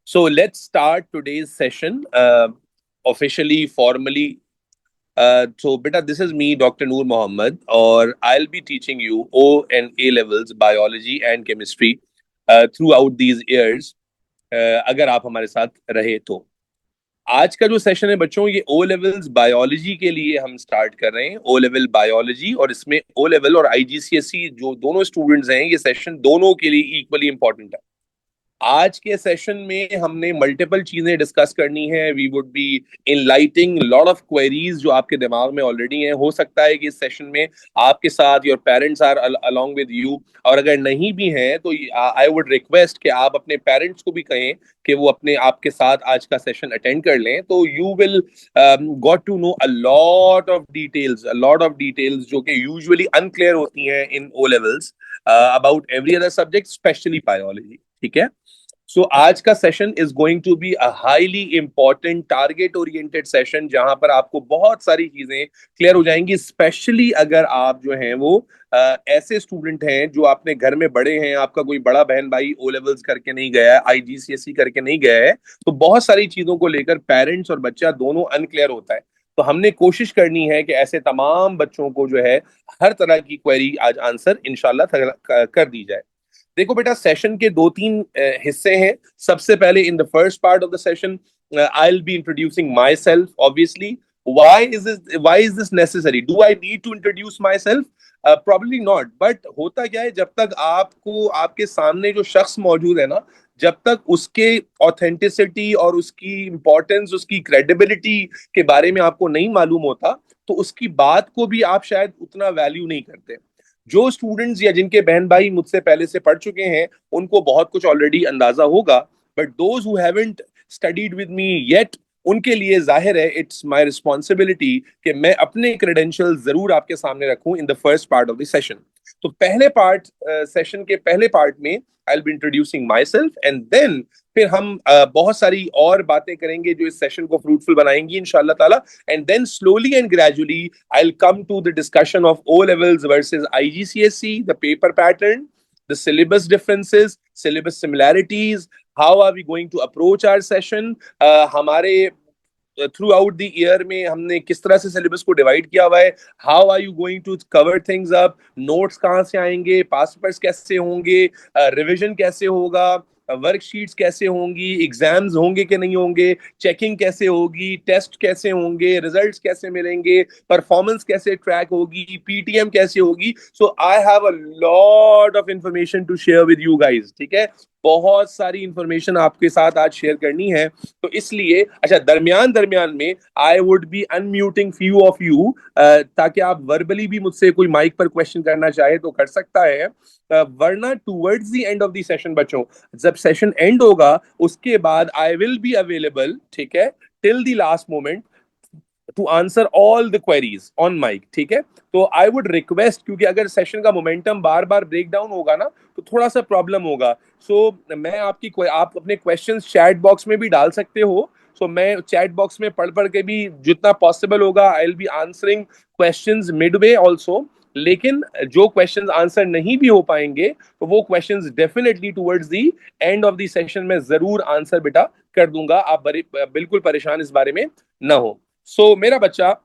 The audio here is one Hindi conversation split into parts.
So let's start today's session officially, formally. So, beta, this is me, Dr. Noor Mohammed, or I'll be teaching you O and A levels biology and chemistry throughout these years. अगर आप हमारे साथ रहे तो आज का जो सेशन है बच्चों, ये ओ लेवल्स बायोलॉजी के लिए हम स्टार्ट कर रहे हैं। ओ लेवल बायोलॉजी, और इसमें ओ लेवल और आईजीसीएसई जो दोनों स्टूडेंट्स हैं, ये सेशन दोनों के लिए इक्वली इंपॉर्टेंट है। आज के सेशन में हमने मल्टीपल चीजें डिस्कस करनी है। We would be enlightening lot of queries जो आपके दिमाग में ऑलरेडी हैं। हो सकता है कि इस सेशन में आपके साथ your parents are along with you, और अगर नहीं भी हैं तो आई वुड रिक्वेस्ट कि आप अपने पेरेंट्स को भी कहें कि वो अपने आपके साथ आज का सेशन अटेंड कर लें। तो you will got to know a lot of details जो कि यूजुअली अनक्लियर होती हैं in O levels about every other subject, specially biology. ठीक है। सो आज का session is going to be a highly important target oriented session, जहां पर आपको बहुत सारी चीजें क्लियर हो जाएंगी, स्पेशली अगर आप जो हैं वो ऐसे स्टूडेंट हैं जो अपने घर में बड़े हैं। आपका कोई बड़ा बहन भाई ओ लेवल्स करके नहीं गया है, आईजीसीएसई करके नहीं गया है, तो बहुत सारी चीजों को लेकर पेरेंट्स और बच्चा दोनों अनक्लियर होता है। तो हमने कोशिश करनी है कि ऐसे तमाम बच्चों को जो है हर तरह की क्वेरी आज आंसर इंशाल्लाह कर दी जाए। देखो बेटा, सेशन के दो तीन हिस्से हैं। सबसे पहले इन the first part of the session I will be introducing my self obviously. why is this necessary? Do I need to introduce myself? Probably not. But होता क्या है, जब तक आपको आपके सामने जो शख्स मौजूद है ना, जब तक उसके ऑथेंटिसिटी और उसकी इंपॉर्टेंस, उसकी क्रेडिबिलिटी के बारे में आपको नहीं मालूम होता, तो उसकी बात को भी आप शायद उतना वैल्यू नहीं करते। जो स्टूडेंट्स या जिनके बहन भाई मुझसे पहले से पढ़ चुके हैं, उनको बहुत कुछ ऑलरेडी अंदाजा होगा। But those who haven't studied with me yet, उनके लिए जाहिर है इट्स माय रिस्पॉन्सिबिलिटी कि मैं अपने क्रेडेंशियल जरूर आपके सामने रखूं in the first part of the session. तो पहले पार्ट, सेशन के पहले पार्ट में I will be introducing myself, and then फिर हम बहुत सारी और बातें करेंगे जो इस सेशन को फ्रूटफुल बनाएंगी इंशाल्लाह ताला। And then slowly and gradually I'll come to the discussion of O levels versus IGCSE, the paper pattern, the syllabus differences, syllabus similarities, how are we going to approach our session, हमारे थ्रू आउट द ईयर में हमने किस तरह से सिलेबस को डिवाइड किया हुआ है, how are you going to cover things up, notes कहाँ से आएंगे, पास पेपर्स कैसे होंगे, रिविजन कैसे होगा, वर्कशीट्स कैसे होंगी, एग्जाम्स होंगे कि नहीं होंगे, चेकिंग कैसे होगी, टेस्ट कैसे होंगे, रिजल्ट्स कैसे मिलेंगे, परफॉर्मेंस कैसे ट्रैक होगी, पीटीएम कैसे होगी। So I have a lot of information to share with you guys. ठीक है, बहुत सारी इंफॉर्मेशन आपके साथ आज शेयर करनी है। तो इसलिए अच्छा, दरमियान दरमियान में I would be unmuting few of you, ताकि आप वर्बली भी मुझसे कोई माइक पर क्वेश्चन करना चाहे तो कर सकता है। वरना towards the end of the session बच्चों, जब सेशन एंड होगा उसके बाद आई विल बी अवेलेबल, ठीक है, till the last moment to answer all the queries on mic. ठीक है, तो आई वुड रिक्वेस्ट, क्योंकि अगर सेशन का मोमेंटम बार बार ब्रेक डाउन होगा ना तो थोड़ा सा प्रॉब्लम होगा। मैं आप अपने क्वेश्चंस चैट बॉक्स में भी डाल सकते हो। मैं चैट बॉक्स में पढ़ पढ़ के भी जितना पॉसिबल होगा आई will be answering questions Midway also. लेकिन जो क्वेश्चंस आंसर नहीं भी हो पाएंगे तो वो questions definitely towards the end of the session में जरूर आंसर बेटा कर दूंगा। आप बिल्कुल परेशान इस बारे में ना हो। मेरा बच्चा,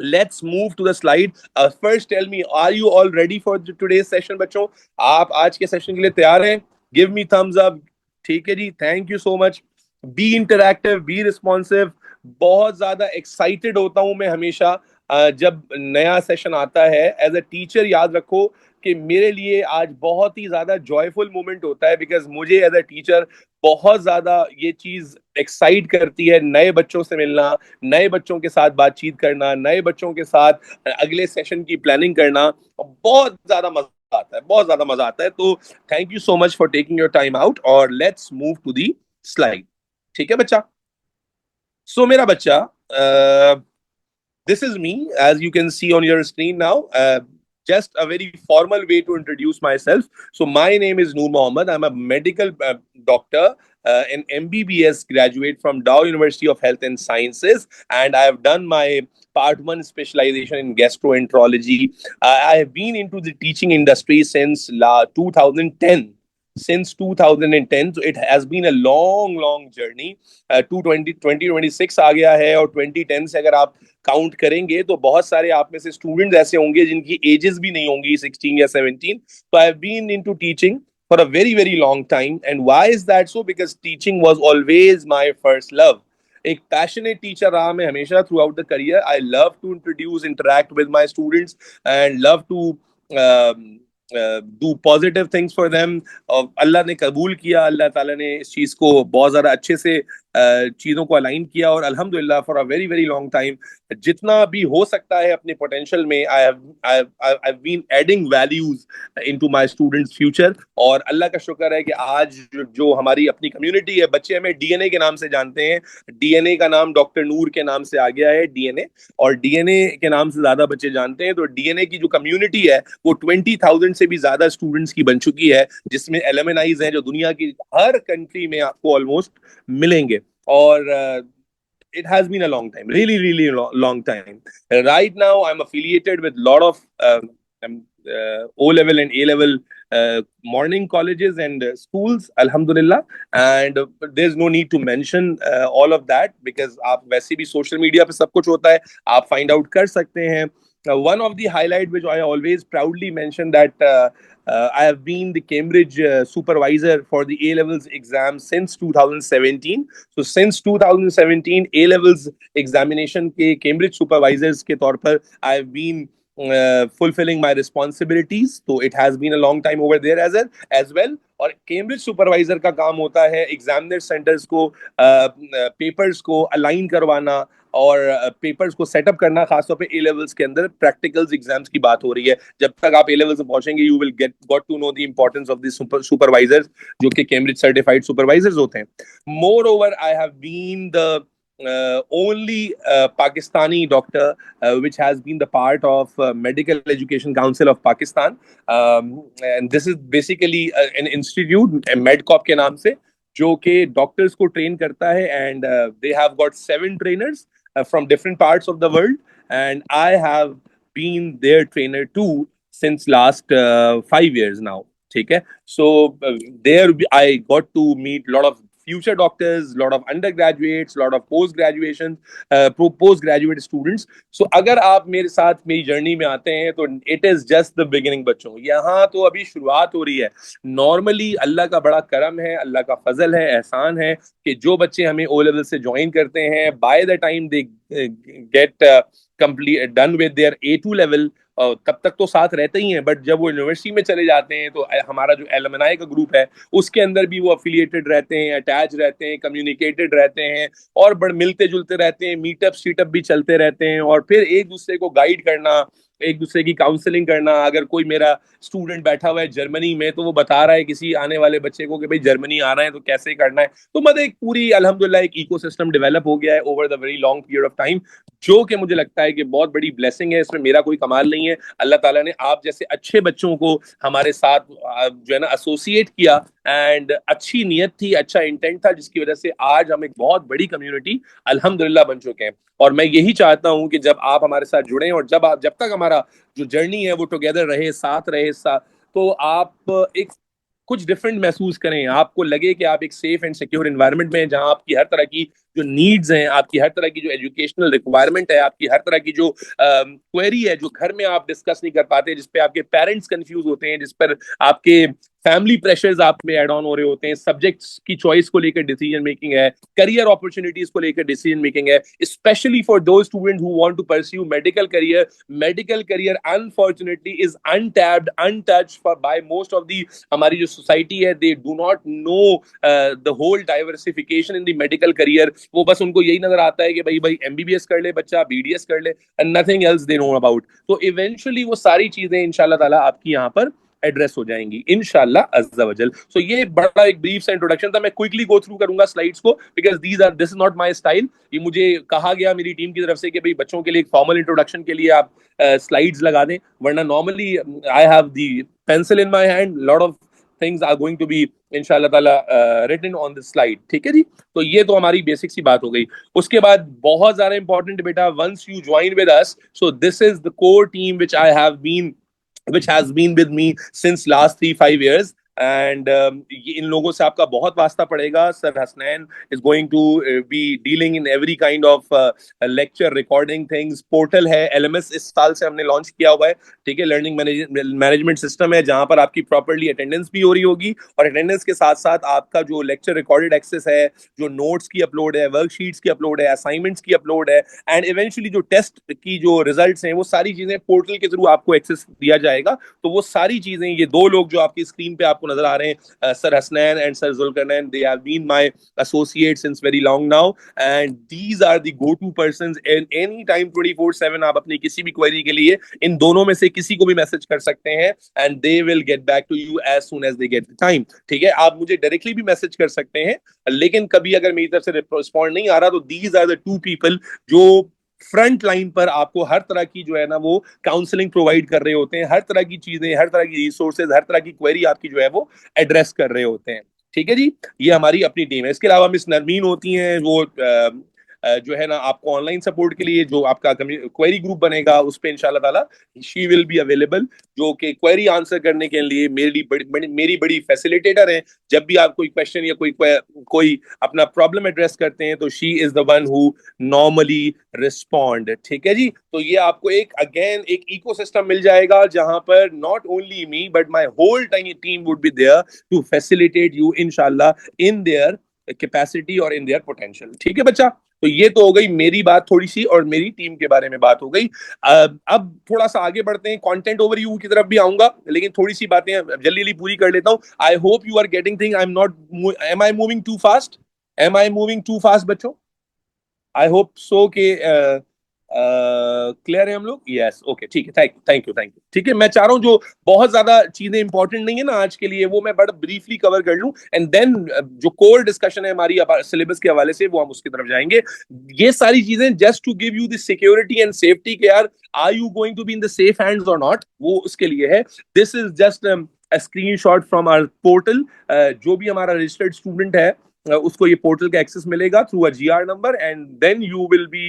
let's move to the slide. First tell me, are you all ready for today's session बच्चों? आप आज के सेशन के लिए तैयार हैं? Give me thumbs up. ठीक है जी, thank you so much. Be interactive, be responsive. बहुत ज्यादा एक्साइटेड होता हूं मैं हमेशा जब नया सेशन आता है। एज अ टीचर याद रखो कि मेरे लिए आज बहुत ही ज्यादा जॉयफुल मोमेंट होता है, बिकॉज मुझे एज अ टीचर बहुत ज्यादा ये चीज एक्साइट करती है, नए बच्चों से मिलना, नए बच्चों के साथ बातचीत करना, नए बच्चों के साथ अगले सेशन की प्लानिंग करना। बहुत ज्यादा मजा आता है, बहुत ज्यादा मजा आता है। तो thank you so much for taking your time out, और let's move to the slide. ठीक है बच्चा। मेरा बच्चा, this is me, as you can see on your screen now. Just a very formal way to introduce myself. So, my name is Noor Mohammed. I'm a medical doctor, an MBBS graduate from Dow University of Health and Sciences, and I have done my Part 1 specialization in gastroenterology. I have been into the teaching industry since 2010. since 2010. So it has been a long journey. 2026 आ गया है और 2010 से अगर आप काउंट करेंगे तो बहुत सारे आप में से स्टूडेंट्स ऐसे होंगे जिनकी एजेस भी नहीं होंगी 16 या 17. So I've been into teaching for a very long time. And why is that so? Because teaching was always my first love. एक पैशनेट टीचर रहा मैं हमेशा throughout the career. I love to introduce interact with my students and love to do positive things for them. और अल्लाह ने कबूल किया, अल्लाह ताला ने इस चीज को बहुत ज्यादा अच्छे से चीजों को अलाइन किया और अल्हम्दुलिल्लाह for a very long time जितना भी हो सकता है अपने पोटेंशियल में I have been adding values into my students future. और अल्लाह का शुक्र है कि आज जो हमारी अपनी कम्युनिटी है, बच्चे हमें डीएनए के नाम से जानते हैं. डीएनए का नाम डॉक्टर नूर के नाम से आ गया है, डीएनए. और डीएनए के नाम से ज्यादा बच्चे जानते हैं. तो डीएनए की जो कम्युनिटी है वो 20,000 से भी ज्यादा स्टूडेंट्स की बन चुकी है, जिसमें एलुमनाइज हैं जो दुनिया की हर कंट्री में आपको ऑलमोस्ट मिलेंगे. और it has been a long time, really long time. Right now I'm affiliated with lot of O level and A level morning colleges and schools, alhamdulillah. And there's no need to mention all of that because आप वैसे भी social media पे सब कुछ होता है, आप find out कर सकते हैं. One of the highlight which I always proudly mention that I have been the Cambridge supervisor for the A levels exam since 2017. So since 2017 A levels examination के Cambridge supervisors के तौर पर I have been fulfilling my responsibilities. So it has been a long time over there as well. और कैम्ब्रिज सुपरवाइजर का काम होता है एग्जामिनर सेंटर्स को पेपर्स को अलाइन करवाना और पेपर्स को सेटअप करना. खासतौर पे ए लेवल्स के अंदर प्रैक्टिकल्स एग्जाम्स की बात हो रही है. जब तक आप ए लेवल्स में पहुंचेंगे you will got to know the importance of the supervisors जो कि कैम्ब्रिज सर्टिफाइड सुपरवाइजर्स होते हैं. Moreover I have been the only Pakistani doctor which has been the part of Medical Education Council of Pakistan. And this is basically an institute, MedCop के नाम से, जो कि डॉक्टर्स को ट्रेन करता है. And they have got 7 trainers from different parts of the world, and I have been their trainer too since last 5 years now. ठीक है. So there I got to meet lot of future doctors, lot of undergraduates, lot of postgraduate students. So अगर आप मेरे साथ मेरी जर्नी में आते हैं तो it is just the beginning बच्चों. यहाँ तो अभी शुरुआत हो रही है. नॉर्मली अल्लाह का बड़ा करम है, अल्लाह का फजल है, एहसान है कि जो बच्चे हमें ओ लेवल से ज्वाइन करते हैं by the time they get complete done with their A2 level तब तक तो साथ रहते ही हैं. बट जब वो यूनिवर्सिटी में चले जाते हैं तो हमारा जो एलुमनाई का ग्रुप है उसके अंदर भी वो अफिलिएटेड रहते हैं, अटैच रहते हैं, कम्युनिकेटेड रहते हैं और बड़ मिलते जुलते रहते हैं. मीटअप शीटअप भी चलते रहते हैं और फिर एक दूसरे को गाइड करना, एक दूसरे की काउंसलिंग करना. अगर कोई मेरा स्टूडेंट बैठा हुआ है जर्मनी में तो वो बता रहा है किसी आने वाले बच्चे को कि भाई जर्मनी आना है तो कैसे करना है. तो मतलब एक पूरी अल्हम्दुलिल्लाह एक इकोसिस्टम डेवलप हो गया है over the very long period of time, जो कि मुझे लगता है कि बहुत बड़ी ब्लेसिंग है. इसमें मेरा कोई कमाल नहीं है. अल्लाह ताला ने आप जैसे अच्छे बच्चों को हमारे साथ जो है ना एसोसिएट किया एंड अच्छी नीयत थी, अच्छा इंटेंट था, जिसकी वजह से आज हम एक बहुत बड़ी कम्युनिटी अल्हम्दुलिल्लाह बन चुके हैं. और मैं यही चाहता हूं कि जब आप हमारे साथ जुड़े और जब तक हमारा जो जर्नी है वो टुगेदर रहे, साथ रहे, तो आप एक कुछ डिफरेंट महसूस करें, आपको लगे कि आप एक सेफ एंड सिक्योर एनवायरनमेंट में हैं जहां आपकी हर तरह की जो नीड्स हैं, आपकी हर तरह की जो एजुकेशनल रिक्वायरमेंट है, आपकी हर तरह की जो क्वेरी है जो घर में आप डिस्कस नहीं कर पाते, जिस पे आपके पेरेंट्स कंफ्यूज होते हैं, जिस पर आपके फैमिली प्रेशर्स आप में एड ऑन हो रहे होते हैं, सब्जेक्ट्स की चॉइस को लेकर डिसीजन मेकिंग है, करियर अपॉर्चुनिटीज को लेकर डिसीजन मेकिंग है, specially for those student who want to pursue medical career. Medical career unfortunately is untapped, untouched by most of the हमारी जो सोसाइटी है. They do not know the whole diversification in the medical career. वो बस उनको यही नजर आता है कि भाई भाई एमबीबीएस कर ले बच्चा, बीडीएस कर ले, and nothing else they know about. तो इवेंचुअली वो सारी चीजें इंशाल्लाह ताला आपकी यहाँ पर एड्रेस हो जाएंगी इंशाल्लाह अज़्ज़ा वजल. सो ये बड़ा एक ब्रीफ सा इंट्रोडक्शन था. मैं क्विकली गो थ्रू करूंगा स्लाइड्स को because this is not my style. ये मुझे कहा गया मेरी टीम की तरफ से कि भाई बच्चों के लिए एक फॉर्मल इंट्रोडक्शन के लिए आप स्लाइड्स लगा दें, वरना normally I have the pencil in my hand, lot of things are going to be इंशाल्लाह ताला written on this slide. ठीक है जी. तो ये तो हमारी बेसिक सी बात हो गई. उसके बाद बहुत ज्यादा इंपॉर्टेंट बेटा, once you join with us, so this is the core team which has been with me since last 3-5 years. And इन लोगों से आपका बहुत वास्ता पड़ेगा. Sir Hasnain is going to be dealing in every kind of lecture recording things. Portal है एलएमएस इस साल से हमने लॉन्च किया हुआ है. ठीक है, लर्निंग मैनेजमेंट सिस्टम है जहां पर आपकी प्रॉपरली अटेंडेंस भी हो रही होगी, और अटेंडेंस के साथ साथ आपका जो लेक्चर रिकॉर्डेड एक्सेस है, जो नोट्स की अपलोड है, वर्कशीट्स की अपलोड है, असाइनमेंट्स की अपलोड है, एंड इवेंचुअली जो टेस्ट की जो रिजल्ट्स हैं वो सारी चीजें पोर्टल के थ्रू आपको एक्सेस दिया जाएगा. तो वो सारी चीजें, ये दो लोग जो आपकी स्क्रीन पे आपको नजर आ रहे हैं, sir Hasnain and sir Zulqarnain, they have been my associate since very long now, and these are the go to persons in any time 24/7. आप अपनी किसी भी क्वेरी के लिए इन दोनों में से किसी को भी मैसेज कर सकते हैं, and they will get back to you as soon as they get the time. ठीक है, आप मुझे डायरेक्टली भी मैसेज कर सकते हैं, लेकिन कभी अगर मेरी तरफ से रिस्पॉन्ड नहीं आ रहा तो these are the two people जो फ्रंट लाइन पर आपको हर तरह की जो है ना वो काउंसलिंग प्रोवाइड कर रहे होते हैं, हर तरह की चीजें, हर तरह की रिसोर्सेज, हर तरह की क्वेरी आपकी जो है वो एड्रेस कर रहे होते हैं. ठीक है जी, ये हमारी अपनी टीम है. इसके अलावा मिस नरमीन होती हैं, वो जो है ना आपको ऑनलाइन सपोर्ट के लिए जो आपका क्वेरी ग्रुप बनेगा उस पर इंशाल्लाह ताला शी विल बी अवेलेबल, जो कि क्वेरी आंसर करने के लिए मेरी बड़ी फैसिलिटेटर है. जब भी आप कोई क्वेश्चन या कोई अपना प्रॉब्लम एड्रेस करते हैं तो she is the one who normally respond. ठीक है जी, तो ये आपको एक इकोसिस्टम मिल जाएगा जहां पर not only me but my whole team would be there to facilitate you इंशाल्लाह इन देयर कैपेसिटी और इन देयर पोटेंशियल. ठीक है बच्चा, तो ये तो हो गई मेरी बात थोड़ी सी और मेरी टीम के बारे में बात हो गई. अब थोड़ा सा आगे बढ़ते हैं, कंटेंट ओवरव्यू की तरफ भी आऊंगा, लेकिन थोड़ी सी बातें जल्दी जल्दी पूरी कर लेता हूं. I hope you are getting thing. I am not, am I moving too fast? Am I moving too fast बच्चों? आई होप सो के क्लियर है हम लोग. यस, ओके, ठीक है, थैंक यू. ठीक है, मैं चाह रहा हूँ जो बहुत ज्यादा चीजें इंपॉर्टेंट नहीं है ना आज के लिए वो मैं बड़ा ब्रीफली कवर कर लूं, एंड देन जो कोर डिस्कशन है हमारी सिलेबस के हवाले से वो हम उसकी तरफ जाएंगे. ये सारी चीजें just to give you the security and safety के यार are you going to be in the safe hands और नॉट, वो उसके लिए है. This is just a screenshot from our portal. जो भी हमारा रजिस्टर्ड स्टूडेंट है उसको ये पोर्टल का एक्सेस मिलेगा through a GR number, and then you will be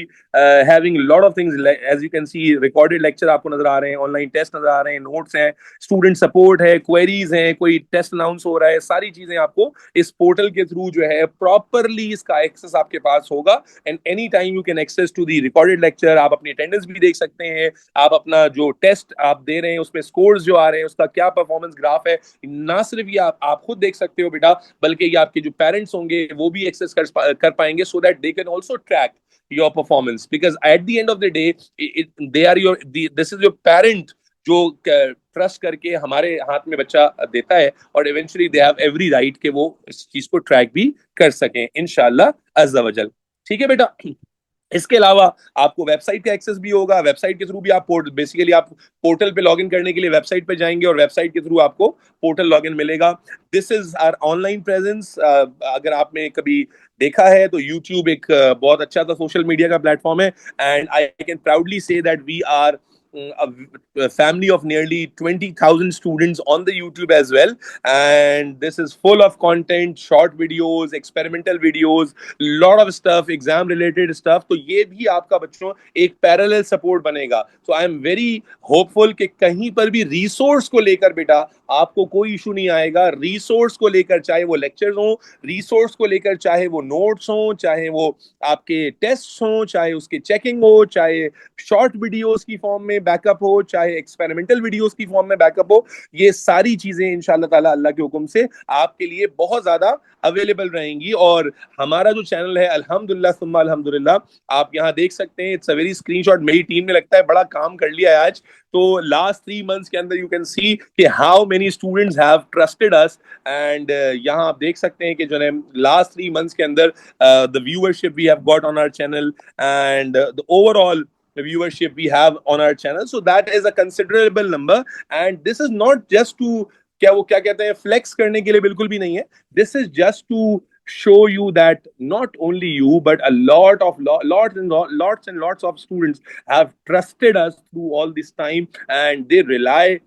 having lot of things. As you can see, recorded lecture आपको नजर आ रहे हैं, ऑनलाइन टेस्ट नजर आ रहे हैं, नोट्स हैं, स्टूडेंट सपोर्ट है, क्वेरीज हैं, कोई टेस्ट अनाउंस हो रहा है, सारी चीजें आपको इस पोर्टल के थ्रू जो है प्रॉपरली इसका एक्सेस आपके पास होगा. And any time you can access to the recorded lecture. आप अपनी अटेंडेंस भी देख सकते हैं, आप अपना जो टेस्ट आप दे रहे हैं उसमें स्कोर्स जो आ रहे हैं उसका क्या परफॉर्मेंस ग्राफ है, ना सिर्फ ये आप खुद देख सकते हो बेटा, बल्कि ये आपके जो पेरेंट्स होंगे वो भी एक्सेस कर पाएंगे, so that they can also track your performance, because at the end of the day they are your, this is your parent जो ट्रस्ट करके हमारे हाथ में बच्चा देता है, और eventually they have every right कि वो इस चीज को ट्रैक भी कर सकें इंशाल्लाह अज़्ज़ा वजल. ठीक है बेटा, इसके अलावा आपको वेबसाइट का एक्सेस भी होगा. वेबसाइट के थ्रू भी आप बेसिकली आप पोर्टल पे लॉगिन करने के लिए वेबसाइट पे जाएंगे और वेबसाइट के थ्रू आपको पोर्टल लॉगिन मिलेगा. This is our online presence. अगर आपने कभी देखा है तो यूट्यूब एक बहुत अच्छा सा सोशल मीडिया का प्लेटफॉर्म है, and I can proudly say that we are a family of nearly 20,000 students on the YouTube as well, and this is full of content, short videos, experimental videos, lot of stuff, exam related stuff. तो ये भी आपका बच्चों एक parallel support बनेगा. So I am very hopeful कि कहीं पर भी resource को लेकर बेटा आपको कोई इशू नहीं आएगा. resource को लेकर, चाहे वो lectures हो, resource को लेकर चाहे वो notes हो, चाहे वो आपके tests हो, चाहे उसके checking हो, चाहे short videos की फॉर्म में बैकअप हो, चाहे एक्सपेरिमेंटल वीडियोस की फॉर्म में बैकअप हो, ये सारी चीजें इंशाल्लाह ताला अल्लाह के हुक्म से आपके लिए बहुत ज्यादा अवेलेबल रहेंगी. और हमारा जो चैनल है अल्हम्दुलिल्लाह सुम्मा अल्हम्दुलिल्लाह, आप यहाँ देख सकते हैं, इट्स अ वेरी स्क्रीनशॉट. मेरी टीम ने लगता है बड़ा काम कर लिया है आज. तो लास्ट 3 मंथ्स के अंदर यू कैन सी कि how many students have trusted us, and यहाँ आप देख सकते हैं कि जो है लास्ट 3 मंथ्स के अंदर the viewership we have got on our channel and the overall the viewership we have on our channel, so that is a considerable number. And this is not just to क्या कहते हैं फ्लेक्स करने के लिए, बिल्कुल भी नहीं है. This is just to show you that not only you but a lots of students have trusted us through all this time, and they rely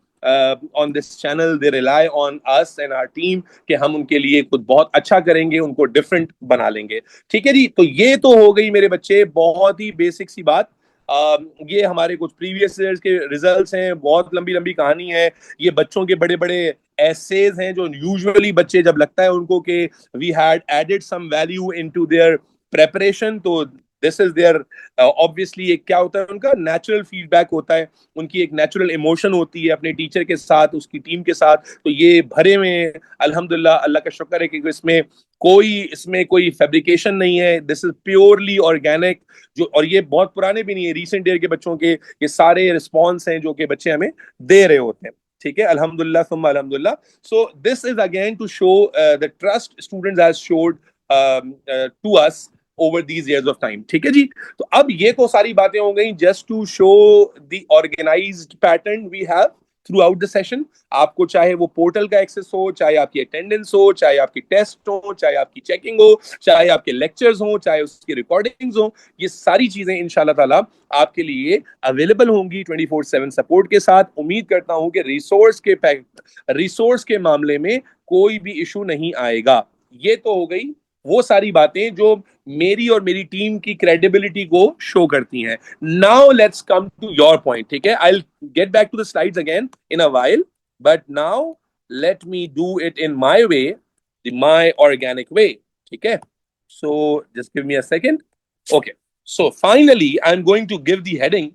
on this channel, they rely on us and our team कि हम उनके लिए कुछ बहुत अच्छा करेंगे, उनको डिफरेंट बना लेंगे. ठीक है जी, तो ये तो हो गई मेरे बच्चे बहुत ही बेसिक सी बात. ये हमारे कुछ प्रीवियस ईयर्स के रिजल्ट्स हैं, बहुत लंबी लंबी कहानी है, ये बच्चों के बड़े बड़े एसेज हैं जो यूजुअली बच्चे जब लगता है उनको कि we had added some value into their preparation, तो दिस इज देयर ऑब्वियसली एक क्या होता है उनका नेचुरल फीडबैक होता है, उनकी एक नेचुरल इमोशन होती है अपने टीचर के साथ, उसकी टीम के साथ, तो ये भरे में अल्हम्दुलिल्लाह अल्लाह का शुक्र है कि इसमें कोई फैब्रिकेशन नहीं है, दिस इज प्योरली ऑर्गेनिक। जो और ये बहुत पुराने भी नहीं है, रिसेंट ईयर के बच्चों के ये सारे रिस्पॉन्स हैं जो कि बच्चे हमें दे रहे होते हैं। ठीक है, अल्हम्दुलिल्लाह सुम्मा अल्हम्दुलिल्लाह। So this is again to show the trust students has showed to us over these years of time. ठीक है जी, तो अब ये को सारी बातें हो गई just to show the organised pattern we have throughout the session. आपको चाहे वो पोर्टल का एक्सेस हो, चाहे आपकी अटेंडेंस हो, चाहे आपकी टेस्ट हो, चाहे आपकी चेकिंग हो, चाहे आपके लेक्चर्स हो, चाहे उसकी रिकॉर्डिंग्स हो, ये सारी चीजें इंशाल्लाह ताला आपके लिए अवेलेबल होंगी 24/7 सपोर्ट के साथ। उम्मीद करता हूं कि रिसोर्स के मामले में कोई भी इशू नहीं आएगा। ये तो हो गई वो सारी बातें जो मेरी और मेरी टीम की क्रेडिबिलिटी को शो करती हैं। Now let's come to your point. ठीक है, I get back to the slides again in a while, but now let me do it in my way, my organic way. ठीक है, so just give me a second. Okay, so finally I'm going to give the heading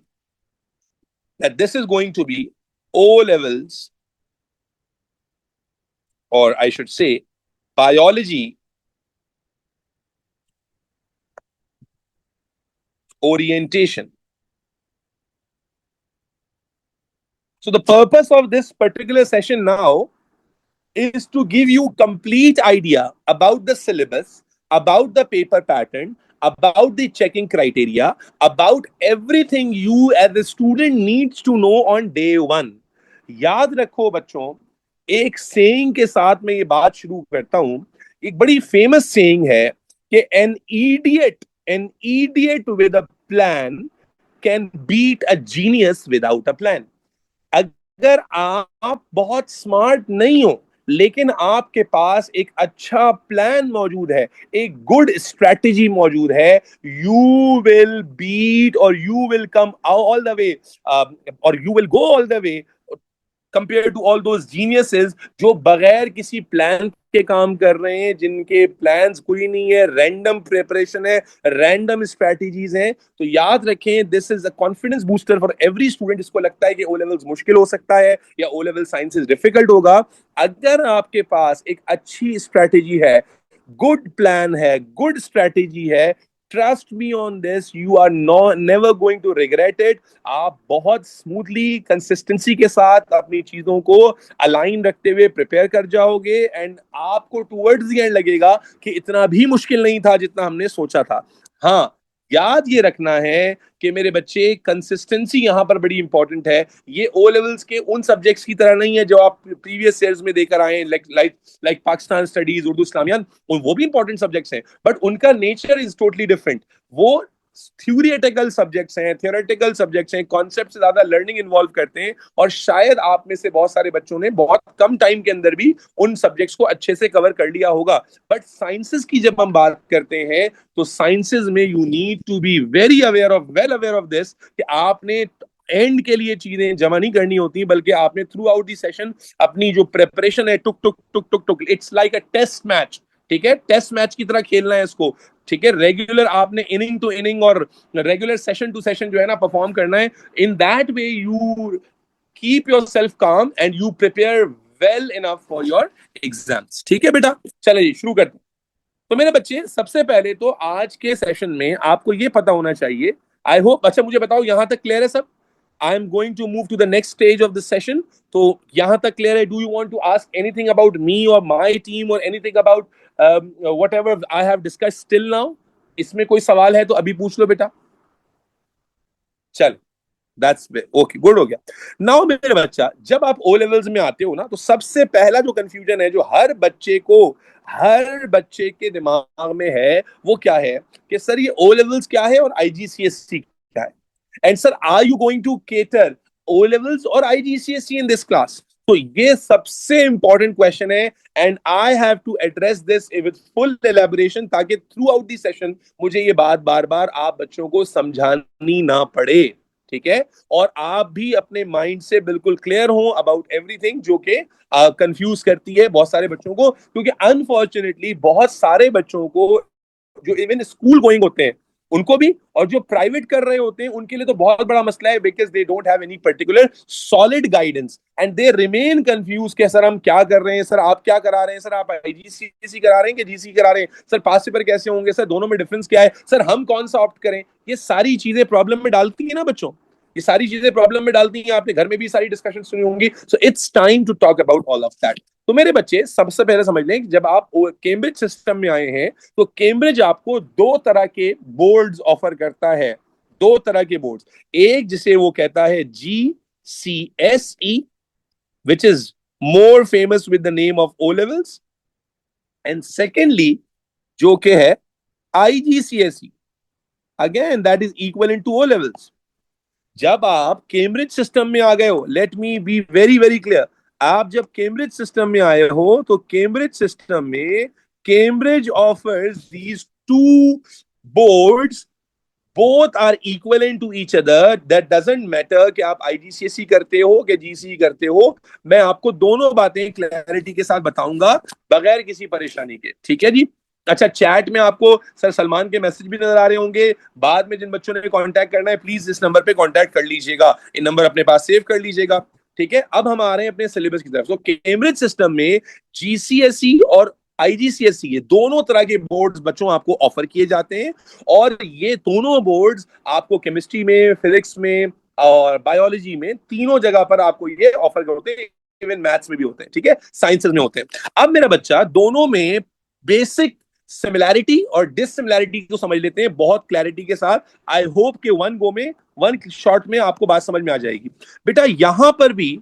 that this is going to be O levels, or I should say biology orientation. So the purpose of this particular session now is to give you complete idea about the syllabus, about the paper pattern, about the checking criteria, about everything you as a student needs to know on day one. याद रखो बच्चों, एक सेइंग के साथ मैं ये बात शुरू करता हूं। एक बड़ी फेमस सेइंग है कि an idiot with a plan can beat a genius without a plan. अगर आप बहुत स्मार्ट नहीं हो लेकिन आपके पास एक अच्छा प्लान मौजूद है, एक गुड स्ट्रेटेजी मौजूद है, यू विल बीट और you will come all the way, और you will go all the way compare to all those geniuses जो बगैर किसी प्लान के काम कर रहे हैं, जिनके प्लान्स कोई नहीं है, रैंडम प्रिपरेशन है, रैंडम स्ट्रेटजीज हैं। तो याद रखें, this is a confidence booster for every student जिसको लगता है कि ओ लेवल्स मुश्किल हो सकता है या ओ लेवल साइंसेस डिफिकल्ट होगा। अगर आपके पास एक अच्छी स्ट्रेटेजी है, गुड प्लान है, गुड स्ट्रेटेजी है, trust me on this, you are never going to regret it. आप बहुत स्मूथली कंसिस्टेंसी के साथ अपनी चीजों को अलाइन रखते हुए प्रिपेयर कर जाओगे एंड आपको टुवर्ड्स द एंड लगेगा कि इतना भी मुश्किल नहीं था जितना हमने सोचा था। हाँ, याद ये रखना है कि मेरे बच्चे कंसिस्टेंसी यहां पर बड़ी इंपॉर्टेंट है। ये ओ लेवल्स के उन सब्जेक्ट्स की तरह नहीं है जो आप प्रीवियस ईयर्स में देकर आए, लाइक पाकिस्तान स्टडीज, उर्दू इस्लामियान, वो भी इंपॉर्टेंट सब्जेक्ट्स हैं बट उनका नेचर इज टोटली डिफरेंट। वो थ्योरेटिकल सब्जेक्ट्स हैं, थियोरेटिकल सब्जेक्ट्स हैं, कॉन्सेप्ट से ज्यादा लर्निंग इन्वॉल्व करते हैं और शायद आप में से बहुत सारे बच्चों ने बहुत कम टाइम के अंदर भी उन सब्जेक्ट्स को अच्छे से कवर कर लिया होगा। बट साइंसेस की जब हम बात करते हैं तो साइंसेस में you need to be very well aware of this कि आपने एंड के लिए चीजें जमा नहीं करनी होती बल्कि आपने थ्रू आउट दी सेशन अपनी जो प्रिपरेशन है, टुक टुक टुक टुक टुक, it's like a test match. ठीक है, टेस्ट मैच की तरह खेलना है इसको। ठीक है, रेगुलर आपने इनिंग टू इनिंग और रेगुलर सेशन टू सेशन जो है ना परफॉर्म करना है। In that way you keep yourself calm and you prepare well enough for your exams. ठीक है बेटा, चलिए शुरू करते हैं। तो मेरे बच्चे, सबसे पहले तो आज के सेशन में आपको ये पता होना चाहिए, आई होप, अच्छा मुझे बताओ यहां तक क्लियर है सब? I am going to move to the next stage of the session. तो यहां तक क्लियर है? Do you want to ask anything about me और माय टीम और anything about whatever I have discussed till now? इसमें कोई सवाल है तो अभी पूछ लो बेटा। चल, दैट्स ओके, गुड हो गया। नाउ मेरे बच्चा, जब आप ओ लेवल्स में आते हो ना तो सबसे पहला जो कंफ्यूजन है जो हर बच्चे के दिमाग में है वो क्या है कि सर ये ओ लेवल्स क्या है और आईजीसीएसई क्या है, and sir are you going to cater O levels और आईजीसीएसई इन दिस क्लास? तो ये सबसे इंपॉर्टेंट क्वेश्चन है and I have to address this with full elaboration, ताकि थ्रू आउट दी सेशन मुझे ये बात बार बार आप बच्चों को समझानी ना पड़े, ठीक है? और आप भी अपने माइंड से बिल्कुल क्लियर हो अबाउट एवरीथिंग, जो कि कंफ्यूज करती है बहुत सारे बच्चों को, क्योंकि अनफॉर्चुनेटली बहुत सारे बच्चों को जो इवन स्कूल गोइंग होते हैं उनको भी, और जो प्राइवेट कर रहे होते हैं उनके लिए तो बहुत बड़ा मसला है, because they don't have any particular solid guidance and they remain confuse कि सर हम क्या कर रहे हैं, सर आप क्या करा रहे हैं, सर आप आईजीसीएसई करा रहे हैं कि जीसी करा रहे हैं, सर पास पेपर कैसे होंगे, सर दोनों में डिफरेंस क्या है, सर हम कौन सा ऑप्ट करें। ये सारी चीजें प्रॉब्लम में डालती है ना बच्चों, ये सारी चीजें प्रॉब्लम में डालती हैं। आपने घर में भी सारी डिस्कशन सुनी होंगी। So it's time to talk about all of that. तो मेरे बच्चे सबसे पहले समझ लें कि जब आप कैम्ब्रिज सिस्टम में आए हैं तो कैम्ब्रिज आपको दो तरह के बोर्ड्स ऑफर करता है, दो तरह के बोर्ड्स। एक जिसे वो कहता है GCSE, which is more famous with the name of O levels, and secondly जो कि है IGCSE, again that is equivalent to O levels। जब आप कैम्ब्रिज सिस्टम में आ गए हो, late me be very very clear, आप जब कैम्ब्रिज सिस्टम में आए हो तो कैम्ब्रिज सिस्टम में Cambridge offers these two boards, both are equivalent to each other, that doesn't matter कि आप IGCSE करते हो कि GCE करते हो। मैं आपको दोनों बातें क्लैरिटी के साथ बताऊंगा बगैर किसी परेशानी के, ठीक है जी? अच्छा, चैट में आपको सर सलमान के मैसेज भी नजर आ रहे होंगे। बाद में जिन बच्चों ने कांटेक्ट करना है प्लीज इस नंबर पे कांटेक्ट कर लीजिएगा, ये नंबर अपने पास सेव कर लीजिएगा, ठीक है? अब हम आ रहे हैं अपने सिलेबस की तरफ। तो कैम्ब्रिज सिस्टम में GCSE और IGCSE, ये दोनों तरह के बोर्ड्स बच्चों आपको ऑफर किए जाते हैं, और ये दोनों बोर्ड्स आपको केमिस्ट्री में, फिजिक्स में और बायोलॉजी में, तीनों जगह पर आपको ये ऑफर होते हैं। इवन मैथ्स में भी होते हैं, ठीक है, साइंसेस में होते हैं। अब मेरा बच्चा दोनों में बेसिक सिमिलैरिटी और डिससिमिलैरिटी को समझ लेते हैं बहुत क्लैरिटी के साथ। आई होप कि वन गो में, वन शॉट में आपको बात समझ में आ जाएगी। बेटा यहां पर भी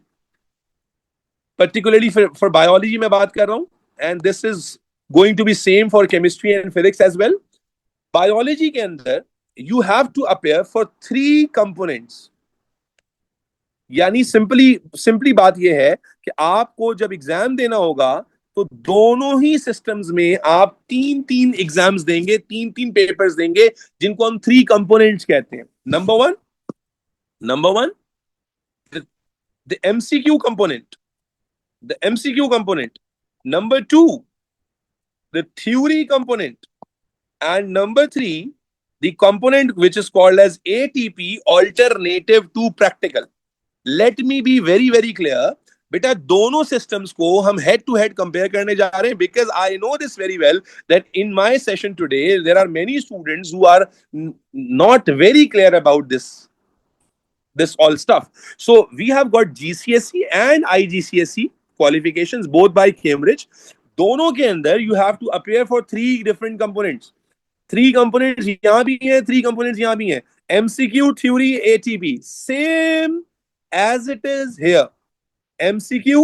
पर्टिकुलरली फॉर बायोलॉजी में बात कर रहा हूं, and this is going to be same for chemistry and physics as well. Biology के अंदर you have to appear for 3 components, यानी सिंपली बात यह है कि आपको जब एग्जाम देना होगा तो दोनों ही सिस्टम्स में आप 3-3 एग्जाम्स देंगे, 3-3 पेपर्स देंगे, जिनको हम 3 कंपोनेंट्स कहते हैं। Number one the MCQ component, number 2 the theory component, and number 3 the component which is called as ATP, alternative to practical। let me be very very clear, बेटा दोनों सिस्टम्स को हम हेड टू हेड कंपेयर करने जा रहे हैं, because I know this very well that in my session today there are many students who are not very clear about this all stuff। So we have got GCSE and IGCSE qualifications both by Cambridge। दोनों के अंदर you have to appear for 3 different components। 3 components यहां भी हैं, 3 कंपोनेंट्स यहां भी हैं। MCQ, theory, ATP, same as it is here. MCQ,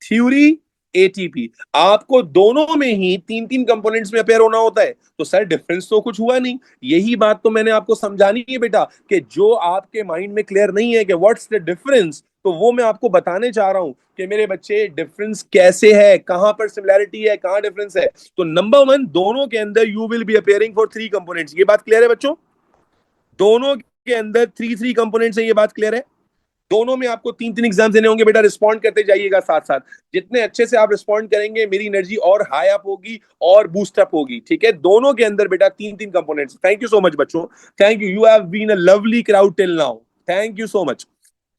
theory, ATP, आपको दोनों में ही 3-3 कंपोनेंट्स में अपेयर होना होता है। तो सर डिफरेंस तो कुछ हुआ नहीं, यही बात तो मैंने आपको समझानी है बेटा, कि जो आपके माइंड में क्लियर नहीं है कि व्हाट्स द डिफरेंस, तो वो मैं आपको बताने चाह रहा हूं कि मेरे बच्चे डिफरेंस कैसे है, कहां पर सिमिलैरिटी है, कहां डिफरेंस है। तो नंबर 1, दोनों के अंदर you will B appearing for 3 components. ये बात क्लियर है बच्चों? दोनों के अंदर 3 कंपोनेंट्स है, ये बात क्लियर है? दोनों में आपको 3-3 एग्जाम देने होंगे बेटा। रिस्पॉन्ड करते जाइएगा साथ साथ, जितने अच्छे से आप रिस्पॉन्ड करेंगे मेरी एनर्जी और हाई अप होगी और बूस्ट अप होगी, ठीक है? दोनों के अंदर बेटा 3-3 components. Thank you so much बच्चों, thank you, you have been a lovely crowd till now, thank you so much.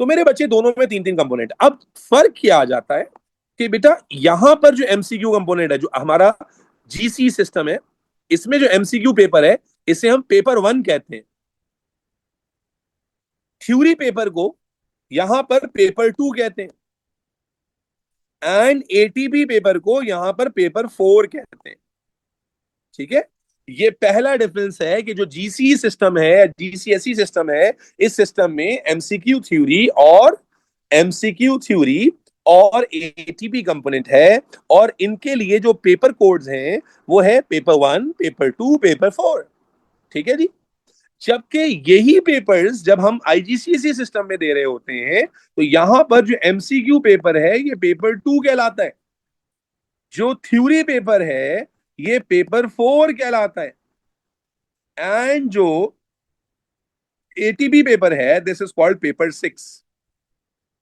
तो मेरे बच्चे दोनों में 3-3 कंपोनेंट। अब फर्क क्या आ जाता है कि बेटा यहां पर जो एमसीक्यू कंपोनेंट है, जो हमारा जीसी सिस्टम है, इसमें जो एमसीक्यू पेपर है इसे हम पेपर 1 कहते हैं। थ्योरी पेपर को यहां पर पेपर 2 कहते हैं, एंड एटीपी पेपर को यहां पर पेपर 4 कहते हैं, ठीक है? ये पहला डिफरेंस है कि जो जीसी सिस्टम है, जीसीएसई सिस्टम है, इस सिस्टम में एमसीक्यू थ्योरी और एटीपी कंपोनेंट है, और इनके लिए जो पेपर कोड्स हैं वो है पेपर 1, पेपर 2, पेपर 4, ठीक है जी? जबकि यही पेपर्स जब हम आईजीसीएसई सिस्टम में दे रहे होते हैं तो यहां पर जो एमसीक्यू पेपर है ये पेपर 2 कहलाता है, जो थ्योरी पेपर है ये पेपर 4 कहलाता है, एंड जो एटीपी पेपर है दिस इज कॉल्ड पेपर 6।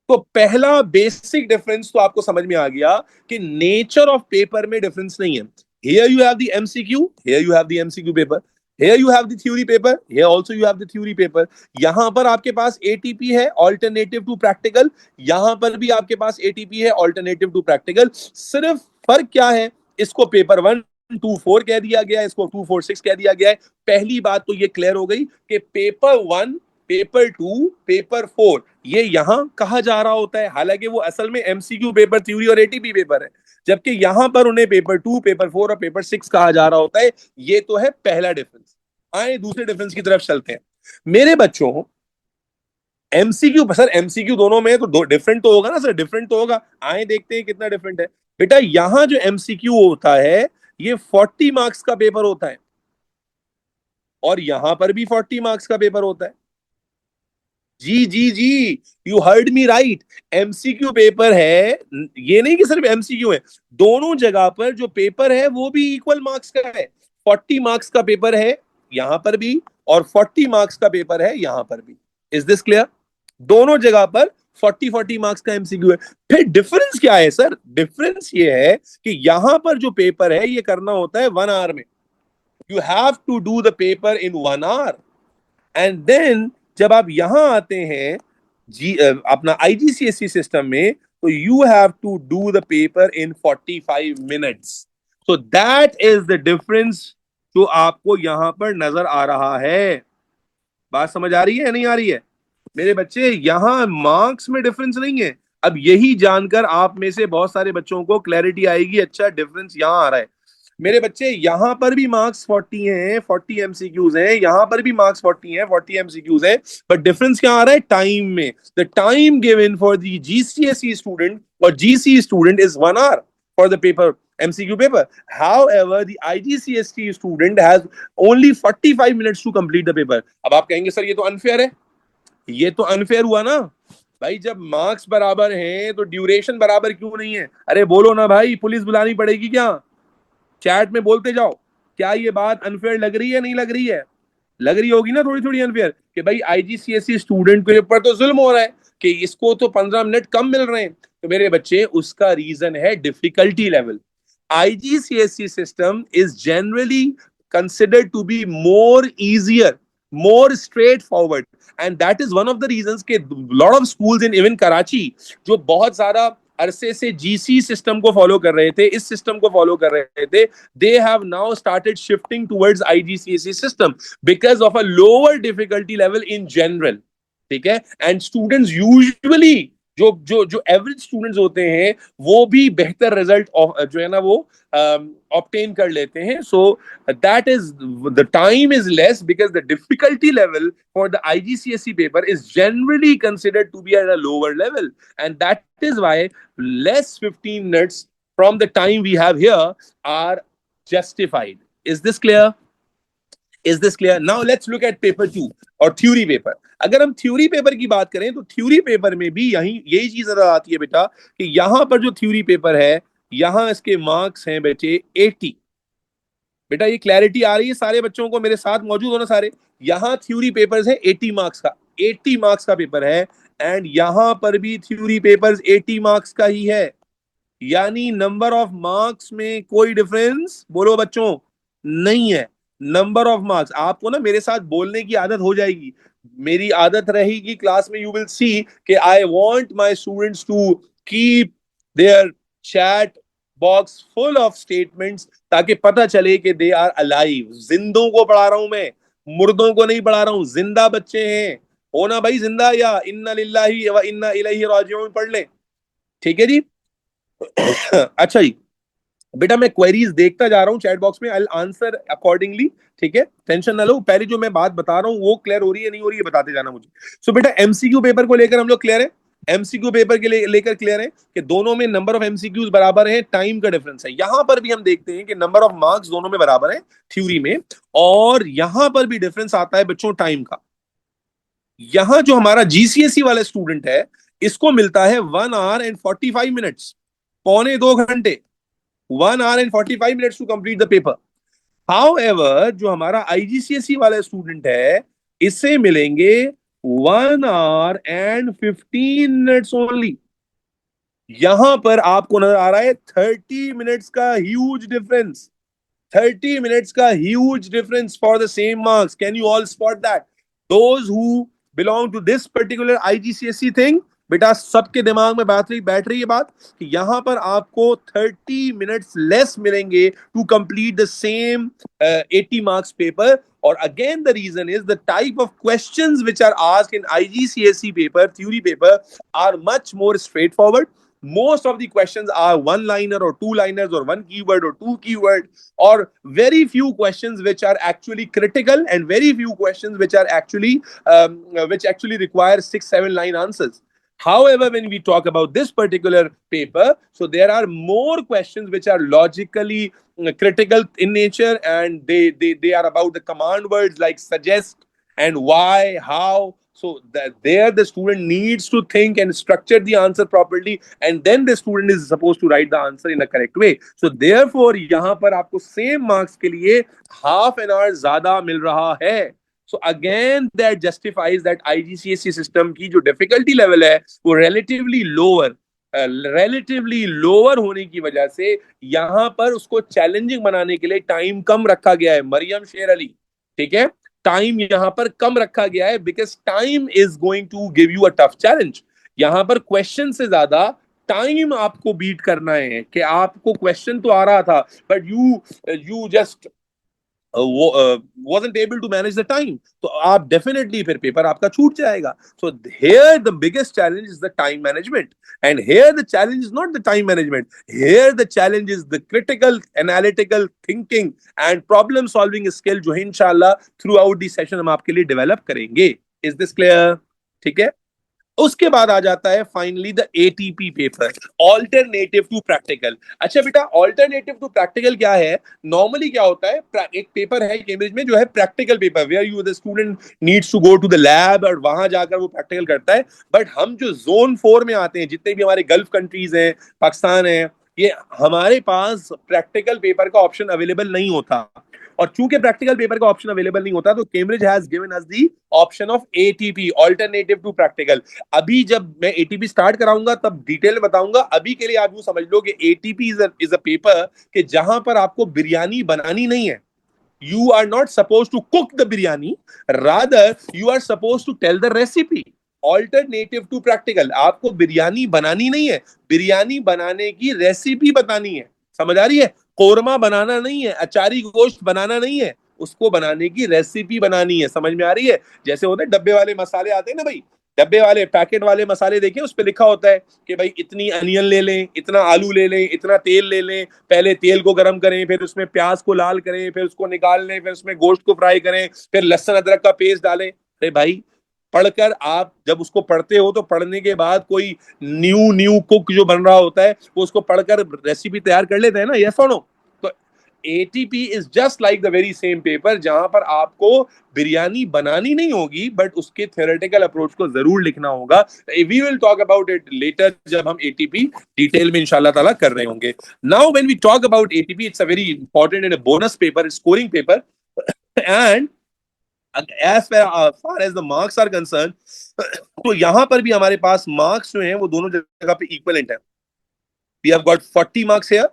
तो पहला बेसिक डिफरेंस तो आपको समझ में आ गया कि नेचर ऑफ पेपर में डिफरेंस नहीं है। Here you have the MCQ, here you have the MCQ paper, here you have the theory paper, here also you have the theory paper. यहां पर आपके पास एटीपी है ऑल्टरनेटिव टू प्रैक्टिकल, यहां पर भी आपके पास एटीपी है ऑल्टरनेटिव टू प्रैक्टिकल। सिर्फ फर्क क्या है, इसको पेपर 1, 2, 4 कह दिया गया है, इसको 2, 4, 6 कह दिया गया है। पहली बात तो ये क्लियर हो गई कि पेपर 1, पेपर 2, पेपर 4 ये यहां कहा जा रहा होता है, हालांकि वो असल में एमसीक्यू पेपर, थ्योरी और एटीपी पेपर है, जबकि यहां पर उन्हें पेपर 2, पेपर 4 और पेपर 6 कहा जा रहा होता है। ये तो है पहला डिफरेंस। आए दूसरे डिफरेंस की तरफ चलते हैं। मेरे बच्चों, एमसीक्यू सर, एमसीक्यू दोनों में तो दो डिफरेंट तो होगा ना सर, डिफरेंट तो होगा। आए देखते हैं कितना डिफरेंट है। बेटा यहां जो एमसीक्यू होता है ये 40 मार्क्स का पेपर होता है, और यहां पर भी 40 मार्क्स का पेपर होता है। जी जी जी, you heard me right. MCQ paper है, ये नहीं कि सिर्फ एमसीक्यू है, दोनों जगह पर जो पेपर है वो भी इक्वल मार्क्स का है। 40 मार्क्स का पेपर है यहां पर भी, और 40 मार्क्स का पेपर है यहां पर भी। Is this clear? दोनों जगह पर 40-40 मार्क्स का एमसीक्यू है। फिर डिफरेंस क्या है सर? डिफरेंस ये है कि यहां पर जो पेपर है ये करना होता है 1 आवर में। You have to do the paper in 1 hour, and then जब आप यहां आते हैं अपना आईजीसीएसई सिस्टम में, तो you have to do the paper in 45 minutes. So that is the difference जो आपको यहां पर नजर आ रहा है। बात समझ आ रही है या नहीं आ रही है मेरे बच्चे? यहां मार्क्स में डिफरेंस नहीं है। अब यही जानकर आप में से बहुत सारे बच्चों को क्लैरिटी आएगी, अच्छा डिफरेंस यहां आ रहा है। मेरे बच्चे यहां पर भी मार्क्स 40 हैं, 40 एमसीक्यूज हैं, यहां पर भी मार्क्स 40 हैं, 40 एमसीक्यूज हैं, बट डिफरेंस क्या आ रहा है? टाइम में। The time given for the GCSE student और GC student is 1 hour for the paper, MCQ paper. However, the IGCST student has only 45 minutes to complete the paper. अब आप कहेंगे सर ये तो अनफेयर है। ये तो अनफेयर हुआ ना भाई, जब मार्क्स बराबर हैं तो ड्यूरेशन बराबर क्यों नहीं है? अरे बोलो ना भाई, पुलिस बुलानी पड़ेगी क्या? चैट में बोलते जाओ। क्या ये बात अनफेयर लग रही है, नहीं लग रही है? लग रही होगी ना थोड़ी थोड़ी अनफेयर, कि भाई आईजीसीएसई स्टूडेंट के ऊपर तो जुल्म हो रहा है कि इसको तो 15 मिनट कम मिल रहे हैं। तो मेरे बच्चे उसका रीजन है difficulty level. IGCSE system is generally considered to be more easier, more straightforward, and that is one of the reasons कि lot of schools in even Karachi जो बहुत सारा अरसे से GC सिस्टम को फॉलो कर रहे थे, इस सिस्टम को फॉलो कर रहे थे, they have now started shifting towards IGCSE system because of a lower difficulty level in general. ठीक है? And students usually जो जो जो एवरेज स्टूडेंट्स होते हैं वो भी बेहतर रिजल्ट जो है ना वो ऑब्टेन कर लेते हैं। So that is the time is less because the difficulty level for the IGCSE paper is generally considered to be at a lower level, and that is why less 15 minutes from the time we have here are justified. Is this clear? Is this clear? Now let's look at paper 2 और थ्योरी पेपर। अगर हम थ्योरी पेपर की बात करें तो थ्योरी पेपर में भी यही चीज नजर आती है बेटा, कि यहां पर जो थ्योरी पेपर है यहां इसके मार्क्स हैं बेटे 80। बेटा ये क्लैरिटी आ रही है सारे बच्चों को? मेरे साथ मौजूद हो ना सारे? यहां थ्योरी पेपर्स है 80 मार्क्स का, 80 मार्क्स का पेपर है, एंड यहां पर भी थ्योरी पेपर्स 80 मार्क्स का ही है। यानी नंबर ऑफ मार्क्स में कोई डिफरेंस बोलो बच्चों नहीं है। नंबर ऑफ मार्क्स, आपको ना मेरे साथ बोलने की आदत हो जाएगी, मेरी आदत रहेगी क्लास में, यू विल सी कि I want my students to keep their chat box full of statements, ताकि पता चले कि दे आर अलाइव। जिंदों को पढ़ा रहा हूं मैं, मुर्दों को नहीं पढ़ा रहा हूं, जिंदा बच्चे हैं। हो ना भाई जिंदा, या इन्ना लिल्लाही व इन्ना इलैहि राजिऊन पढ़ लें। ठीक है जी। अच्छा जी, बेटा मैं क्वेरीज देखता जा रहा हूँ चैट बॉक्स में, आई आंसर अकॉर्डिंगली। ठीक है, टेंशन ना लो, पहले जो मैं बात बता रहा हूँ वो क्लियर हो रही है नहीं हो रही है बताते जाना मुझे। सो बेटा एमसीक्यू पेपर को लेकर हम लोग क्लियर है एमसीक्यू पेपर के लिए लेकर क्लियर है कि दोनों में नंबर ऑफ एमसीक्यूज बराबर है, टाइम का डिफरेंस है। यहां पर भी हम देखते हैं कि नंबर ऑफ मार्क्स दोनों में बराबर है थ्योरी में, और यहां पर भी डिफरेंस आता है बच्चों टाइम का। यहां जो हमारा जीसीएसई वाला स्टूडेंट है, इसको मिलता है 1 hour and 45 minutes, पौने 2 घंटे, 1 hour and 45 minutes to complete the paper. However जो हमारा आईजीसीएसई वाला स्टूडेंट है, इससे मिलेंगे 1 hour and 15 minutes ओनली। यहां पर आपको नजर आ रहा है 30 मिनट्स का ह्यूज डिफरेंस, 30 minutes का huge difference for the same marks. Can you all spot that? Those who belong to this particular IGCSE thing, बेटा सबके दिमाग में बैठ रही है बात कि यहां पर आपको 30 minutes लेस मिलेंगे to complete the same 80 marks paper. और again the reason is the type of questions which are asked in IGCSE paper, theory paper, are much more straightforward. Most of the questions are one liner or two liners or one keyword or two keyword, or very few questions which are actually critical, and very few questions which are actually which actually require 6-7 line answers. However, when we talk about this particular paper, so there are more questions which are logically critical in nature, and they are about the command words like suggest and why, how. So that there the student needs to think and structure the answer properly, and then the student is supposed to write the answer in a correct way. So therefore यहाँ पर आपको same marks के लिए half an hour ज़्यादा मिल रहा है। So again that justifies that IGCSE system की जो difficulty level है वो relatively lower होने की वजह से यहाँ पर उसको चैलेंजिंग बनाने के लिए टाइम कम रखा गया है। मरियम शेर अली, ठीक है, टाइम यहां पर कम रखा गया है because time is going to give you a tough challenge. यहां पर क्वेश्चन से ज्यादा टाइम आपको बीट करना है कि आपको क्वेश्चन तो आ रहा था but you just wasn't able to manage the time, तो आप definitely फिर पेपर आपका छूट जाएगा। So here the biggest challenge is the time management, and here the challenge is not the time management, here the challenge is the critical analytical thinking and problem solving skill जो है इंशाल्लाह throughout the session हम आपके लिए develop करेंगे। Is this clear? ठीक है। उसके बाद आ जाता है finally the ATP paper, alternative to practical. अच्छा बेटा, ऑल्टरनेटिव टू प्रैक्टिकल क्या है? नॉर्मली क्या होता है, एक पेपर है कैम्ब्रिज में जो है practical paper, where you the student needs to go to the lab और वहां जाकर वो प्रैक्टिकल करता है। बट हम जो जोन 4 में आते हैं, जितने भी हमारे गल्फ कंट्रीज हैं, पाकिस्तान है, ये हमारे पास प्रैक्टिकल पेपर का ऑप्शन अवेलेबल नहीं होता। और चूंकि प्रैक्टिकल पेपर का ऑप्शन अवेलेबल नहीं होता, तो Cambridge has given us the option of ATP, alternative to practical. अभी जब मैं एटीपी स्टार्ट कराऊंगा तब डिटेल में बताऊंगा। अभी के लिए आप यूं समझ लो कि एटीपी इज अ पेपर कि जहां पर आपको बिरयानी बनानी नहीं है। You are not suppose to cook the biryani, rather you are suppose to tell the recipe. Alternative to practical, आपको बिरयानी बनानी नहीं है, बिरयानी बनाने की रेसिपी बतानी है। समझ आ रही है? कोरमा बनाना नहीं है, अचारी गोश्त बनाना नहीं है, उसको बनाने की रेसिपी बनानी है। समझ में आ रही है? जैसे होते हैं डब्बे वाले मसाले आते हैं ना भाई, डब्बे वाले पैकेट वाले मसाले देखिए, उस पर लिखा होता है कि भाई इतनी अनियन ले लें, इतना आलू ले लें, इतना तेल ले लें, पहले तेल को गर्म करें, फिर उसमें प्याज को लाल करें, फिर उसको निकाल लें, फिर उसमें गोश्त को फ्राई करें, फिर लहसुन अदरक का पेस्ट डालें। अरे भाई, पढ़कर आप जब उसको पढ़ते हो तो पढ़ने के बाद कोई न्यू न्यू कुक जो बन रहा होता है वो उसको पढ़कर रेसिपी तैयार कर लेते हैं ना, यस और नो? तो ATP is just like the very same paper, जहां पर आपको बिरयानी बनानी नहीं होगी बट उसके थ्योरेटिकल अप्रोच को जरूर लिखना होगा। We will talk about it later जब हम एटीपी डिटेल में इंशाल्लाह ताला कर रहे होंगे। Now when we talk about ATP, it's a very important and bonus paper, scoring paper, and as far as the marks are concerned, तो यहां पर भी हमारे पास मार्क्स जो हैं वो दोनों जगह पे इक्वलेंट है। We have got 40 marks here.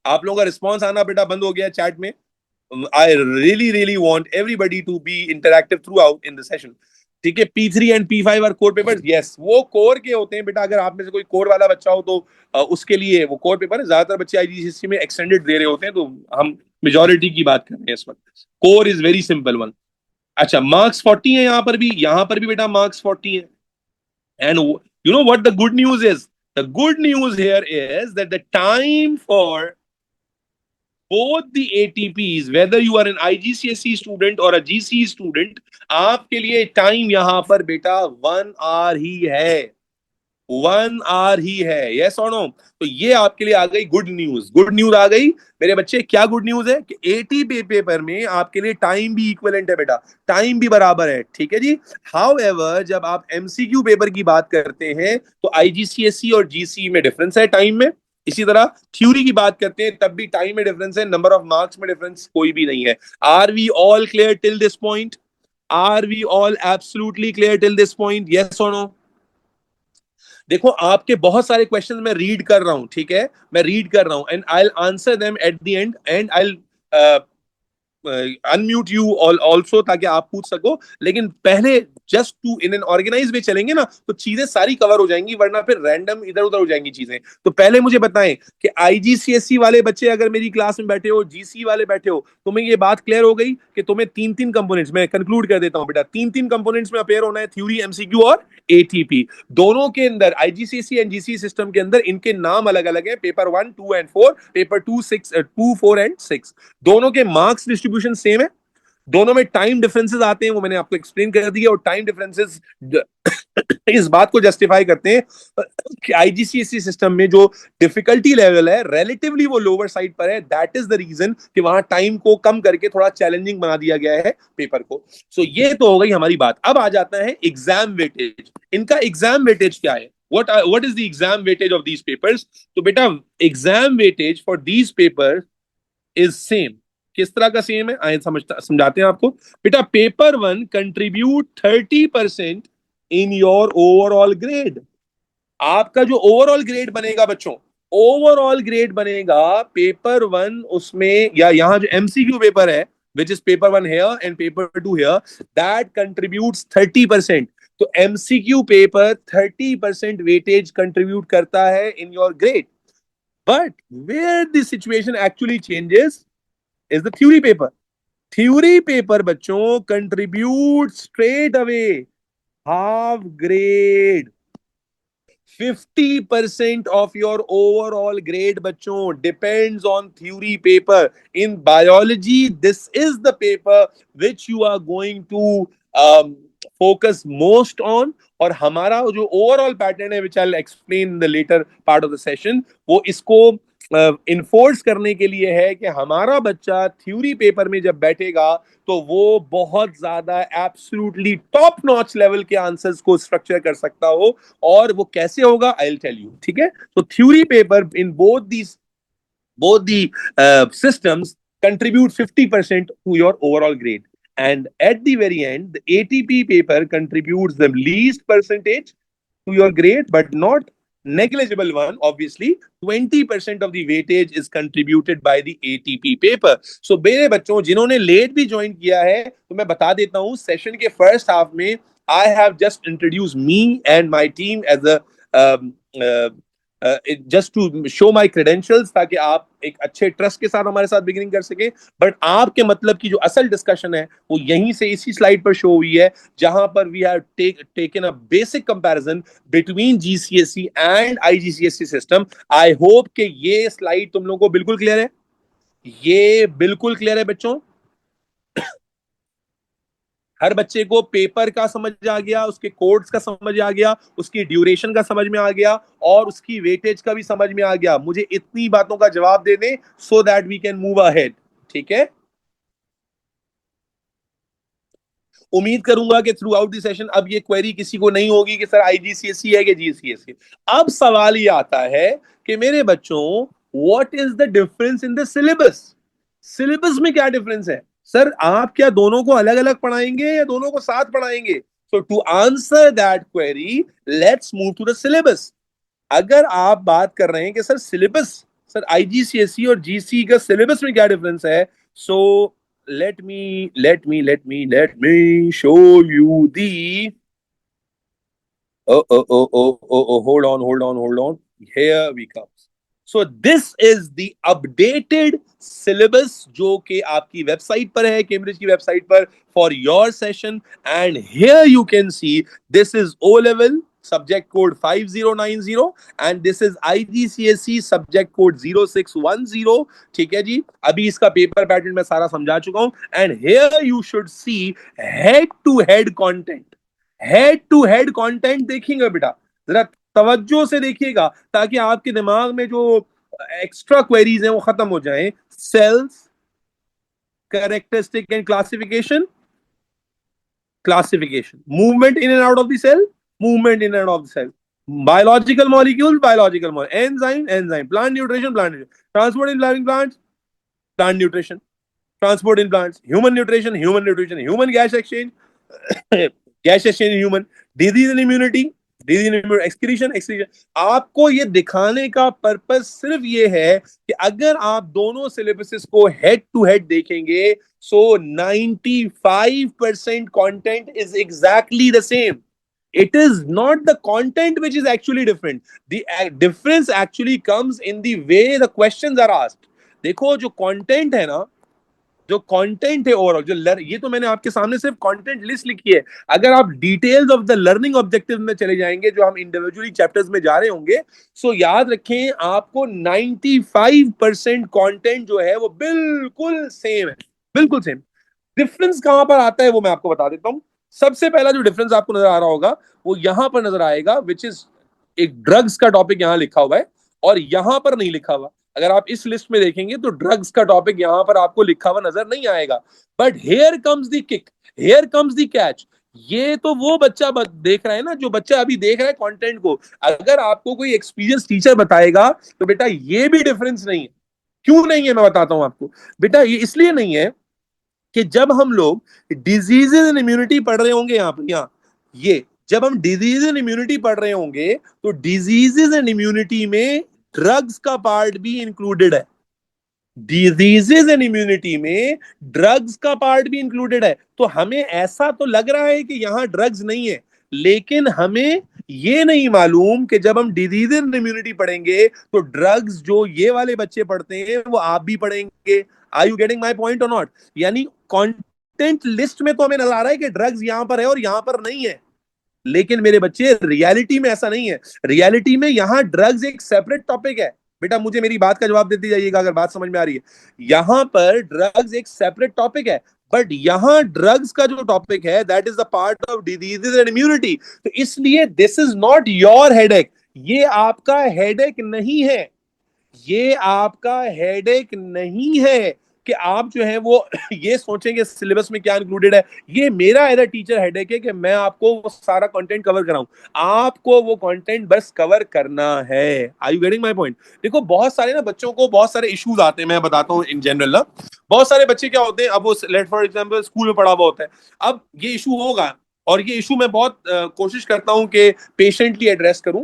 आप लोगों का रिस्पॉन्स आना बेटा बंद हो गया चैट में। I really want everybody to be interactive throughout in the session. ठीक है, P3 and P5 are core papers. Yes, वो कोर के होते हैं बेटा। अगर आप में से कोई कोर वाला बच्चा हो तो उसके लिए वो कोर पेपर है। ज्यादातर बच्चे आईजीसीएसई में एक्सटेंडेड दे रहे होते हैं, तो हम मेजोरिटी की बात कर रहे हैं इस वक्त। Core is very simple one. अच्छा, मार्क्स 40 है यहाँ पर भी बेटा मार्क्स 40 है। And you know what the good news is? The good news here is that the time for both the ATPs, whether you are an IGCSE student or a GCE student, आपके लिए टाइम यहां पर बेटा 1 आवर ही है, 1 आवर ही है। यस और नो? तो ये आपके लिए आ गई गुड न्यूज, गुड न्यूज आ गई मेरे बच्चे। क्या गुड न्यूज है? कि एटी पेपर में आपके लिए टाइम भी इक्विवेलेंट है बेटा, टाइम भी बराबर है, ठीक है जी। हाउ एवर जब आप एमसीक्यू पेपर की बात करते हैं तो आईजीसीएसई और जीसी में डिफरेंस है टाइम में। इसी तरह थ्योरी की बात करते हैं तब भी टाइम में डिफरेंस है, नंबर ऑफ मार्क्स में डिफरेंस कोई भी नहीं है। Are we all clear till this point? Are we all absolutely clear till this point? Yes और नो? देखो आपके बहुत सारे क्वेश्चंस मैं रीड कर रहा हूं, ठीक है, मैं रीड कर रहा हूं and I will answer them at the end and I will unmute you also ताकि आप पूछ सको। लेकिन पहले just to in an organise way चलेंगे ना तो चीजें सारी कवर हो जाएंगी, वरना फिर रैंडम इधर उधर हो जाएंगी चीजें। तो पहले मुझे बताएं कि आईजीसीएसई वाले बच्चे अगर मेरी क्लास में बैठे हो, जीसी वाले बैठे हो, तुम्हें ये बात क्लियर हो गई कि तुम्हें तीन तीन कंपोनेंट्स में कंक्लूड कर देता हूं बेटा, तीन तीन कंपोनेंट्स में अपेयर होना है, थ्योरी, एमसीक्यू और एटीपी। दोनों के अंदर आईजीसीएसई एंड जीसी सिस्टम के अंदर इनके नाम अलग अलग है, पेपर 1, 2 एंड 4, पेपर 2, 6, 2, 4 एंड 6। दोनों के मार्क्स डिस्ट्रीब्यूशन सेम है, दोनों में टाइम डिफरेंसेस आते हैं, वो मैंने आपको एक्सप्लेन कर दिया। और टाइम डिफरेंसेस इस बात को जस्टिफाई करते हैं कि आईजीसीएसई सिस्टम में जो डिफिकल्टी लेवल है रिलेटिवली वो लोअर साइड पर है, दैट इज द रीजन कि वहां टाइम को कम करके थोड़ा चैलेंजिंग बना दिया गया है पेपर को। सो ये तो हो गई हमारी बात। अब आ जाता है एग्जाम वेटेज। इनका एग्जाम वेटेज क्या है? what is the exam weightage of these papers? तो बेटा exam weightage for these papers is same. किस तरह का सेम है आए समझाते हैं आपको। बेटा paper 1 contribute 30% in your overall grade. आपका जो ओवरऑल ग्रेड बनेगा बच्चों, ओवरऑल ग्रेड बनेगा पेपर 1 उसमें, या यहां जो एमसीक्यू पेपर है which is paper 1 here and paper 2 here, that contributes 30%। तो एमसीक्यू पेपर 30% वेटेज कंट्रीब्यूट करता है in your grade. But where this situation actually changes is the theory paper. Theory paper बच्चों contribute straight away half grade, 50% of your overall grade बच्चों depends on theory paper. In biology this is the paper which you are going to focus most on. और हमारा जो ओवरऑल पैटर्न है which I'll explain in the later part of the session, वो इसको इन्फोर्स करने के लिए है कि हमारा बच्चा थ्योरी पेपर में जब बैठेगा तो वो बहुत ज्यादा एब्सोल्युटली टॉप नॉच लेवल के आंसर्स को स्ट्रक्चर कर सकता हो। और वो कैसे होगा आई विल टेल यू, ठीक है। तो theory paper in both the systems contribute 50% to your overall grade, and at the very end the ATP paper contributes the least percentage to your grade, but not negligible one. Obviously 20% of the weightage is contributed by the ATP paper. So मेरे बच्चों जिन्होंने लेट भी ज्वाइन किया है तो मैं बता देता हूं, सेशन के फर्स्ट हाफ में I have just introduce me and my team as a just to show my credentials, ताकि आप एक अच्छे ट्रस्ट के साथ हमारे साथ बिगिनिंग कर सके। बट आपके मतलब की जो असल डिस्कशन है वो यहीं से इसी स्लाइड पर शो हुई है, जहां पर we have taken a basic comparison between GCSE and IGCSE system. I hope कि ये स्लाइड तुम लोगों को बिल्कुल क्लियर है, ये बिल्कुल क्लियर है बच्चों। हर बच्चे को पेपर का समझ आ गया, उसके कोड्स का समझ आ गया, उसकी ड्यूरेशन का समझ में आ गया और उसकी वेटेज का भी समझ में आ गया। मुझे इतनी बातों का जवाब दे दें so that we can move ahead, ठीक है। उम्मीद करूंगा कि थ्रू आउट द सेशन अब ये क्वेरी किसी को नहीं होगी कि सर आईजीसीएसई है कि जीसीएसई। अब सवाल ये आता है कि मेरे बच्चों what is the difference in the syllabus? Syllabus में क्या डिफरेंस है? सर आप क्या दोनों को अलग अलग पढ़ाएंगे या दोनों को साथ पढ़ाएंगे? So to answer that query let's move to the syllabus. अगर आप बात कर रहे हैं कि सर सिलेबस, सर आईजीसीएसई और जीसी का सिलेबस में क्या डिफरेंस है, सो let me show you the hold on. Here we come. So this is the updated syllabus जो कि आपकी वेबसाइट पर है, कैम्ब्रिज की वेबसाइट पर, for your session, and here you can see this is O level subject code 5090 and this is IGCSE subject code 0610. ठीक है जी, अभी इसका पेपर पैटर्न मैं सारा समझा चुका हूं and here you should see head to head content. Head to head content देखेंगे बेटा, जरा तवज्जो से देखिएगा ताकि आपके दिमाग में जो एक्स्ट्रा क्वेरीज हैं वो खत्म हो जाएं. Cells, characteristic and classification, movement in and out of the cell, movement in and out of the cell, biological molecules, enzyme, plant nutrition, transport in living plants, plant nutrition, transport in plants, human nutrition, human gas exchange, gas exchange in human, disease and immunity, excretion. आपको ये दिखाने का पर्पस सिर्फ ये है कि अगर आप दोनों सिलेबसेस को हेड टू हेड देखेंगे so 95% content is exactly the same. It is not the content which is actually different. The difference actually comes in the way the questions are asked. देखो जो कंटेंट है ना, जो कंटेंट है ओवरऑल, जो ये तो मैंने आपके सामने सिर्फ कंटेंट लिस्ट लिखी है. अगर आप details of the learning objective में चले जाएंगे जो हम इंडिविजुअली चैप्टर्स में जा रहे होंगे, सो याद रखें आपको 95% कंटेंट जो है वो बिल्कुल सेम है, बिल्कुल सेम. डिफरेंस कहां पर आता है वो मैं आपको बता देता हूं. सबसे पहला जो डिफरेंस आपको नजर आ रहा होगा वो यहां पर नजर आएगा, विच इज एक ड्रग्स का टॉपिक यहां लिखा हुआ है और यहां पर नहीं लिखा हुआ. अगर आप इस लिस्ट में देखेंगे तो ड्रग्स का टॉपिक यहां पर आपको लिखा हुआ नजर नहीं आएगा. But here comes the kick, hair comes the catch. ये तो वो बच्चा देख रहा है ना, जो बच्चा अभी देख रहा है कंटेंट को. अगर आपको कोई एक्सपीरियंस टीचर बताएगा तो बेटा ये भी डिफरेंस नहीं है. क्यों नहीं है मैं बताता हूं आपको. बेटा ये इसलिए नहीं है कि जब हम लोग डिजीजेज एंड इम्यूनिटी पढ़ रहे होंगे यहाँ ये जब हम डिजीज एंड इम्यूनिटी पढ़ रहे होंगे तो डिजीजेज एंड इम्यूनिटी में ड्रग्स का पार्ट भी इंक्लूडेड है. डिजीजेज एंड इम्यूनिटी में ड्रग्स का पार्ट भी इंक्लूडेड है. तो हमें ऐसा तो लग रहा है कि यहां ड्रग्स नहीं है, लेकिन हमें ये नहीं मालूम कि जब हम डिजीज एंड इम्यूनिटी पढ़ेंगे तो ड्रग्स जो ये वाले बच्चे पढ़ते हैं वो आप भी पढ़ेंगे. Are you getting my point और नॉट. यानी कंटेंट लिस्ट में तो हमें नजर आ रहा है कि ड्रग्स यहां पर है और यहां पर नहीं है, लेकिन मेरे बच्चे रियलिटी में ऐसा नहीं है. रियलिटी में यहां ड्रग्स एक सेपरेट टॉपिक है. बेटा मुझे मेरी बात का जवाब देते जाइएगा अगर बात समझ में आ रही है. यहां पर ड्रग्स एक सेपरेट टॉपिक है, बट यहां ड्रग्स का जो टॉपिक है that is the part of diseases and immunity. तो इसलिए this is not your headache. ये आपका हेडेक नहीं है, ये आपका हेडेक नहीं है कि आप जो है वो ये सोचेंगे सिलेबस में क्या इंक्लूडेड है. ये मेरा एज अ टीचर हेडेक है कि मैं आपको वो सारा कंटेंट कवर कराऊं. आपको वो कंटेंट बस कवर करना है. Are you getting my point. देखो बहुत सारे ना बच्चों को बहुत सारे इश्यूज आते हैं, मैं बताता हूं इन जनरल ना. बहुत सारे बच्चे क्या होते हैं, अब वो लेट फॉर एग्जांपल स्कूल में पढ़ा हुआ होता है. अब ये इशू होगा और ये इशू मैं बहुत कोशिश करता हूं कि पेशेंटली एड्रेस करूं.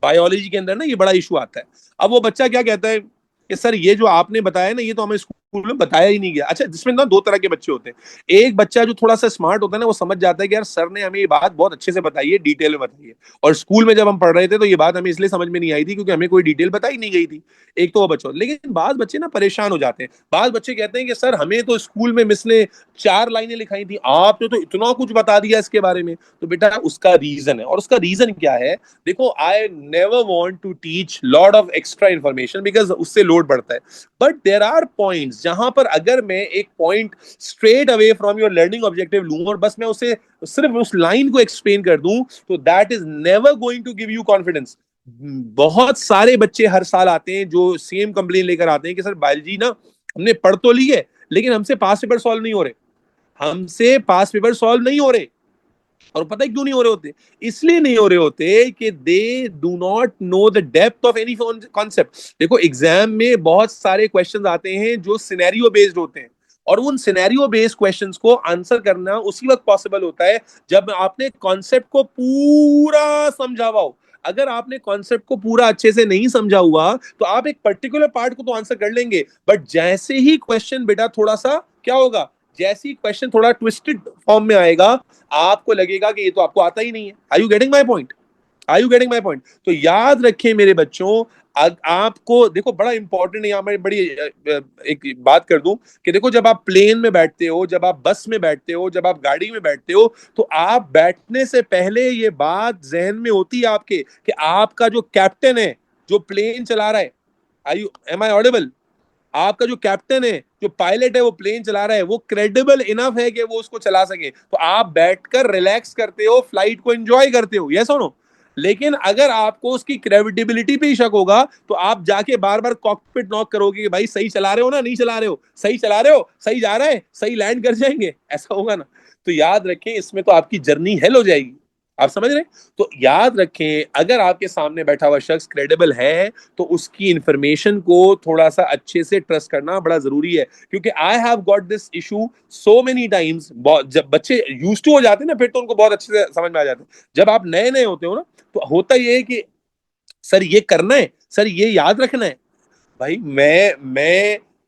बायोलॉजी के अंदर ना ये बड़ा इशू आता है. अब वो बच्चा क्या कहता है कि सर ये जो आपने बताया ना ये तो हमें स्कूल में बताया ही नहीं गया. अच्छा, जिसमें ना दो तरह के बच्चे होते हैं. एक बच्चा जो थोड़ा सा स्मार्ट होता है ना, वो समझ जाता है कि यार सर ने हमें ये बात बहुत अच्छे से बताई है, डिटेल में बताई है, और स्कूल में जब हम पढ़ रहे थे तो ये बात हमें इसलिए समझ में नहीं आई थी क्योंकि हमें कोई डिटेल बताई नहीं गई थी. एक तो वो बच्चा. लेकिन बाद बच्चे ना परेशान हो जाते हैं. बाद बच्चे कहते हैं कि सर हमें तो स्कूल में मिस ने 4 लाइनें लिखाई थी, आपने तो इतना कुछ बता दिया इसके बारे में. तो बेटा उसका रीजन है, और उसका रीजन क्या है. देखो I never want to teach lot of extra information because उससे लोड बढ़ता है. बट देयर आर पॉइंट्स जहां पर अगर मैं एक point straight away from your learning objective लूं और बस मैं उसे सिर्फ उस लाइन को एक्सप्लेन कर दूं तो that is never going to give you confidence. बहुत सारे बच्चे हर साल आते हैं जो सेम कंप्लेन लेकर आते हैं कि सर बायोलॉजी ना हमने पढ़ तो ली है लेकिन हमसे पास पेपर सॉल्व नहीं हो रहे, हमसे पास पेपर सॉल्व नहीं हो रहे. और पता है क्यों नहीं हो रहे होते. इसलिए नहीं हो रहे होते कि दे do not know the depth of any concept. देखो एग्जाम में बहुत सारे क्वेश्चंस आते हैं जो सिनेरियो बेस्ड होते हैं, और उन सिनेरियो बेस्ड क्वेश्चंस को आंसर करना उसी वक्त पॉसिबल होता है जब आपने कॉन्सेप्ट को पूरा समझा हुआ हो. अगर आपने कॉन्सेप्ट को पूरा अच्छे से नहीं समझा हुआ तो आप एक पर्टिकुलर पार्ट को तो आंसर कर लेंगे, बट जैसे ही क्वेश्चन बेटा थोड़ा सा क्या होगा, जैसे ही क्वेश्चन थोड़ा ट्विस्टेड फॉर्म में आएगा आपको लगेगा कि ये तो आपको आता ही नहीं है. Are you getting my point. Are you getting my point? तो याद रखें मेरे बच्चों, आपको देखो बड़ा इंपॉर्टेंट है, यहाँ मैं बड़ी एक बात कर दूं कि देखो जब आप प्लेन में बैठते हो, जब आप बस में बैठते हो, जब आप गाड़ी में बैठते हो, तो आप बैठने से पहले ये बात जहन में होती है आपके कि आपका जो कैप्टन है, जो प्लेन चला रहा है, आई यू एम आई ऑडिबल? आपका जो कैप्टन है, जो पायलट है, वो प्लेन चला रहा है, वो क्रेडिबल इनफ है कि वो उसको चला सके, तो आप बैठकर रिलैक्स करते हो, फ्लाइट को एंजॉय करते हो, यस और नो? लेकिन अगर आपको उसकी क्रेडिबिलिटी पे ही शक होगा, तो आप जाके बार बार कॉकपिट नॉक करोगे कि भाई सही चला रहे हो ना, नहीं चला रहे हो, सही चला रहे हो, सही जा रहा है, सही लैंड कर जाएंगे, ऐसा होगा ना? तो याद रखें, इसमें तो आपकी जर्नी हेल हो जाएगी। आप समझ रहे हैं? तो याद रखें, अगर आपके सामने बैठा हुआ शख्स क्रेडिबल है, तो उसकी इंफॉर्मेशन को थोड़ा सा अच्छे से ट्रस्ट करना बड़ा जरूरी है। क्योंकि I have got this issue so many times. जब बच्चे यूज टू हो जाते हैं ना, फिर तो उनको बहुत अच्छे से समझ में आ जाते हैं। जब आप नए नए होते हो ना, तो होता ये है कि सर ये करना है, सर ये याद रखना है। भाई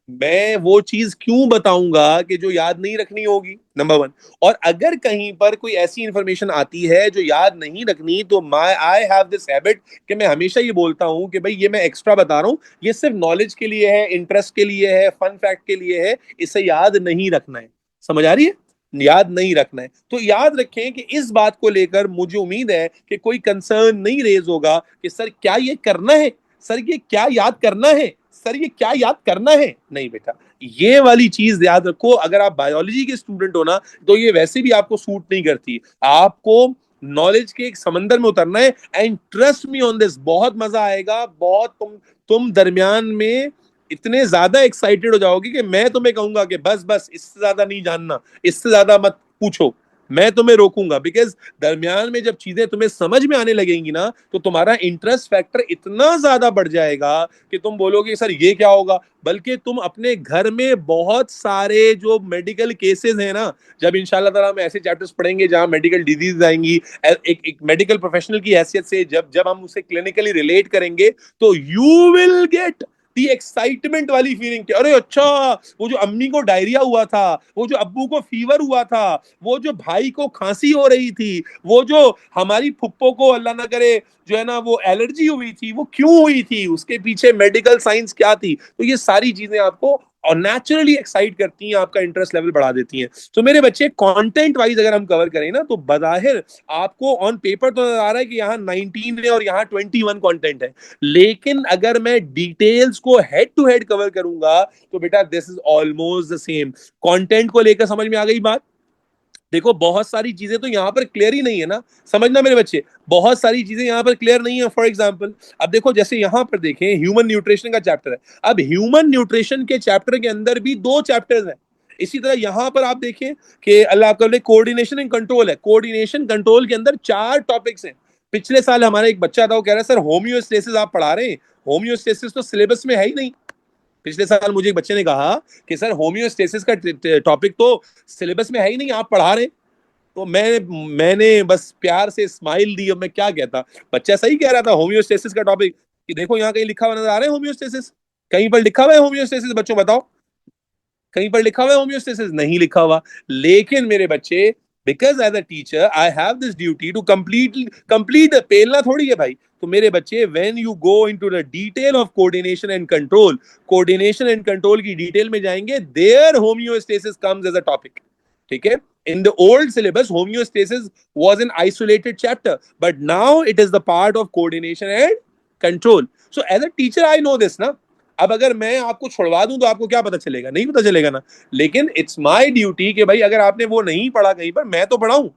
मैं वो चीज क्यों बताऊंगा कि जो याद नहीं रखनी होगी, नंबर वन। और अगर कहीं पर कोई ऐसी इंफॉर्मेशन आती है जो याद नहीं रखनी, तो माई आई हैव दिस हैबिट कि मैं हमेशा ये बोलता हूं कि भाई ये मैं एक्स्ट्रा बता रहा हूं, ये सिर्फ नॉलेज के लिए है, इंटरेस्ट के लिए है, फन फैक्ट के लिए है, इसे याद नहीं रखना है। समझ आ रही है? याद नहीं रखना है। तो याद रखें कि इस बात को लेकर मुझे उम्मीद है कि कोई कंसर्न नहीं रेज होगा कि सर क्या ये करना है, सर ये क्या याद करना है, सर ये क्या याद करना है। नहीं बेटा, ये वाली चीज याद रखो। अगर आप बायोलॉजी के स्टूडेंट हो ना, तो ये वैसे भी आपको सूट नहीं करती। आपको नॉलेज के एक समंदर में उतरना है, and trust me on this, बहुत मजा आएगा। बहुत तुम दरमियान में इतने ज्यादा एक्साइटेड हो जाओगे कि मैं तुम्हें कहूंगा कि बस बस, इससे ज्यादा नहीं जानना, इससे ज्यादा मत पूछो, मैं तुम्हें रोकूंगा। बिकॉज दरमियान में जब चीजें तुम्हें समझ में आने लगेंगी ना, तो तुम्हारा इंटरेस्ट फैक्टर इतना ज्यादा बढ़ जाएगा कि तुम बोलोगे सर ये क्या होगा। बल्कि तुम अपने घर में बहुत सारे जो मेडिकल केसेस हैं ना, जब इंशाल्लाह ताला हम ऐसे चैप्टर्स पढ़ेंगे जहां मेडिकल डिजीज आएंगी, एक मेडिकल प्रोफेशनल की हैसियत से जब जब हम उसे क्लिनिकली रिलेट करेंगे, तो you will get the excitement वाली फीलिंग कि अरे अच्छा, वो जो अम्मी को डायरिया हुआ था, वो जो अब्बू को फीवर हुआ था, वो जो भाई को खांसी हो रही थी, वो जो हमारी फुप्पो को अल्लाह ना करे जो है ना वो एलर्जी हुई थी, वो क्यों हुई थी, उसके पीछे मेडिकल साइंस क्या थी। तो ये सारी चीजें आपको और नेचुरली एक्साइट करती हैं, आपका इंटरेस्ट लेवल बढ़ा देती हैं। तो मेरे बच्चे, कंटेंट वाइज अगर हम कवर करें ना, तो बज़ाहिर आपको ऑन पेपर तो नजर आ रहा है कि यहाँ 19 है और यहाँ 21 कंटेंट है। लेकिन अगर मैं डिटेल्स को हेड टू हेड कवर करूंगा, तो बेटा this is almost the same. Content को लेकर समझ में आ गई बात? देखो बहुत सारी चीजें तो यहाँ पर क्लियर ही नहीं है ना, समझना मेरे बच्चे, बहुत सारी चीजें यहाँ पर क्लियर नहीं है। फॉर एग्जाम्पल, अब देखो जैसे यहाँ पर देखें, ह्यूमन न्यूट्रिशन का चैप्टर है। अब ह्यूमन न्यूट्रिशन के चैप्टर के अंदर भी दो चैप्टर्स हैं। इसी तरह यहाँ पर आप देखें कि अल्लाह आपका कोऑर्डिनेशन एंड कंट्रोल है। कोऑर्डिनेशन कंट्रोल के अंदर चार टॉपिक्स हैं। पिछले साल हमारा एक बच्चा था, वो कह रहा है सर होम्योस्टेसिस आप पढ़ा रहे हैं, होम्योस्टेसिस तो सिलेबस में है ही नहीं। पिछले साल मुझे एक बच्चे ने कहा कि सर होम्योस्टेसिस का टॉपिक तो सिलेबस में है ही नहीं, आप पढ़ा रहे हैं। तो मैंने बस प्यार से स्माइल दी। अब मैं क्या कहता, बच्चा सही कह रहा था। होम्योस्टेसिस का टॉपिक कि देखो यहाँ कहीं लिखा हुआ नजर आ रहा है होम्योस्टेसिस? कहीं पर लिखा हुआ है होम्योस्टेसिस? बच्चों बताओ, कहीं पर लिखा हुआ है होम्योस्टेसिस? नहीं लिखा हुआ। लेकिन मेरे बच्चे, because as a teacher I have this duty to complete, पेलना थोड़ी है भाई। तो मेरे बच्चे, when you go into the detail of coordination and control की डिटेल में जाएंगे, there homeostasis comes as a topic. ठीक है? In the old syllabus, homeostasis was an isolated chapter, but now it is the part of coordination and control. So as a teacher, I know this ना। अब अगर मैं आपको छुड़वा दूं तो आपको क्या पता चलेगा? नहीं पता चलेगा ना। लेकिन इट्स माय ड्यूटी कि भाई अगर आपने वो नहीं पढ़ा कहीं पर, मैं तो पढ़ाऊं।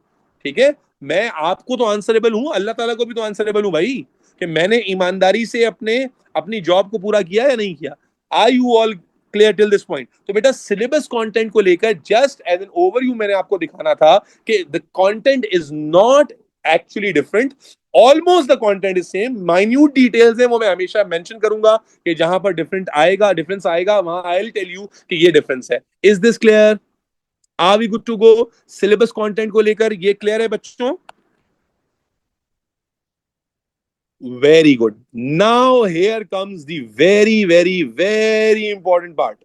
ठीक है? मैं आपको तो आंसरेबल हूं, अल्लाह ताला को भी तो आंसरेबल हूं भाई, कि मैंने ईमानदारी से अपनी जॉब को पूरा किया या नहीं किया। Are you all clear till this point? तो बेटा सिलेबस कंटेंट को लेकर जस्ट एज एन ओवरव्यू मैंने आपको दिखाना था कि the content is not actually different, almost the content is same. Minute details है वो मैं हमेशा मेंशन करूंगा कि जहां पर डिफरेंस आएगा वहां आई विल टेल यू कि ये डिफरेंस है। Is this clear? Are we good to go? Syllabus content को लेकर ये क्लियर है बच्चों? Very good. Now here comes the very very very important part,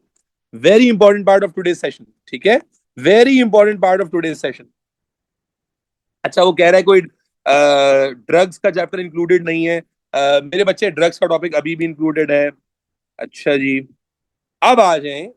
very important part of today session. ठीक है? Very important part of today session. अच्छा, वो कह रहा है कोई ड्रग्स का चैप्टर इंक्लूडेड नहीं है। मेरे बच्चे ड्रग्स का टॉपिक अभी भी इंक्लूडेड है। अच्छा जी, अब आ जाएं।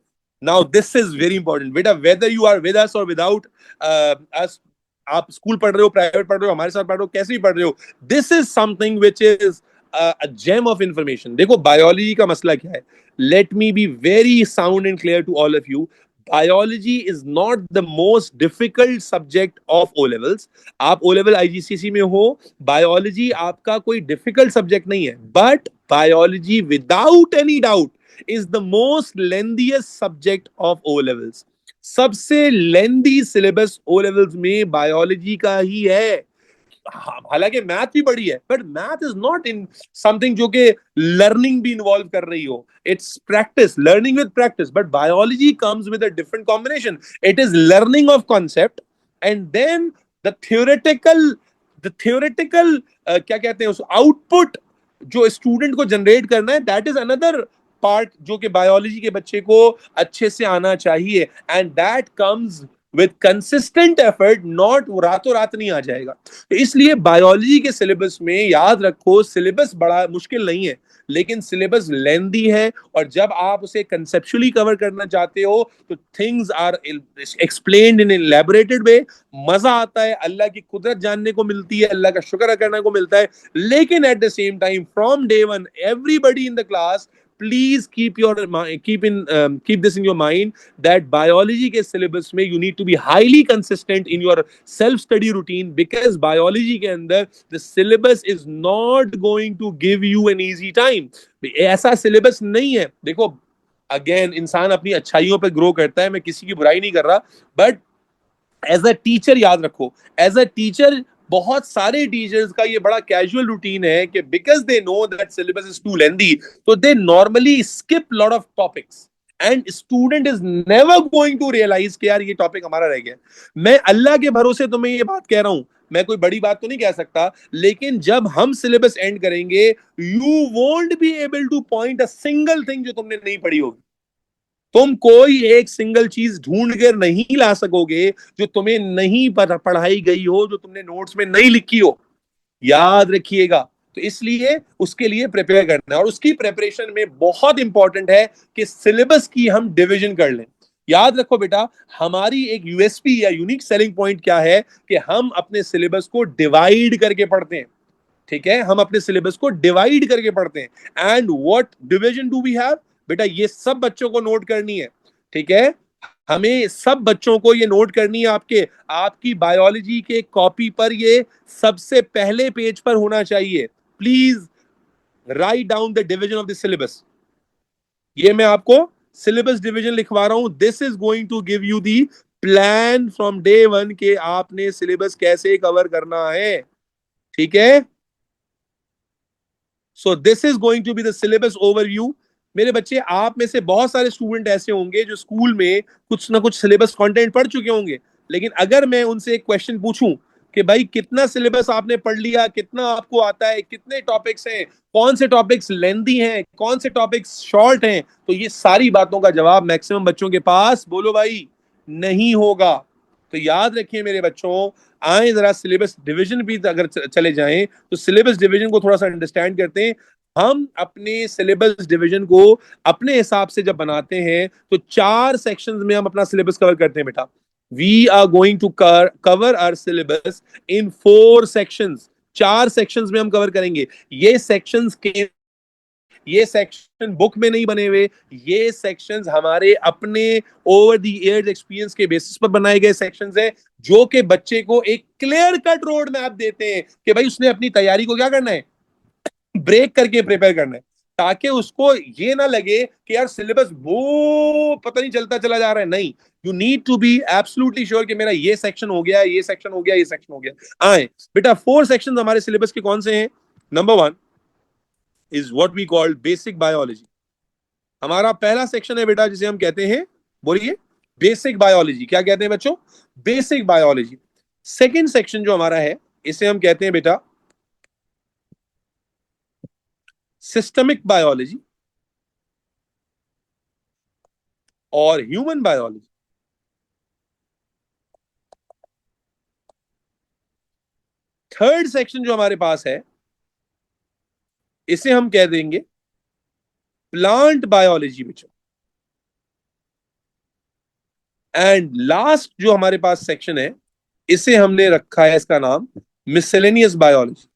Now this is very important बेटा, whether you are with us और विदाउट अस, आप स्कूल पढ़ रहे हो, प्राइवेट पढ़ रहे हो, हमारे साथ पढ़ रहे हो, कैसे भी पढ़ रहे हो, this is something which is a gem of information. देखो बायोलॉजी का मसला क्या है, let me be very sound and clear to all of you. Biology is not the most difficult subject of O levels. आप ओ लेवल आईजीसीसी में हो, बायोलॉजी आपका कोई डिफिकल्ट सब्जेक्ट नहीं है, but biology without any doubt is the most lengthiest subject of O levels. सबसे लेंदी सिलेबस ओ लेवल्स में बायोलॉजी का ही है। हालांकि मैथ भी बड़ी है, but math is not in something जो कि लर्निंग भी इन्वॉल्व कर रही हो। It's practice, learning with practice, but biology comes with a different combination. It is learning of concept and then the theoretical, क्या कहते हैं उस आउटपुट जो स्टूडेंट को जनरेट करना है, दैट इज अनदर पार्ट जो कि बायोलॉजी के बच्चे को अच्छे से आना चाहिए। And that comes with consistent effort, not रातों रात नहीं आ जाएगा। तो इसलिए बायोलॉजी के सिलेबस में याद रखो, सिलेबस बड़ा मुश्किल नहीं है, लेकिन सिलेबस लेंदी है। और जब आप उसे कंसेप्चुअली कवर करना चाहते हो तो things are explained in elaborated way. मजा आता है, अल्लाह की कुदरत जानने को मिलती है, अल्लाह का शुक्र करने को मिलता है। लेकिन at the same time from day one everybody in the class, please keep this in your mind that biology के syllabus में you need to be highly consistent in your self study routine, because biology के अंदर the syllabus is not going to give you an easy time। ऐसा syllabus नहीं है। देखो अगेन, इंसान अपनी अच्छाइयों पे ग्रो करता है, मैं किसी की बुराई नहीं कर रहा, बट एज अ टीचर याद रखो, एज अ टीचर बहुत सारे टीचर्स का ये बड़ा कैजुअल रूटीन है कि because they know that syllabus is too lengthy, तो they normally skip lot of topics and student is never going to realise कि यार ये टॉपिक हमारा रह गया। मैं अल्लाह के भरोसे तुम्हें ये बात कह रहा हूं, मैं कोई बड़ी बात तो नहीं कह सकता, लेकिन जब हम सिलेबस एंड करेंगे, you won't be able two point a single thing जो तुमने नहीं पढ़ी होगी। तुम कोई एक सिंगल चीज ढूंढ कर नहीं ला सकोगे जो तुम्हें नहीं पढ़ाई गई हो, जो तुमने नोट्स में नहीं लिखी हो। याद रखिएगा। तो इसलिए उसके लिए प्रिपेयर करना है, और उसकी प्रिपरेशन में बहुत इंपॉर्टेंट है कि सिलेबस की हम डिवीजन कर लें। याद रखो बेटा, हमारी एक यूएसपी या यूनिक सेलिंग पॉइंट क्या है कि हम अपने सिलेबस को डिवाइड करके पढ़ते हैं। ठीक है, हम अपने सिलेबस को डिवाइड करके पढ़ते हैं। And what division do we have, बेटा ये सब बच्चों को नोट करनी है। ठीक है, हमें सब बच्चों को ये नोट करनी है। आपके आपकी बायोलॉजी के कॉपी पर ये सबसे पहले पेज पर होना चाहिए। Please write down the division of the syllabus. ये मैं आपको सिलेबस डिवीजन लिखवा रहा हूं। This is going to give you the plan from day one के आपने सिलेबस कैसे कवर करना है। ठीक है, so this is going to be the syllabus overview. मेरे बच्चे, आप में से बहुत सारे स्टूडेंट ऐसे होंगे जो स्कूल में कुछ ना कुछ सिलेबस कंटेंट पढ़ चुके होंगे, लेकिन अगर मैं उनसे एक क्वेश्चन पूछूं कि भाई कितना सिलेबस आपने पढ़ लिया, कितना आपको आता है, कितने टॉपिक्स हैं, कौन से टॉपिक्स लेंदी हैं, कौन से टॉपिक्स शॉर्ट हैं, तो ये सारी बातों का जवाब मैक्सिमम बच्चों के पास, बोलो भाई, नहीं होगा। तो याद रखिए मेरे बच्चों, आए जरा सिलेबस डिवीजन भी अगर चले जाएं तो सिलेबस डिवीजन को थोड़ा सा अंडरस्टैंड करते हैं। हम अपने सिलेबस डिवीजन को अपने हिसाब से जब बनाते हैं तो 4 सेक्शंस में हम अपना सिलेबस कवर करते हैं बेटा। We are going to cover our syllabus in 4 sections. 4 sections में हम कवर करेंगे। ये सेक्शंस के ये सेक्शन बुक में नहीं बने हुए, ये सेक्शंस हमारे अपने ओवर द इयर्स एक्सपीरियंस के बेसिस पर बनाए गए सेक्शंस हैं, जो कि बच्चे को एक क्लियर कट रोड मैप देते हैं कि भाई उसने अपनी तैयारी को क्या करना है, ब्रेक करके प्रिपेयर करना है, ताकि उसको ये ना लगे कि यार सिलेबस वो पता नहीं चलता चला जा रहा है। नहीं, you need to be absolutely sure कि मेरा ये सेक्शन हो गया, ये सेक्शन हो गया, ये सेक्शन हो गया। आए बेटा, 4 सेक्शन हमारे सिलेबस के कौन से हैं। Number 1 is what we called basic biology. हमारा पहला सेक्शन है बेटा जिसे हम कहते हैं, बोलिए, बेसिक बायोलॉजी। क्या कहते हैं बच्चों, बेसिक बायोलॉजी। सेकंड सेक्शन जो हमारा है, इसे हम कहते हैं बेटा सिस्टमिक बायोलॉजी और ह्यूमन बायोलॉजी। थर्ड सेक्शन जो हमारे पास है इसे हम कह देंगे प्लांट बायोलॉजी बच्चों। एंड लास्ट जो हमारे पास सेक्शन है इसे हमने रखा है, इसका नाम मिसलेनियस बायोलॉजी।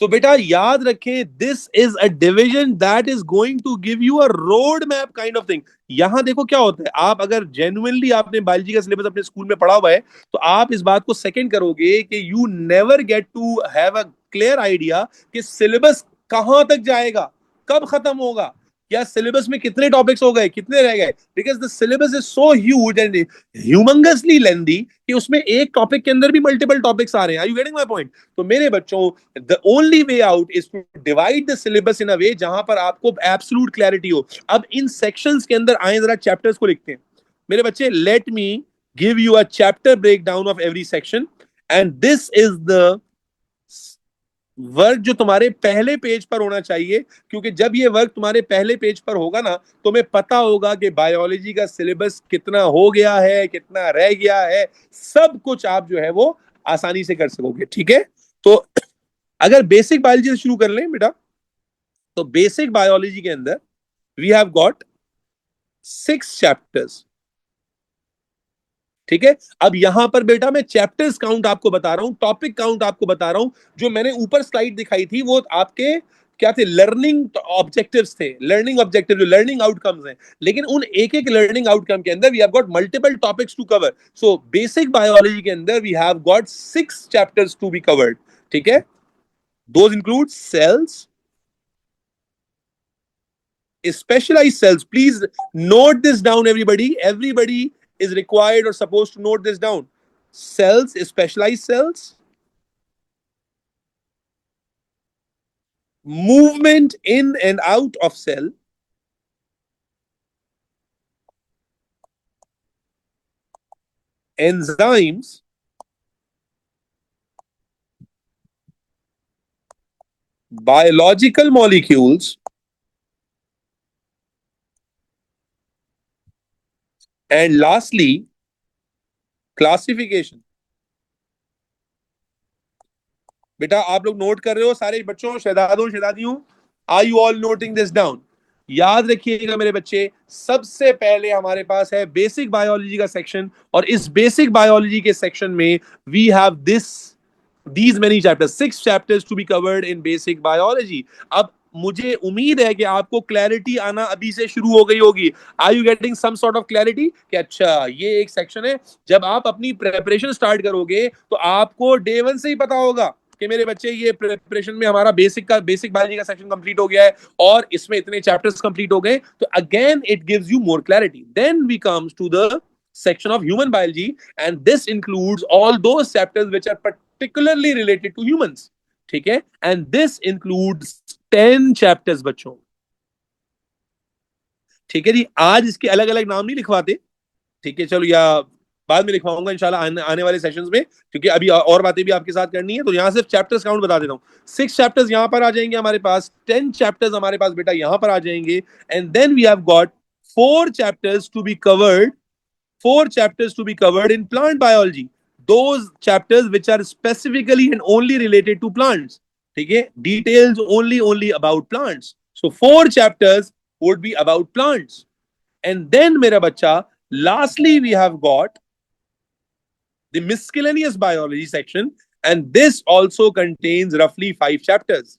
तो बेटा याद रखें, this is a division that is going to give you a road map kind of thing. यहां देखो क्या होता है, आप अगर जेन्युइनली आपने बायोलॉजी का सिलेबस अपने स्कूल में पढ़ा हुआ है तो आप इस बात को सेकंड करोगे कि you never get to have a clear idea कि सिलेबस कहां तक जाएगा, कब खत्म होगा, या सिलेबस में कितने टॉपिक्स हो गए, कितने रह गए। Because the syllabus is so huge and humongously lengthy कि उसमें एक टॉपिक के अंदर भी मल्टीपल टॉपिक्स आ रहे हैं। Are you getting my point? तो मेरे बच्चों, the only way out is to divide the syllabus in a way जहां पर आपको एब्सोल्यूट क्लैरिटी हो। अब इन सेक्शंस के अंदर आए, जरा चैप्टर्स को लिखते हैं मेरे बच्चे। Let me give you a chapter break down of every section, and this is the work जो तुम्हारे पहले पेज पर होना चाहिए, क्योंकि जब ये वर्क तुम्हारे पहले पेज पर होगा ना, तुम्हें पता होगा कि बायोलॉजी का सिलेबस कितना हो गया है, कितना रह गया है, सब कुछ आप जो है वो आसानी से कर सकोगे। ठीक है, तो अगर बेसिक बायोलॉजी से शुरू कर लें बेटा, तो बेसिक बायोलॉजी के अंदर वी हैव गॉट 6 चैप्टर्स। ठीक है, अब यहां पर बेटा मैं चैप्टर्स काउंट आपको बता रहा हूं, टॉपिक काउंट आपको बता रहा हूं। जो मैंने ऊपर स्लाइड दिखाई थी वो आपके क्या थे, लर्निंग ऑब्जेक्टिव्स थे, लर्निंग ऑब्जेक्टिव जो लर्निंग आउटकम्स हैं। लेकिन उन एक एक लर्निंग आउटकम के अंदर we have got multiple topics to cover. So basic biology के अंदर we have got 6 chapters to be covered. ठीक है, those include cells, specialized cells. Please note this down, everybody. Everybody is required or supposed to note this down. Cells, specialized cells, movement in and out of cell, enzymes, biological molecules, and lastly, classification. बेटा आप लोग नोट कर रहे हो सारे बच्चों, शहजादों शहजादियों? Are you all noting this down? याद रखिएगा मेरे बच्चे, सबसे पहले हमारे पास है बेसिक बायोलॉजी का सेक्शन, और इस बेसिक बायोलॉजी के सेक्शन में we have these many chapters, 6 chapters to be covered in basic biology. अब मुझे उम्मीद है कि आपको क्लैरिटी आना अभी से शुरू हो गई होगी। Are you getting some sort of clarity कि अच्छा ये एक सेक्शन है। जब आप अपनी प्रेपरेशन स्टार्ट करोगे तो आपको डे वन से ही पता होगा कि मेरे बच्चे ये प्रिपरेशन में हमारा बेसिक बायोलॉजी का सेक्शन कंप्लीट हो गया है और इसमें इतने चैप्टर्स कंप्लीट हो गए। तो again it gives you more clarity. Then we comes to the section of human biology, and this includes all those chapters which are particularly related to humans. ठीक है, and this includes 10 chapters बच्चों। ठीक है जी, आज इसके अलग अलग नाम नहीं लिखवाते, ठीक है, चलो, या बाद में लिखवाऊंगा इंशाल्लाह आने वाले सेशंस में, क्योंकि अभी और बातें भी आपके साथ करनी है। तो यहां सिर्फ चैप्टर्स काउंट बता देता हूँ। 6 चैप्टर्स यहां पर आ जाएंगे हमारे पास, 10 चैप्टर्स हमारे पास बेटा यहां पर आ जाएंगे, and then we have got 4 chapters to be covered, 4 chapters to be covered in plant biology. Those chapters which are specifically and only related to plants. ठीक है, details only about plants. So 4 chapters would be about plants. And then मेरा बच्चा, lastly we have got the miscellaneous biology section, and this also contains roughly 5 chapters.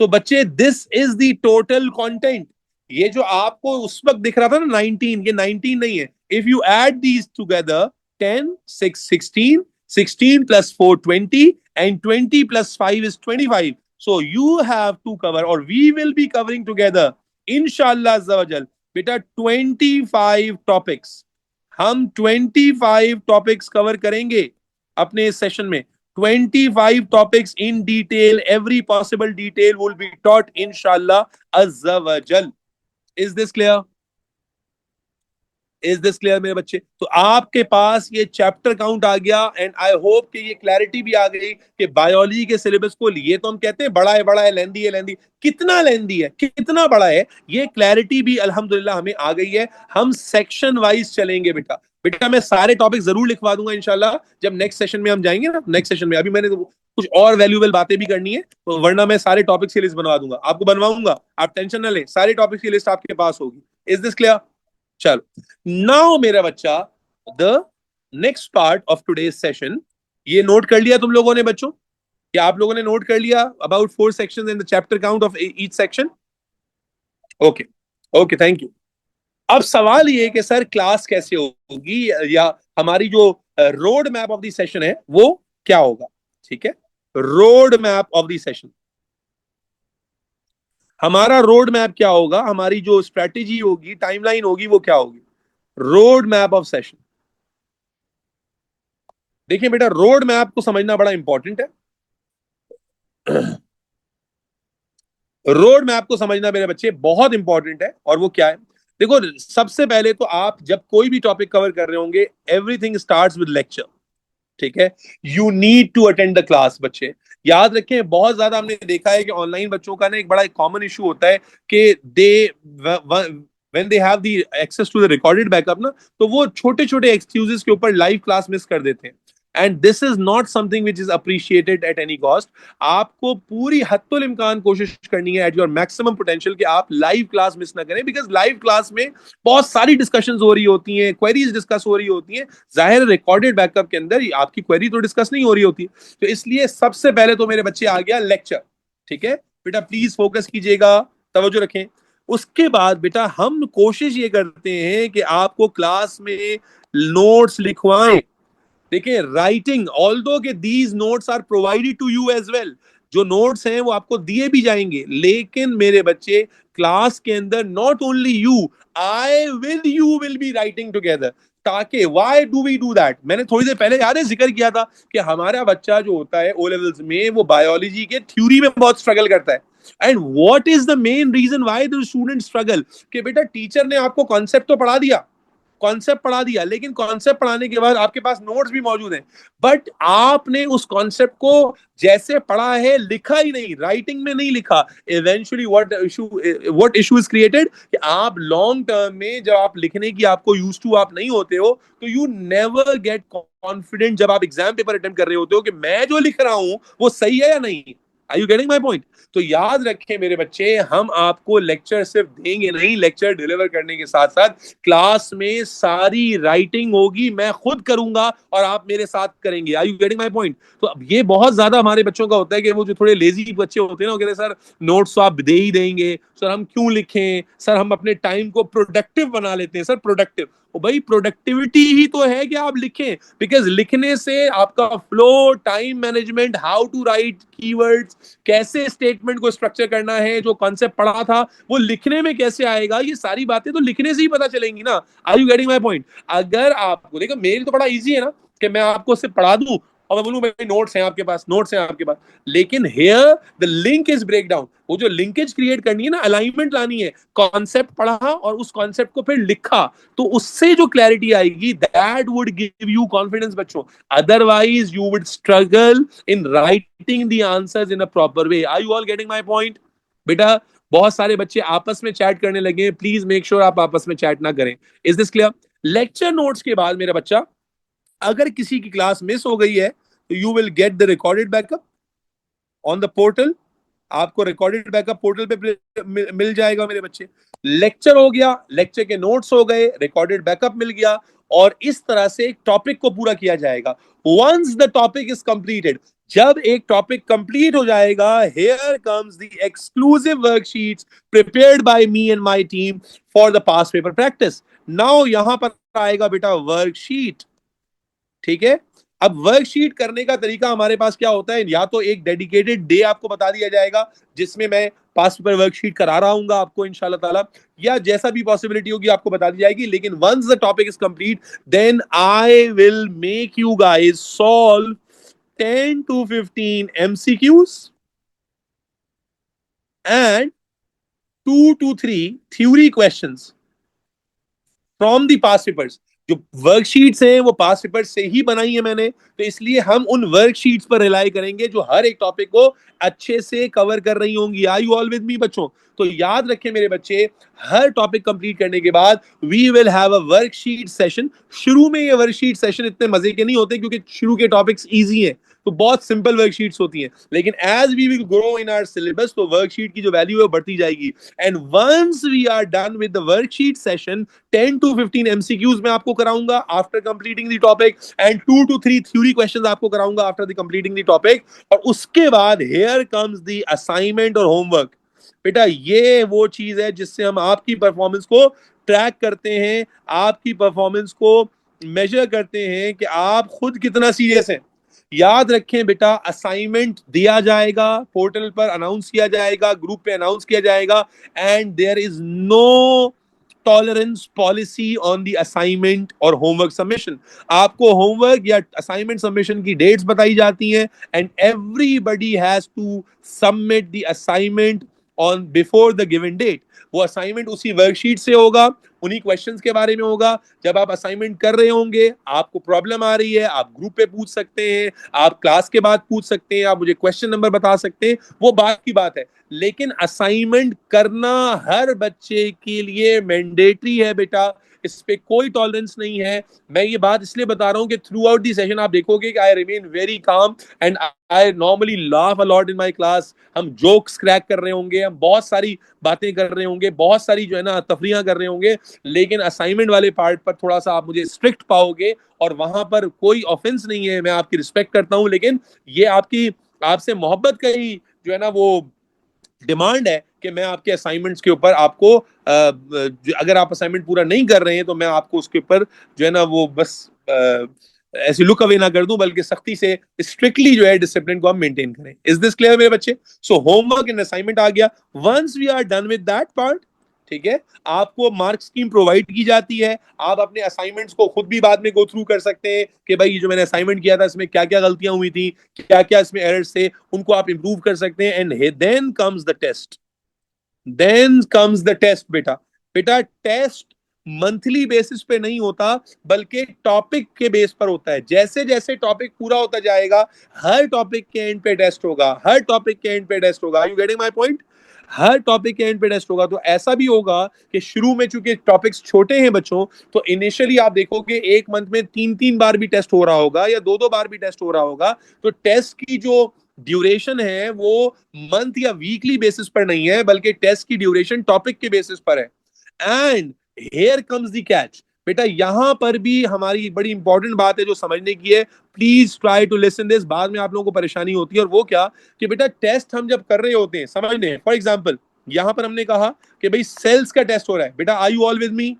So बच्चे, this is the total content. ये जो आपको उस वक्त दिख रहा था ना 19, ये 19 नहीं है। If you add these together, 10 6 16, 16 plus 4 20, and 20 plus 5 is 25. So you have to cover, or we will be covering together inshallah azza wa jal बेटा 25 टॉपिक्स। हम 25 टॉपिक्स कवर करेंगे अपने इस सेशन में। 25 topics in detail, every possible detail will be taught inshallah azza wa jal. Is this clear? Is this clear मेरे बच्चे? तो आपके पास ये चैप्टर काउंट आ गया, एंड आई होप कि ये क्लैरिटी भी आ गई कि बायोलॉजी के सिलेबस को लिए तो हम कहते हैं बड़ा है, लेंदी है, लेंदी, कितना लेंदी है, कितना बड़ा है, ये क्लैरिटी भी अल्हम्दुलिल्लाह हमें आ गई है। हम सेक्शन वाइज चलेंगे बेटा, बेटा मैं सारे टॉपिक जरूर लिखवा दूंगा इंशाल्लाह, जब नेक्स्ट सेशन में हम जाएंगे ना, नेक्स्ट सेशन में। अभी मैंने तो कुछ और वैल्यूएबल बातें भी करनी है, तो वरना मैं सारे टॉपिक्स की लिस्ट बनवा दूंगा, आपको बनवाऊंगा, आप टेंशन ना लें, सारे टॉपिक्स की लिस्ट आपके पास होगी। Is this clear? चलो नाउ मेरा बच्चा, the next part of today's session, ये नोट कर लिया तुम लोगों ने बच्चों? क्या आप लोगों ने नोट कर लिया about 4 sections in the chapter count of each section? Okay, okay, thank you. अब सवाल ये कि सर क्लास कैसे होगी, या हमारी जो road map of the session है वो क्या होगा? ठीक है, road map of the session, हमारा रोड मैप क्या होगा, हमारी जो स्ट्रेटेजी होगी, टाइमलाइन होगी, वो क्या होगी? Road map of session. देखिए बेटा, रोड मैप को समझना बड़ा इंपॉर्टेंट है। रोड मैप को समझना मेरे बच्चे बहुत इंपॉर्टेंट है, और वो क्या है? देखो, सबसे पहले तो आप जब कोई भी टॉपिक कवर कर रहे होंगे, एवरीथिंग स्टार्ट्स विद लेक्चर। ठीक है, you need to attend the class बच्चे। याद रखें, बहुत ज्यादा हमने देखा है कि ऑनलाइन बच्चों का ना एक बड़ा कॉमन इशू होता है कि they when they have the access to the recorded backup ना, तो वो छोटे छोटे एक्सक्यूजेस के ऊपर लाइव क्लास मिस कर देते हैं। And this is not something which is appreciated at any cost. आपको पूरी हत्तुल इम्कान कोशिश करनी है एट योर मैक्सिमम पोटेंशियल कि आप लाइव क्लास मिस ना करें, बिकॉज लाइव क्लास में बहुत सारी डिस्कशंस हो रही होती हैं, क्वेरीज डिस्कस हो रही होती हैं। जाहिर रिकॉर्डेड बैकअप के अंदर आपकी क्वेरी तो डिस्कस नहीं हो रही होती। तो इसलिए सबसे पहले तो मेरे बच्चे आ गया लेक्चर। ठीक है बेटा, प्लीज फोकस कीजिएगा, तवज्जो रखें। उसके बाद बेटा हम कोशिश ये करते हैं कि आपको क्लास में नोट्स लिखवाएं। देखिए, राइटिंग, ऑल्दो के these notes are provided to you as well, जो नोट्स हैं वो आपको दिए भी जाएंगे, लेकिन मेरे बच्चे क्लास के अंदर not only you, I with you will be writing together. ताकि why do we do that, मैंने थोड़ी देर पहले याद है जिक्र किया था कि हमारा बच्चा जो होता है ओ लेवल्स में, वो बायोलॉजी के थ्योरी में बहुत स्ट्रगल करता है। And what is the main reason why the student struggle? कि बेटा टीचर ने आपको कॉन्सेप्ट तो पढ़ा दिया, कॉन्सेप्ट पढ़ा दिया, लेकिन कॉन्सेप्ट पढ़ाने के बाद आपके पास नोट्स भी मौजूद हैं, बट आपने उस कॉन्सेप्ट को जैसे पढ़ा है लिखा ही नहीं, राइटिंग में नहीं लिखा। Eventually what issue is created कि आप लॉन्ग टर्म में जब आप लिखने की आपको यूज टू आप नहीं होते हो, तो यू नेवर गेट कॉन्फिडेंट जब आप एग्जाम पेपर अटेम्प्ट कर रहे होते हो कि मैं जो लिख रहा हूं वो सही है या नहीं। Are you getting my point? तो याद रखें मेरे बच्चे, हम आपको लेक्चर सिर्फ देंगे नहीं, लेक्चर डिलीवर करने के साथ साथ क्लास में सारी राइटिंग होगी, मैं खुद करूंगा और आप मेरे साथ करेंगे। Are you getting my point? तो अब ये बहुत ज्यादा हमारे बच्चों का होता है कि वो जो थोड़े लेजी बच्चे होते हैं ना, वो कहते हैं सर नोट्स तो आप दे ही देंगे, सर हम क्यों लिखें, सर हम अपने टाइम को प्रोडक्टिव बना लेते हैं। सर प्रोडक्टिव, ओ भाई प्रोडक्टिविटी ही तो है कि आप लिखें, बिकॉज लिखने से आपका flow, time management, how to write keywords, कैसे स्टेटमेंट को स्ट्रक्चर करना है, जो कॉन्सेप्ट पढ़ा था वो लिखने में कैसे आएगा, ये सारी बातें तो लिखने से ही पता चलेंगी ना। Are you getting my point? अगर आपको देखो, मेरी तो बड़ा इजी है ना कि मैं आपको सिर्फ पढ़ा दूं और मैं बोलूं भाई नोट्स हैं आपके पास, नोट्स हैं आपके पास, लेकिन here the link is break down. वो जो लिंकेज क्रिएट करनी है ना, अलाइनमेंट लानी है, कॉन्सेप्ट पढ़ा और उस कॉन्सेप्ट को फिर लिखा, तो उससे जो क्लैरिटी आएगी, that would give you confidence बच्चों। Otherwise you would struggle in writing the answers in a proper way. Are you all getting my point? बेटा बहुत सारे बच्चे आपस में चैट करने लगे, प्लीज मेक श्योर आप आपस में चैट ना करें। Is this clear? Lecture notes के बाद मेरा बच्चा, अगर किसी की क्लास मिस हो गई है, तो you will get the recorded backup on the portal. आपको रिकॉर्डेड बैकअप पोर्टल पे मिल जाएगा मेरे बच्चे। लेक्चर हो गया, लेक्चर के नोट्स हो गए, रिकॉर्डेड बैकअप मिल गया, और इस तरह से एक टॉपिक को पूरा किया जाएगा। Once the topic is completed, जब एक टॉपिक कंप्लीट हो जाएगा, here comes the exclusive worksheets prepared by me and my team for the past paper practice. Now यहां पर आएगा बेटा वर्कशीट। ठीक है, अब वर्कशीट करने का तरीका हमारे पास क्या होता है? या तो एक डेडिकेटेड डे आपको बता दिया जाएगा जिसमें मैं पास पेपर वर्कशीट करा रहा हूँ आपको इंशाल्लाह ताला, या जैसा भी पॉसिबिलिटी होगी आपको बता दी जाएगी। लेकिन once the topic is complete, then I will make you guys solve 10 to 15 MCQs and 2 to 3 theory questions from the past papers. जो वर्कशीट्स हैं वो पास पेपर से ही बनाई है मैंने, तो इसलिए हम उन वर्कशीट्स पर रिलाई करेंगे जो हर एक टॉपिक को अच्छे से कवर कर रही होंगी। Are you all with me बच्चों? तो याद रखें मेरे बच्चे, हर टॉपिक कंप्लीट करने के बाद we will have a worksheet session. शुरू में ये वर्कशीट सेशन इतने मजे के नहीं होते क्योंकि शुरू के टॉपिक्स इजी हैं, तो बहुत सिंपल वर्कशीट्स होती हैं, लेकिन as we will grow in our syllabus तो वर्कशीट की जो वैल्यू है बढ़ती जाएगी। And once we are done with the worksheet session, 10 to 15 MCQs मैं आपको कराऊंगा after completing the topic, and 2 to 3 theory questions आपको कराऊंगा after the completing the topic. और उसके बाद हियर कम्स द असाइनमेंट और होमवर्क। बेटा ये वो चीज है जिससे हम आपकी परफॉर्मेंस को ट्रैक करते हैं, आपकी परफॉर्मेंस को मेजर करते हैं कि आप खुद कितना सीरियस हैं। याद रखें बेटा, असाइनमेंट दिया जाएगा, पोर्टल पर अनाउंस किया जाएगा, ग्रुप पे अनाउंस किया जाएगा, and there is no tolerance policy on the assignment और होमवर्क सबमिशन। आपको होमवर्क या असाइनमेंट सबमिशन की डेट्स बताई जाती हैं, and everybody has to submit the assignment on before the given date. वो असाइनमेंट उसी वर्कशीट से होगा, उन्हीं क्वेश्चंस के बारे में होगा। जब आप असाइनमेंट कर रहे होंगे, आपको प्रॉब्लम आ रही है, आप ग्रुप पे पूछ सकते हैं, आप क्लास के बाद पूछ सकते हैं, आप मुझे क्वेश्चन नंबर बता सकते हैं, वो बात की बात है। लेकिन असाइनमेंट करना हर बच्चे के लिए मैंडेटरी है बेटा, इस पे कोई टॉलरेंस नहीं है। मैं ये बात इसलिए बता रहा हूं कि थ्रू आउट दी सेशन आप देखोगे कि I remain very calm and I normally laugh a lot in my class. हम जोक्स क्रैक कर रहे होंगे, हम बहुत सारी बातें कर रहे होंगे, बहुत सारी जो है ना तफरियां कर रहे होंगे, लेकिन असाइनमेंट वाले पार्ट पर थोड़ा सा आप मुझे स्ट्रिक्ट पाओगे। और वहां पर कोई ऑफेंस नहीं है, मैं आपकी रिस्पेक्ट करता हूं, लेकिन ये आपकी आपसे मोहब्बत का ही जो है ना वो डिमांड है कि मैं आपके असाइनमेंट्स के ऊपर आपको अगर आप असाइनमेंट पूरा नहीं कर रहे हैं तो मैं आपको उसके ऊपर जो है ना वो बस ऐसी लुक अवे ना कर दूं, बल्कि सख्ती से स्ट्रिक्टली जो है डिसिप्लिन को हम मेंटेन करें। इज दिस क्लियर मेरे बच्चे? सो होमवर्क एंड असाइनमेंट आ गया। Once we are done with that part, ठीक है, आपको मार्क स्कीम प्रोवाइड की जाती है। आप अपने असाइनमेंट्स को खुद भी बाद में गो थ्रू कर सकते हैं कि भाई जो मैंने असाइनमेंट किया था इसमें क्या क्या गलतियां हुई थी, क्या क्या इसमें एरर्स थे, उनको आप इंप्रूव कर सकते हैं। And then comes the test, then comes the test बेटा। बेटा टेस्ट मंथली बेसिस पे नहीं होता, बल्कि टॉपिक के बेस पर होता है। जैसे जैसे टॉपिक पूरा होता जाएगा, हर टॉपिक के एंड पे टेस्ट होगा, हर टॉपिक के एंड पे टेस्ट होगा। Are you getting my point? हर टॉपिक के एंड पे टेस्ट होगा। तो ऐसा भी होगा कि शुरू में चूंकि टॉपिक्स छोटे हैं बच्चों, तो इनिशियली आप देखोगे एक मंथ में 3-3 बार भी टेस्ट हो रहा होगा या 2-2 बार भी टेस्ट हो रहा होगा। तो टेस्ट की जो ड्यूरेशन है वो मंथ या वीकली बेसिस पर नहीं है, बल्कि टेस्ट की ड्यूरेशन टॉपिक के बेसिस पर है। And here comes the catch. बेटा यहां पर भी हमारी बड़ी इंपॉर्टेंट बात है जो समझने की है। Please try to listen this. बाद में आप लोगों को परेशानी होती है, और वो क्या कि बेटा टेस्ट हम जब कर रहे होते हैं, समझने, फॉर एग्जाम्पल यहां पर हमने कहा कि भाई सेल्स का टेस्ट हो रहा है। बेटा are you all with me?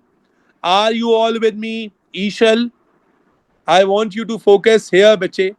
Are you all with me? Eshal, I want you to focus here बच्चे।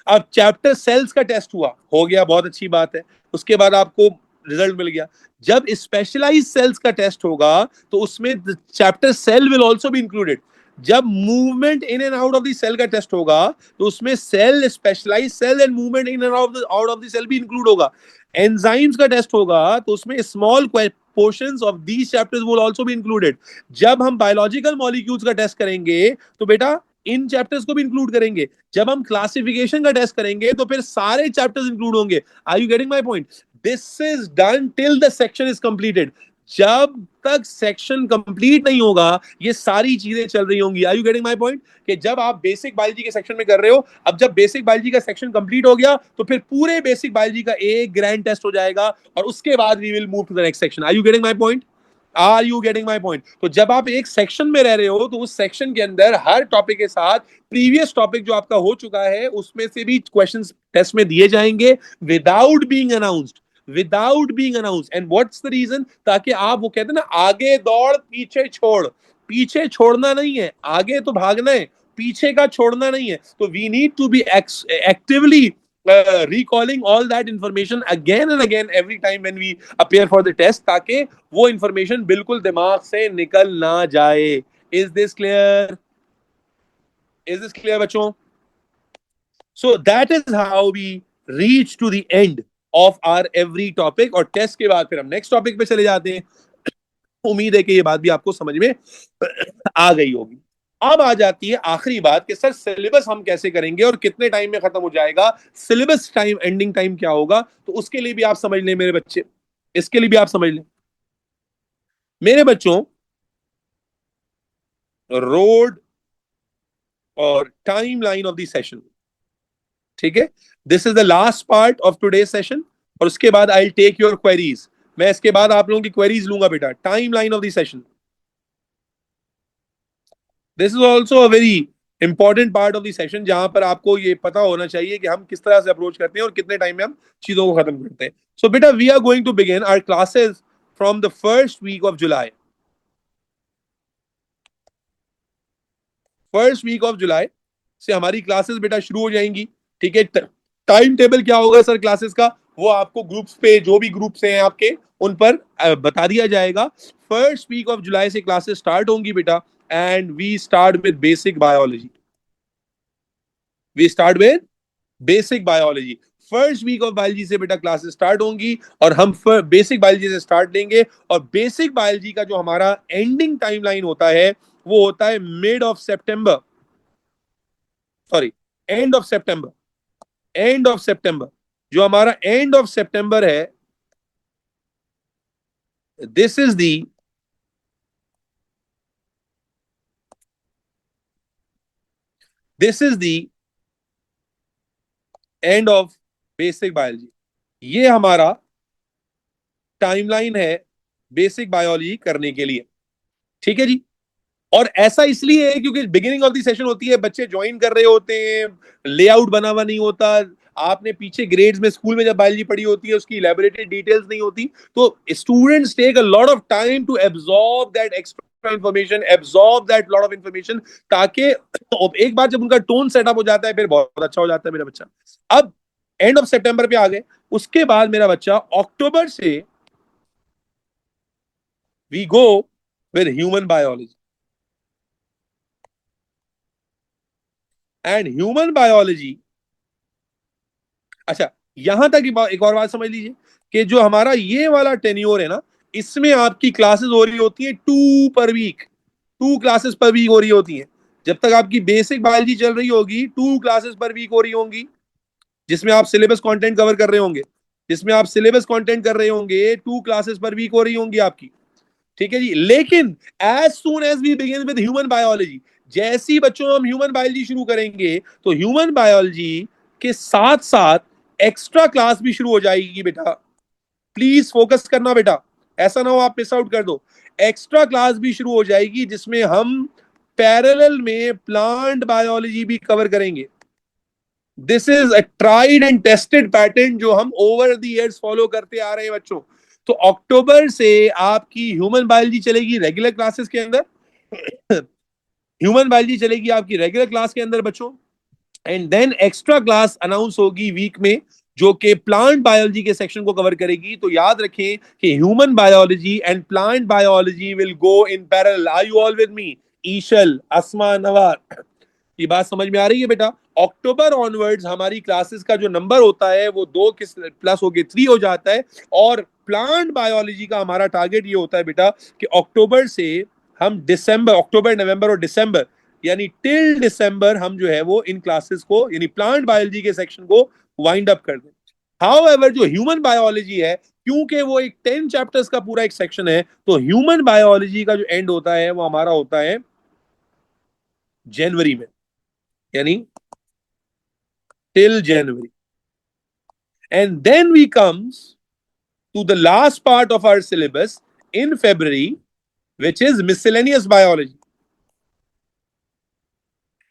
अब चैप्टर सेल्स का टेस्ट हुआ, हो गया, बहुत अच्छी बात है। उसके बाद आपको रिजल्ट मिल गया। जब स्पेशलाइज सेल्स का टेस्ट होगा तो उसमें chapter cell will also be included. जब movement in and out of the cell का टेस्ट होगा तो उसमें cell, specialise cell and movement in and out of the cell भी इंक्लूड होगा। एंजाइम्स का टेस्ट होगा तो उसमें small portions of these chapters will also be included। जब हम बायोलॉजिकल मॉलिक्यूल्स का टेस्ट करेंगे तो बेटा इन चैप्टर्स को भी इंक्लूड करेंगे। जब हम क्लासिफिकेशन का टेस्ट करेंगे तो फिर सारे चैप्टर्स इंक्लूड होंगे। Are you getting my point? This is done till the section is completed. जब तक सेक्शन कंप्लीट नहीं होगा ये सारी चीजें चल रही होंगी। Are you getting my point? कि जब आप बेसिक बायोलॉजी के सेक्शन में कर रहे हो, अब जब बेसिक बायोलॉजी का सेक्शन कंप्लीट हो गया तो फिर पूरे बेसिक बायोलॉजी का एक ग्रैंड टेस्ट हो जाएगा, और उसके बाद we will move to the next section. Are you getting my point? Are you getting my point? तो जब आप एक सेक्शन में रह रहे हो तो उस सेक्शन के अंदर हर टॉपिक के साथ प्रीवियस टॉपिक जो आपका हो चुका है उसमें से भी क्वेश्चंस टेस्ट में दिए जाएंगे without being announced, without being announced. And what's the reason? ताकि आप, वो कहते हैं ना, आगे दौड़ पीछे छोड़, पीछे छोड़ना नहीं है, आगे तो भागना है, पीछे का छोड़ना नहीं है। तो we need to be actively recalling all that information again and again every time when we appear for the test, ताकि वो information बिल्कुल दिमाग से निकल ना जाए। Is this clear? Is this clear बच्चों? So that is how we reach to the end of our every topic। और टेस्ट के बाद फिर हम नेक्स्ट टॉपिक पे चले जाते हैं। उम्मीद है कि ये बात भी आपको समझ में आ गई होगी। अब आ जाती है आखिरी बात कि सर सिलेबस हम कैसे करेंगे और कितने टाइम में खत्म हो जाएगा, सिलेबस टाइम, एंडिंग टाइम क्या होगा। तो उसके लिए भी आप समझ लें मेरे बच्चे, इसके लिए भी आप समझ लें मेरे बच्चों, रोड और timeline of the session. ठीक है, this is the last part of today session, और उसके बाद I will take your queries. मैं इसके बाद आप लोगों की क्वेरीज लूंगा बेटा। Timeline of the session, this is also a very important part of the session, जहां पर आपको ये पता होना चाहिए कि हम किस तरह से अप्रोच करते हैं और कितने टाइम में हम चीजों को खत्म करते हैं। सो बेटा, we are going to begin our classes from the first week of July. First week of July से हमारी क्लासेस बेटा शुरू हो जाएंगी। ठीक है, टाइम टेबल क्या होगा सर क्लासेस का, वो आपको ग्रुप्स पे, जो भी ग्रुप्स हैं आपके, उन पर बता दिया जाएगा। फर्स्ट वीक ऑफ जुलाई से क्लासेस स्टार्ट होंगी बेटा, and we start with basic biology. We start with basic biology. First week of biology से बेटा क्लासेस स्टार्ट होंगी, और हम बेसिक बायोलॉजी से स्टार्ट लेंगे। और बेसिक बायोलॉजी का जो हमारा एंडिंग टाइमलाइन होता है, वो होता है मिड ऑफ सितंबर, सॉरी, एंड ऑफ सितंबर। एंड ऑफ सितंबर, जो हमारा एंड ऑफ सितंबर है, this is the this is the end of basic biology. ये हमारा टाइमलाइन है बेसिक बायोलॉजी करने के लिए। ठीक है जी। और ऐसा इसलिए है क्योंकि बिगिनिंग ऑफ द सेशन होती है, बच्चे ज्वाइन कर रहे होते हैं, लेआउट बना हुआ नहीं होता, आपने पीछे ग्रेड्स में स्कूल में जब बायोलॉजी पढ़ी होती है उसकी इलेबोरेटेड डिटेल्स नहीं होती, तो students take a lot of time to absorb that extra information, absorb that lot of information, ताकि एक बार जब उनका टोन सेटअप हो जाता है फिर बहुत अच्छा हो जाता है मेरा बच्चा। अब एंड ऑफ सितंबर पे आ गए, उसके बाद मेरा बच्चा अक्टूबर से we go with human biology. And human biology, अच्छा, यहां तक एक और बात समझ लीजिए कि जो हमारा ये वाला टेन्योर है ना, इसमें आपकी क्लासेस हो रही होती है 2 पर वीक। 2 क्लासेस पर वीक हो रही होती हैं। जब तक आपकी बेसिक बायोलॉजी चल रही होगी, 2 क्लासेस पर वीक हो रही होंगी, जिसमें आप सिलेबस कंटेंट कवर कर रहे होंगे। जिसमें आप सिलेबस कंटेंट कर रहे होंगे, 2 क्लासेस पर वीक हो रही होंगी आपकी। ठीक है जी। लेकिन as soon as we begin with human biology, जैसे ही बच्चों हम ह्यूमन बायोलॉजी शुरू करेंगे, तो ह्यूमन बायोलॉजी के साथ साथ एक्स्ट्रा क्लास भी शुरू हो जाएगी बेटा। प्लीज फोकस करना बेटा, ऐसा ना हो आप मिस आउट कर दो। एक्स्ट्रा क्लास भी शुरू हो जाएगी, जिसमें हम पैरेलल में प्लांट बायोलॉजी भी कवर करेंगे। This is a tried and tested pattern जो हम ओवर द इयर्स फॉलो करते आ रहे हैं बच्चों। तो अक्टूबर से आपकी ह्यूमन बायोलॉजी चलेगी रेगुलर क्लासेस के अंदर। ह्यूमन बायोलॉजी चलेगी आपकी रेगुलर क्लास के अंदर बच्चों, and then extra class announce होगी वीक में, जो कि प्लांट बायोलॉजी के सेक्शन को कवर करेगी। तो याद रखें कि human biology and plant biology will go in parallel. Are you all with me? Eshal, Asma, Nawar, ये बात समझ में आ रही है बेटा? अक्टूबर ऑनवर्ड्स हमारी क्लासेस का जो नंबर होता है वो 2 प्लस हो गए 3 हो जाता है। और प्लांट बायोलॉजी का हमारा टारगेट ये होता है बेटा कि अक्टूबर से हम दिसंबर, अक्टूबर, नवंबर और दिसंबर, यानी टिल दिसंबर हम जो है वो इन क्लासेस को, यानी प्लांट बायोलॉजी के सेक्शन को वाइंड अप कर दें। हाउएवर जो ह्यूमन बायोलॉजी है, क्योंकि वो एक 10 चैप्टर्स का पूरा एक सेक्शन है, तो ह्यूमन बायोलॉजी का जो एंड होता है वो हमारा होता है जनवरी में, यानी till January. And then we comes to the last part of our syllabus in February, which is miscellaneous biology.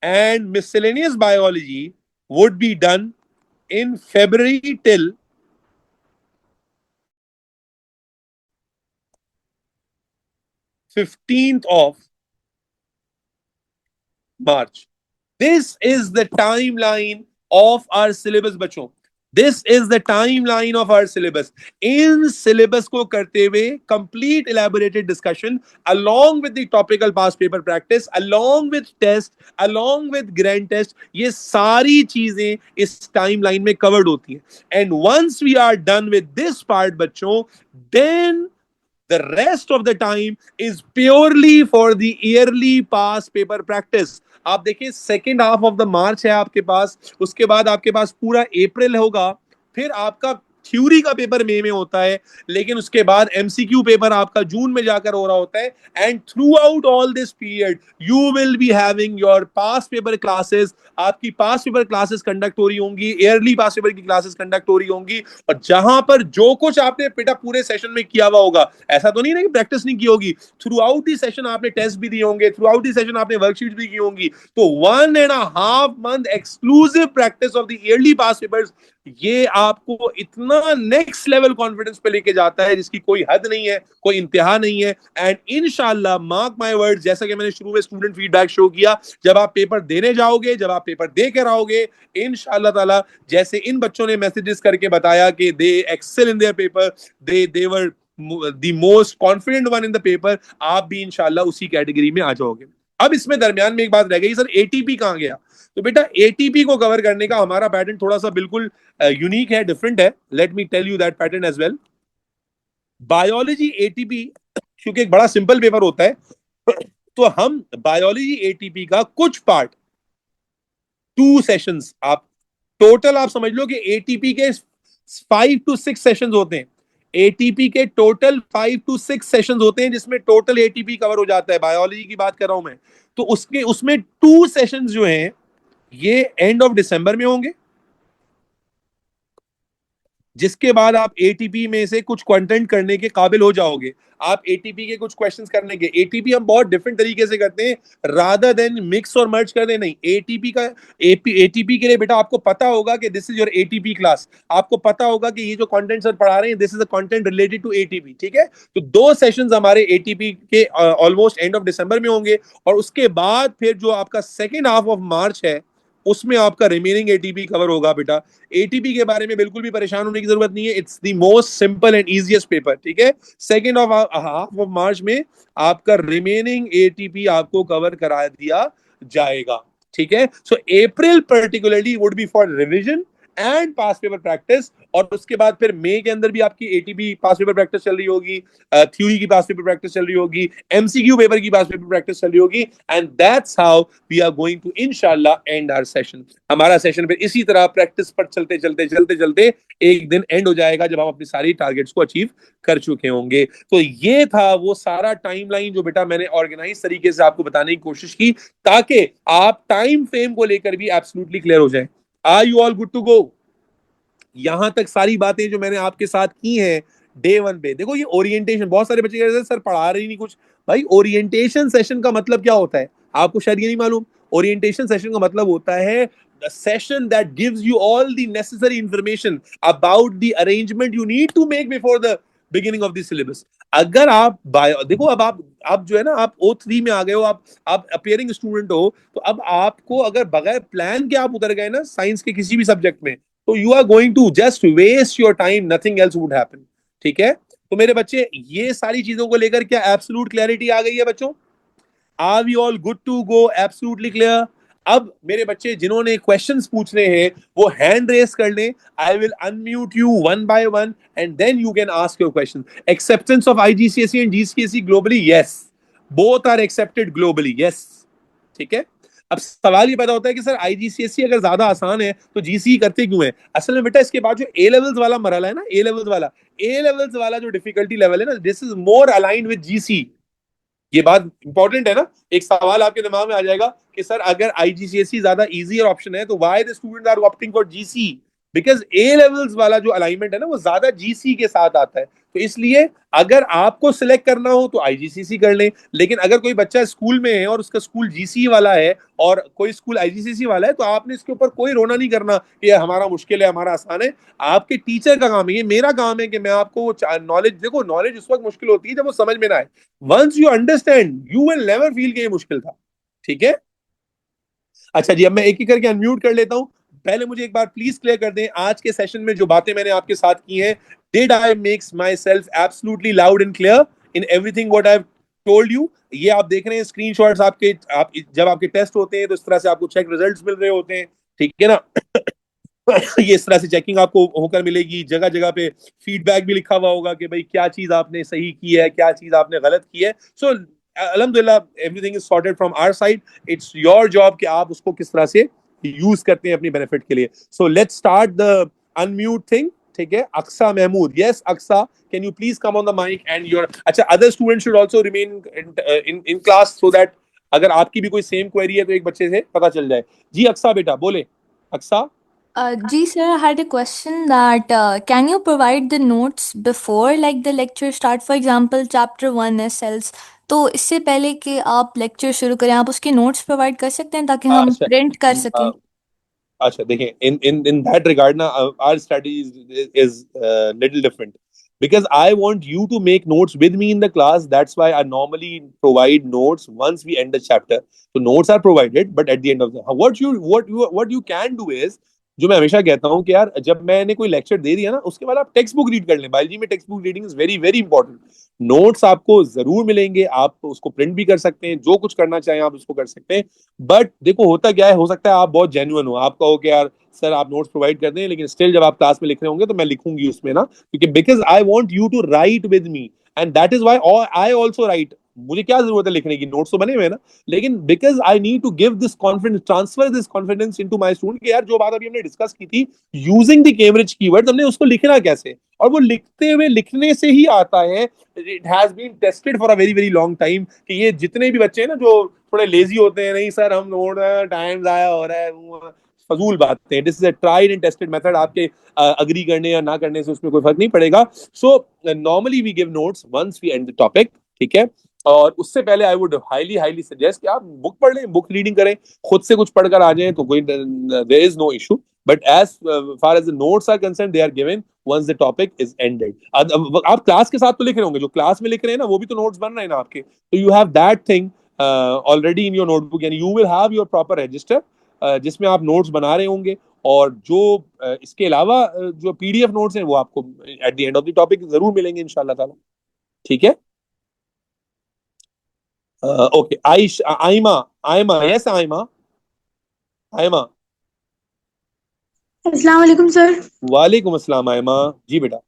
And miscellaneous biology would be done in February till 15th of March. This is the timeline of our syllabus बच्चों। This is the timeline of our syllabus. In syllabus को करते हुए complete elaborated discussion along with the topical past paper practice, along with test, along with grand test, ये सारी चीजें इस timeline में covered होती हैं। And once we are done with this part बच्चों, then The rest of the time is purely for the yearly past paper practice. आप देखिए सेकेंड हाफ ऑफ द मार्च है आपके पास, उसके बाद आपके पास पूरा अप्रैल होगा, फिर आपका थ्योरी का पेपर मई में होता है, लेकिन उसके बाद एमसीक्यू पेपर आपका जून में जाकर हो रहा होता है. And through out all this period you will be having your pass paper classes. आपकी पास पेपर क्लासेस कंडक्ट हो रही होंगी, ईयरली पास पेपर की क्लासेस कंडक्ट हो रही होंगी, और जहां पर जो कुछ आपने बेटा पूरे सेशन में किया हुआ होगा, ऐसा तो नहीं ना कि प्रैक्टिस नहीं की होगी, थ्रू आउट दी सेशन आपने टेस्ट भी दिए होंगे, थ्रू आउट दी सेशन आपने वर्कशीट भी की होंगी. तो 1.5 month exclusive practice of the yearly pass papers, ये आपको इतना नेक्स्ट लेवल कॉन्फिडेंस पे लेके जाता है जिसकी कोई हद नहीं है, कोई इंतहा नहीं है. एंड इंशाल्लाह मार्क माय वर्ड, जैसा कि मैंने शुरू में स्टूडेंट फीडबैक शो किया, जब आप पेपर देने जाओगे, जब आप पेपर दे कर आओगे, इंशाल्लाह ताला, जैसे इन बच्चों ने मैसेजेस करके बताया कि they excel in their paper, they were the most confident one in the paper, आप भी इंशाल्लाह उसी कैटेगरी में आ जाओगे. अब इसमें दरमियान में एक बात रह गई, सर एटीपी कहां गया? तो बेटा एटीपी को कवर करने का हमारा पैटर्न थोड़ा सा बिल्कुल यूनिक है, डिफरेंट है. Let me tell you that pattern as well. Biology ATP क्योंकि एक बड़ा सिंपल पेपर होता है, तो हम बायोलॉजी एटीपी का कुछ पार्ट, 2 सेशंस, आप टोटल आप समझ लो कि एटीपी के 5 to 6 सेशंस होते हैं. एटीपी के टोटल 5 to 6 सेशंस होते हैं जिसमें टोटल एटीपी कवर हो जाता है. बायोलॉजी की बात कर रहा हूं मैं. तो उसके उसमें 2 सेशंस जो हैं ये एंड ऑफ दिसंबर में होंगे, जिसके बाद आप एटीपी में से कुछ कंटेंट करने के काबिल हो जाओगे. आप एटीपी के कुछ क्वेश्चंस करने के, एटीपी हम बहुत डिफरेंट तरीके से करते हैं, रादर देन मिक्स और मर्ज करने नहीं. एटीपी का एटीपी के लिए बेटा आपको पता होगा कि this is your ATP class, आपको पता होगा कि ये जो कंटेंट सर पढ़ा रहे हैं this is the content related to ATP. ठीक है, तो 2 सेशंस हमारे एटीपी के ऑलमोस्ट एंड ऑफ दिसंबर में होंगे, और उसके बाद फिर जो आपका सेकेंड हाफ ऑफ मार्च है उसमें आपका रिमेनिंग एटीपी कवर होगा. बेटा एटीपी के बारे में बिल्कुल भी परेशान होने की जरूरत नहीं है, it's the most simple and easiest paper. ठीक है, second of half of March में आपका रिमेनिंग एटीपी आपको कवर करा दिया जाएगा. ठीक है, so April particularly would be for revision and past paper practice, और उसके बाद फिर मई के अंदर भी आपकी एटीपी पास पेपर प्रैक्टिस चल रही होगी, थ्योरी की पास पेपर प्रैक्टिस चल रही होगी, एमसीक्यू पेपर की पास पेपर प्रैक्टिस चल रही होगी. And that's how we are going to इंशाल्लाह एंड आवर सेशन. हमारा सेशन फिर इसी तरह प्रैक्टिस पर चलते चलते चलते चलते एक दिन एंड हो जाएगा जब हम अपनी सारी टारगेट्स को अचीव कर चुके होंगे. तो ये था वो सारा टाइमलाइन जो बेटा मैंने ऑर्गेनाइज तरीके से आपको बताने की कोशिश की, ताकि आप टाइम फ्रेम को लेकर भी एब्सोल्युटली क्लियर हो जाए. Are you all good to go? यहां तक सारी बातें जो मैंने आपके साथ की हैं डे 1 पे. देखो ये ओरिएंटेशन, बहुत सारे बच्चे कहते हैं सर पढ़ा रहे ही नहीं कुछ. भाई ओरिएंटेशन सेशन का मतलब क्या होता है आपको शायद ये नहीं मालूम. ओरिएंटेशन सेशन का मतलब होता है the session that gives you all the necessary information about the arrangement you need to make before the beginning of the syllabus. अगर आप बायो देखो, अब आप जो है ना, आप O3 में आ गए हो, आप अपियरिंग स्टूडेंट हो, तो अब आपको अगर बगैर प्लान के आप उतर गए ना साइंस के किसी भी सब्जेक्ट में, तो you are going to just waste your time, nothing else would happen. ठीक है, तो मेरे बच्चे ये सारी चीजों को लेकर क्या एब्सोल्यूट क्लैरिटी आ गई है बच्चों? Are we all good to go? Absolutely clear? अब मेरे बच्चे जिन्होंने क्वेश्चंस पूछने हैं वो हैंड रेस कर लें. I will unmute you one by one and then you can ask your question. Acceptance of IGCSE and GCSE globally? Yes, both are accepted globally. Yes, ठीक है. अब सवाल ये पैदा होता है कि सर आईजीसीएसई अगर ज्यादा आसान है तो जीसीई करते क्यों है? असल में बेटा इसके बाद जो ए लेवल्स वाला मरहला है ना, ए लेवल्स वाला जो डिफिकल्टी लेवल है ना, this is more aligned with GC. ये बात इंपॉर्टेंट है ना. एक सवाल आपके दिमाग में आ जाएगा कि सर अगर आईजीसीएसई ज्यादा इजियर ऑप्शन है तो why the students are opting for GC? Because A levels वाला जो अलाइनमेंट है ना वो ज्यादा जीसी के साथ आता है. तो इसलिए अगर आपको सिलेक्ट करना हो तो आईजीसीसी कर लें, लेकिन अगर कोई बच्चा स्कूल में है और उसका स्कूल जीसी वाला है और कोई स्कूल आईजीसीसी वाला है, तो आपने इसके ऊपर कोई रोना नहीं करना कि हमारा मुश्किल है, हमारा आसान है. आपके टीचर का काम है, ये मेरा काम है कि मैं आपको नॉलेज, देखो नॉलेज उस वक्त मुश्किल होती है जब वो समझ में ना आए. Once you understand you will never feel कि ये मुश्किल था. ठीक है, अच्छा जी, अब मैं एक ही करके अनम्यूट कर लेता हूं. पहले मुझे एक बार प्लीज क्लियर कर दें, आज के सेशन में जो बातें मैंने आपके साथ की हैं, did I makes my self absolutely loud and clear in everything what I told you? ये आप देख रहे हैं स्क्रीनशॉट्स आपके, आप जब आपके टेस्ट होते हैं तो इस तरह से आपको चेक रिजल्ट्स मिल रहे होते हैं. ठीक है ना. ये इस तरह से चेकिंग आपको होकर मिलेगी, जगह जगह पे फीडबैक भी लिखा हुआ होगा कि भाई क्या चीज आपने सही की है, क्या चीज आपने गलत की है. सो अल्हम्दुलिल्लाह everything is sorted from our side. It's your job कि आप उसको किस तरह से यूज करते हैं अपनी बेनिफिट के लिए. So let's start the unmute thing. ठीक है, Aqsa Mahmood. Yes Aqsa, can you please come on the mic and your. अच्छा, other student should also remain in class so that अगर आपकी भी कोई सेम क्वेरी है तो एक बच्चे से पता चल जाए. जी अक्सा बेटा बोले. Aqsa. Ji sir, I had a question that can you provide the notes before like the lecture start? For example, chapter 1 is cells. तो इससे पहले कि आप लेक्चर शुरू करें आप उसके नोट्स प्रोवाइड कर सकते हैं ताकि हम अच्छा. प्रिंट कर सकें. अच्छा देखिए, in that regard ना, our strategy is little different because I want you to make notes with me in the class. That's why I normally provide notes once we end the chapter. So notes are provided, but at the end of the what you can do is, जो मैं हमेशा कहता हूँ कि यार जब मैंने कोई लेक्चर दे दिया ना उसके बाद आप टेक्स्ट बुक रीड कर लें. बायोलॉजी में text book reading is very very important. Notes आपको जरूर मिलेंगे, आप उसको प्रिंट भी कर सकते हैं, जो कुछ करना चाहें आप उसको कर सकते हैं. बट देखो होता क्या है, हो सकता है आप बहुत जेन्युइन हो, आप कहो कि यार सर आप नोट्स प्रोवाइड कर दें, लेकिन स्टिल जब आप क्लास में लिख रहे होंगे तो मैं लिखूंगी उसमें ना, क्योंकि because I want you to write with me and that is why I also write. मुझे क्या जरूरत है लिखने की, नोट्स तो बने हुए हैं ना. लेकिन because I need to give this confidence, transfer this confidence into my student कि यार जो बात अभी हमने डिस्कस की थी यूजिंग द कैम्ब्रिज कीवर्ड्स, हमने उसको लिखना कैसे, और वो लिखते हुए लिखने से ही आता है. It has been tested for a very very long time कि ये जितने भी बच्चे हैं ना जो थोड़े लेजी होते हैं, नहीं सर हम नोट टाइम जाया हो रहा है, फजूल बातें. This is a tried and tested method. आपके अग्री करने या ना करने से उसमें कोई फर्क नहीं पड़ेगा. So normally we give notes once we end the topic. ठीक है, और उससे पहले I would highly highly suggest कि आप बुक पढ़ लें, बुक रीडिंग करें, खुद से कुछ पढ़कर आ जाएं तो कोई there is no issue. But as far as the notes are concern they are given once the topic is ended. आप क्लास के साथ तो लिख रहे होंगे, जो क्लास में लिख रहे हैं ना वो भी तो नोट्स बन रहे हैं ना आपके, तो you have that thing already in your notebook and you will have your proper register जिसमें आप नोट्स बना रहे होंगे. और जो इसके अलावा जो पीडीएफ नोट्स हैं वो आपको eight the end of the topic जरूर मिलेंगे इंशाल्लाह ताला. ठीक है. ओके. आइश आइमा. आइमा. यस आइमा. आइमा. अस्सलाम वालेकुम सर. वालेकुम अस्सलाम आइमा. जी बेटा.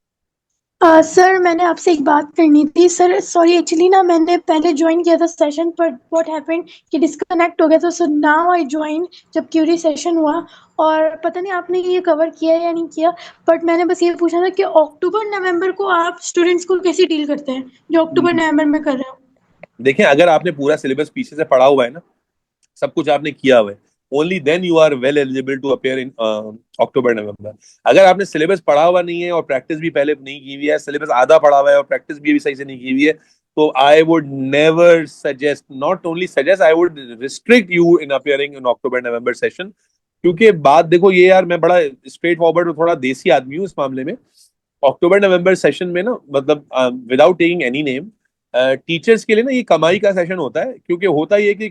सर मैंने आपसे एक बात करनी थी सर. सॉरी एक्चुअली ना मैंने पहले ज्वाइन किया था सेशन पर व्हाट हैपेंड कि डिस्कनेक्ट हो गया था. सो नाउ आई ज्वाइन जब क्यूरी सेशन हुआ और पता नहीं आपने ये कवर किया या नहीं किया. बट मैंने बस ये पूछा था कि अक्टूबर नवंबर को आप स्टूडेंट्स को कैसे डील करते हैं जो अक्टूबर नवंबर में कर रहे हो. देखें, अगर आपने पूरा सिलेबस पीछे से पढ़ा हुआ है ना, सब कुछ आपने किया हुआ है, only then you are well eligible to appear in October November. अगर आपने सिलेबस पढ़ा हुआ नहीं है और प्रैक्टिस भी पहले नहीं की हुई है, सिलेबस आधा पढ़ा हुआ है और प्रैक्टिस भी सही से नहीं की हुई है, तो I would never suggest, not only suggest, I would restrict you in appearing in October November session. क्योंकि बात देखो ये यार, मैं बड़ा स्ट्रेट फॉरवर्ड और थोड़ा देसी आदमी हूँ इस मामले में. अक्टूबर नवंबर सेशन में ना, मतलब without taking any name, teachers के लिए ना ये कमाई का सेशन होता है. क्योंकि होता ये कि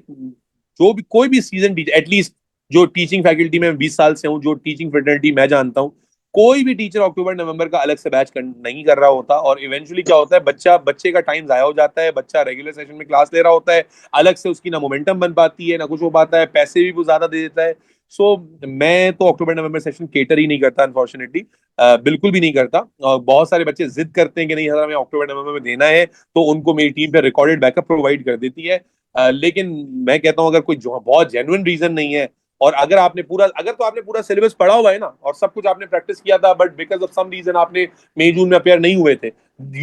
जो भी कोई भी सीजन टीचर, एटलीस्ट जो टीचिंग फैकल्टी में 20 साल से हूँ, जो टीचिंग फ्रेटर्निटी मैं जानता हूँ, कोई भी टीचर अक्टूबर नवंबर का अलग से बैच नहीं कर रहा होता. और इवेंचुअली क्या होता है, बच्चे का टाइम जाया हो जाता है, बच्चा रेगुलर सेशन में क्लास ले रहा होता है, अलग से उसकी ना मोमेंटम बन पाती है ना कुछ हो पाता है, पैसे भी वो ज्यादा दे देता है. सो मैं तो अक्टूबर नवंबर सेशन केटर ही नहीं करता अनफॉर्चुनेटली. बिल्कुल भी नहीं करता. और बहुत सारे बच्चे जिद करते हैं कि नहीं हमें अक्टूबर नवंबर में देना है, तो उनको मेरी टीम पे रिकॉर्डेड बैकअप प्रोवाइड कर देती है. लेकिन मैं कहता हूँ अगर कोई जो बहुत जेन्युइन रीजन नहीं है, और अगर आपने पूरा सिलेबस पढ़ा हुआ है ना और सब कुछ आपने प्रैक्टिस किया था, but because of some reason आपने मई जून में अपेयर नहीं हुए थे,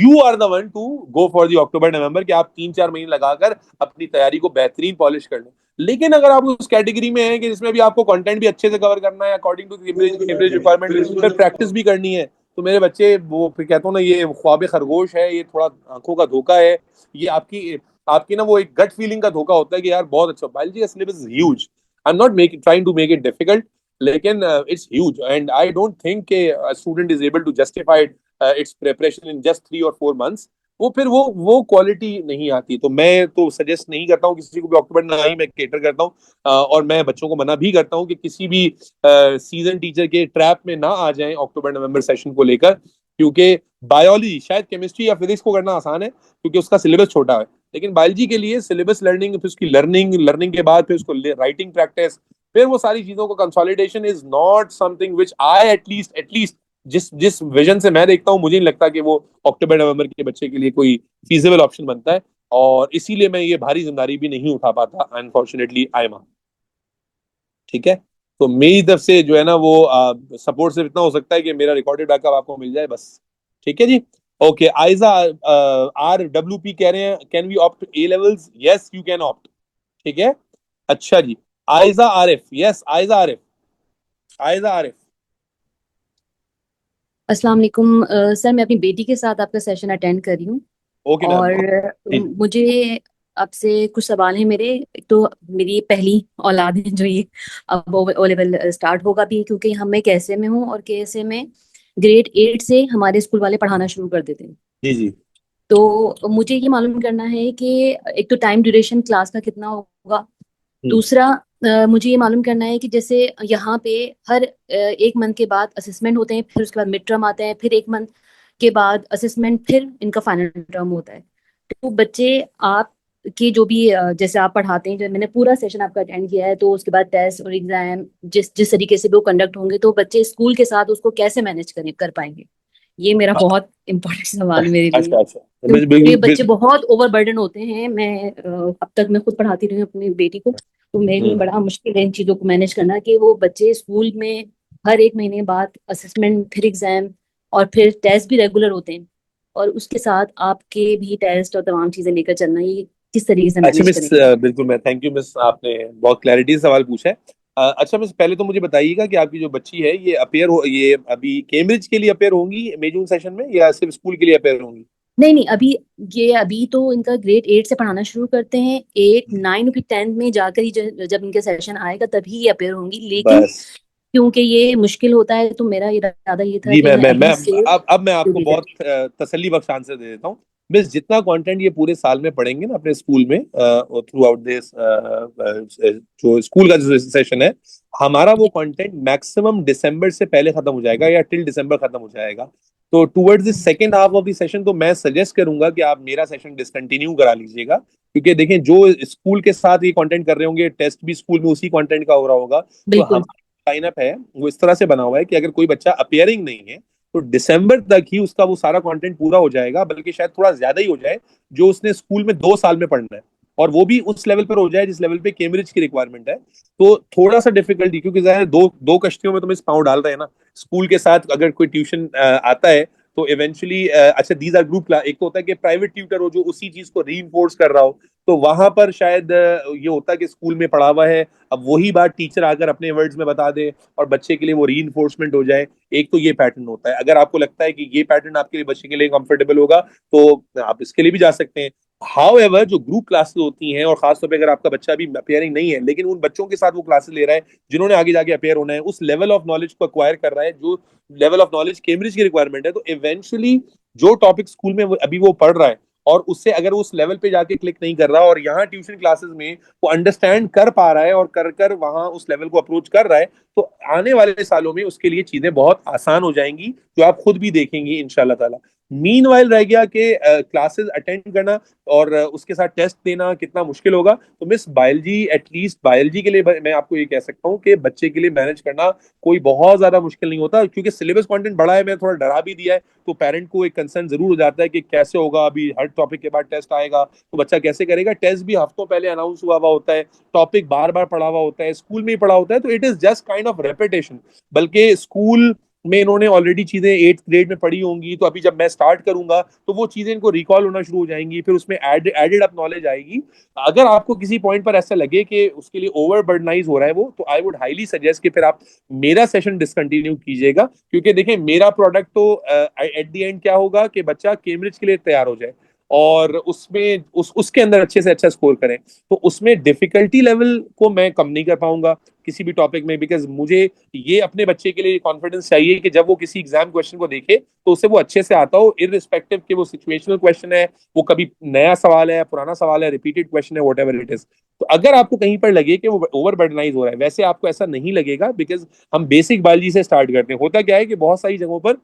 you are the one to go for the October November, कि आप 3-4 महीने लगाकर अपनी तैयारी को बेहतरीन पॉलिश कर लें. लेकिन अगर आप उस कैटेगरी में हैं कि जिसमें भी आपको कंटेंट भी अच्छे से कवर करना है अकॉर्डिंग टू कैम्ब्रिज रिक्वायरमेंट, फिर प्रैक्टिस भी करनी है, तो मेरे बच्चे वो फिर कहता हूँ ना, ये ख्वाब खरगोश है, ये थोड़ा आंखों का धोखा है. ये आपकी आपकी ना वो एक गट फीलिंग का धोखा होता है कि यार बहुत अच्छा बायोलॉजी का syllabus is huge. I am not make trying to make it difficult, लेकिन it's huge and I don't think के student is able to justify its preparation in just 3 और 4 मंथ्स. वो फिर वो क्वालिटी नहीं आती. तो मैं तो सजेस्ट नहीं करता हूँ किसी को भी अक्टूबर, ना ही मैं केटर करता हूँ. और मैं बच्चों को मना भी करता हूँ कि किसी भी सीजन टीचर के ट्रैप में ना आ जाएं अक्टूबर नवंबर सेशन को लेकर. क्योंकि बायोलॉजी, शायद केमिस्ट्री या फिजिक्स को करना आसान है क्योंकि उसका सिलेबस छोटा है, लेकिन बायोलॉजी के लिए सिलेबस लर्निंग, फिर उसकी लर्निंग के बाद फिर उसको राइटिंग प्रैक्टिस, फिर वो सारी चीजों को consolidation is not something which I at least जिस जिस विजन से मैं देखता हूँ, मुझे नहीं लगता कि वो अक्टूबर नवंबर के बच्चे के लिए कोई फीजिबल ऑप्शन बनता है। और इसीलिए मैं ये भारी जिम्मेदारी भी नहीं उठा पाता, अनफॉर्चुनेटली आई एम। ठीक है। तो मेरी तरफ से जो है ना वो सपोर्ट सिर्फ इतना हो सकता है कि मेरा रिकॉर्डेड बैकअप आपको मिल जाए बस। ठीक है जी। ओके, आयजा RWP कह रहे हैं can we opt A levels? Yes you can opt. ठीक है। अच्छा जी। आयजा आरिफ, यस आयजा आरिफ, आयजा आरिफ। अस्सलाम वालेकुम सर, मैं अपनी बेटी के साथ आपका सेशन अटेंड कर रही हूँ ओके मैम। और मुझे आपसे कुछ सवाल हैं मेरे। एक तो मेरी पहली औलाद है जो ये अब ओ लेवल स्टार्ट होगा भी, क्योंकि हम मैं कैसे में हूँ और कैसे में ग्रेड 8 से हमारे स्कूल वाले पढ़ाना शुरू कर देते हैं। जी जी। तो मुझे ये मालूम करना है कि एक तो टाइम ड्यूरेशन क्लास का कितना होगा, दूसरा मुझे ये मालूम करना है कि जैसे यहाँ पे हर 1 मंथ के बाद असेसमेंट होते हैं, फिर उसके बाद मिड टर्म आते हैं, फिर 1 मंथ के बाद असेसमेंट, फिर इनका फाइनल टर्म होता है। तो बच्चे आप की जो भी जैसे आप पढ़ाते हैं, जो मैंने पूरा सेशन आपका अटेंड किया है, तो उसके बाद टेस्ट और एग्जाम जिस जिस तरीके से भी वो कंडक्ट होंगे, तो बच्चे स्कूल के साथ उसको कैसे मैनेज कर पाएंगे? ये मेरा बहुत इंपॉर्टेंट सवाल मेरे लिए, अच्छा अच्छा। क्योंकि बच्चे बहुत ओवरबर्डन होते हैं। मैं अब तक मैं खुद पढ़ाती रही हूँ अपनी बेटी को, तो मेरे लिए बड़ा मुश्किल है इन चीजों को मैनेज करना, कि वो बच्चे स्कूल में हर 1 महीने बाद असेसमेंट, फिर एग्जाम और फिर टेस्ट भी रेगुलर होते हैं, और उसके साथ आपके भी टेस्ट और तमाम चीजें लेकर चलना, ये किस तरीके से अच्छा मैनेज मिस, करेंगे? बिल्कुल मैं थैंक यू मिस, आपने बहुत क्लैरिटी से सवाल पूछा है। अच्छा मिस, पहले तो मुझे बताइएगा कि आपकी जो बच्ची है ये अभी कैम्ब्रिज के लिए अपेयर होंगी मई जून सेशन में, या सिर्फ स्कूल के लिए अपेयर होंगी? नहीं नहीं, अभी तो इनका ग्रेड 8 से पढ़ाना शुरू करते हैं, 8 9 फिर 10 में जाकर ही जब इनके सेशन आएगा तभी ये अपेयर होंगी। लेकिन बस। क्योंकि ये मुश्किल होता है, तो मेरा इरादा ये था जी कि मैं मैं अभी से अब मैं आपको शुरू बहुत करूं। तसल्ली बख्श आंसर दे देता हूँ। मिस, जितना कंटेंट ये पूरे साल में पढ़ेंगे ना अपने स्कूल में, थ्रू आउट दिस जो स्कूल का जो सेशन है, हमारा वो जी। कंटेंट मैक्सिमम दिसंबर से पहले खत्म हो जाएगा या टिल दिसंबर खत्म हो जाएगा। तो towards this second half of the session तो मैं सजेस्ट करूंगा कि आप मेरा सेशन डिसकंटिन्यू करा लीजिएगा, क्योंकि देखें जो स्कूल के साथ ये कंटेंट कर रहे होंगे, टेस्ट भी स्कूल में उसी कंटेंट का हो रहा होगा। तो बिल्कुल। हमारा लाइनअप है वो इस तरह से बना हुआ है कि अगर कोई बच्चा अपियरिंग नहीं है तो दिसंबर तक ही उसका वो सारा कंटेंट पूरा हो जाएगा, बल्कि शायद थोड़ा ज्यादा ही हो जाए, जो उसने स्कूल में 2 साल में पढ़ना है, और वो भी उस लेवल पर हो जाए जिस लेवल पे कैम्ब्रिज की रिक्वायरमेंट है। तो थोड़ा सा डिफिकल्टी, क्योंकि जाहिर दो दो कश्तियों में तुम इस पाँव डाल रहे हैं ना, स्कूल के साथ अगर कोई ट्यूशन आता है तो इवेंचुअली अच्छा दीज आर ग्रुप क्लास, एक तो होता है कि प्राइवेट ट्यूटर हो जो उसी चीज को रीइंफोर्स कर रहा हो, तो वहां पर शायद ये होता है कि स्कूल में पढ़ा हुआ है, अब वही बात टीचर आकर अपने वर्ड्स में बता दे और बच्चे के लिए वो रीइंफोर्समेंट हो जाए। एक तो ये पैटर्न होता है। अगर आपको लगता है कि ये पैटर्न आपके लिए बच्चे के लिए कंफर्टेबल होगा तो आप इसके लिए भी जा सकते हैं। हाउ एवर जो ग्रुप क्लासेस होती हैं, और खासतौर पर अगर आपका बच्चा अभी अपेयरिंग नहीं है लेकिन उन बच्चों के साथ वो क्लासेस ले रहा है जिन्होंने आगे जाके अपेयर होना है, उस लेवल ऑफ नॉलेज को अक्वायर कर रहा है जो लेवल ऑफ नॉलेज कैम्ब्रिज की रिक्वायरमेंट है, तो इवेंचुअली जो टॉपिक स्कूल में अभी वो पढ़ रहा है और उससे अगर उस लेवल पे जाके क्लिक नहीं कर रहा और यहाँ ट्यूशन क्लासेस में वो अंडरस्टैंड कर पा रहा है और कर कर वहां उस लेवल को अप्रोच कर रहा है, तो आने वाले सालों में उसके लिए चीजें बहुत आसान हो जाएंगी, जो आप खुद भी देखेंगी इंशाल्लाह ताला। मीनवाइल रह गया कि क्लासेस अटेंड करना और उसके साथ टेस्ट देना कितना मुश्किल होगा, तो मिस बायोलॉजी, एटलीस्ट बायोलॉजी के लिए मैं आपको ये कह सकता हूँ कि बच्चे के लिए मैनेज करना कोई बहुत ज्यादा मुश्किल नहीं होता, क्योंकि सिलेबस कंटेंट बड़ा है, मैं थोड़ा डरा भी दिया है, तो पेरेंट को एक कंसर्न जरूर हो जाता है कि कैसे होगा, अभी हर टॉपिक के बाद टेस्ट आएगा तो बच्चा कैसे करेगा। टेस्ट भी हफ्तों पहले अनाउंस हुआ होता है, टॉपिक बार बार पढ़ा हुआ होता है, स्कूल में ही पढ़ा होता है, तो it is just kind of repetition. बल्कि स्कूल में इन्होंने ऑलरेडी चीजें 8th ग्रेड में पढ़ी होंगी, तो अभी जब मैं स्टार्ट करूंगा तो वो चीजें इनको रिकॉल होना शुरू हो जाएंगी, फिर उसमें एडेड अप नॉलेज आएगी। अगर आपको किसी पॉइंट पर ऐसा लगे कि उसके लिए ओवर बर्डनाइज हो रहा है वो, तो आई वुड हाईली सजेस्ट कि फिर आप मेरा सेशन डिसकंटिन्यू कीजिएगा, क्योंकि देखिए मेरा प्रोडक्ट तो एट द एंड क्या होगा कि बच्चा कैम्ब्रिज के लिए तैयार हो जाए और उसमें उसके अंदर अच्छे से अच्छा स्कोर करें, तो उसमें डिफिकल्टी लेवल को मैं कम नहीं कर पाऊंगा किसी भी टॉपिक में, बिकॉज मुझे ये अपने बच्चे के लिए कॉन्फिडेंस चाहिए कि जब वो किसी एग्जाम क्वेश्चन को देखे तो उसे वो अच्छे से आता हो, इररिस्पेक्टिव कि वो सिचुएशनल क्वेश्चन है, वो कभी नया सवाल है, पुराना सवाल है, रिपीटेड क्वेश्चन है, वॉट एवर इट इज। तो अगर आपको कहीं पर लगे कि वो ओवर बर्डनाइज हो रहा है, वैसे आपको ऐसा नहीं लगेगा, बिकॉज हम बेसिक बायोलॉजी से स्टार्ट करते हैं। होता क्या है कि बहुत सारी जगहों पर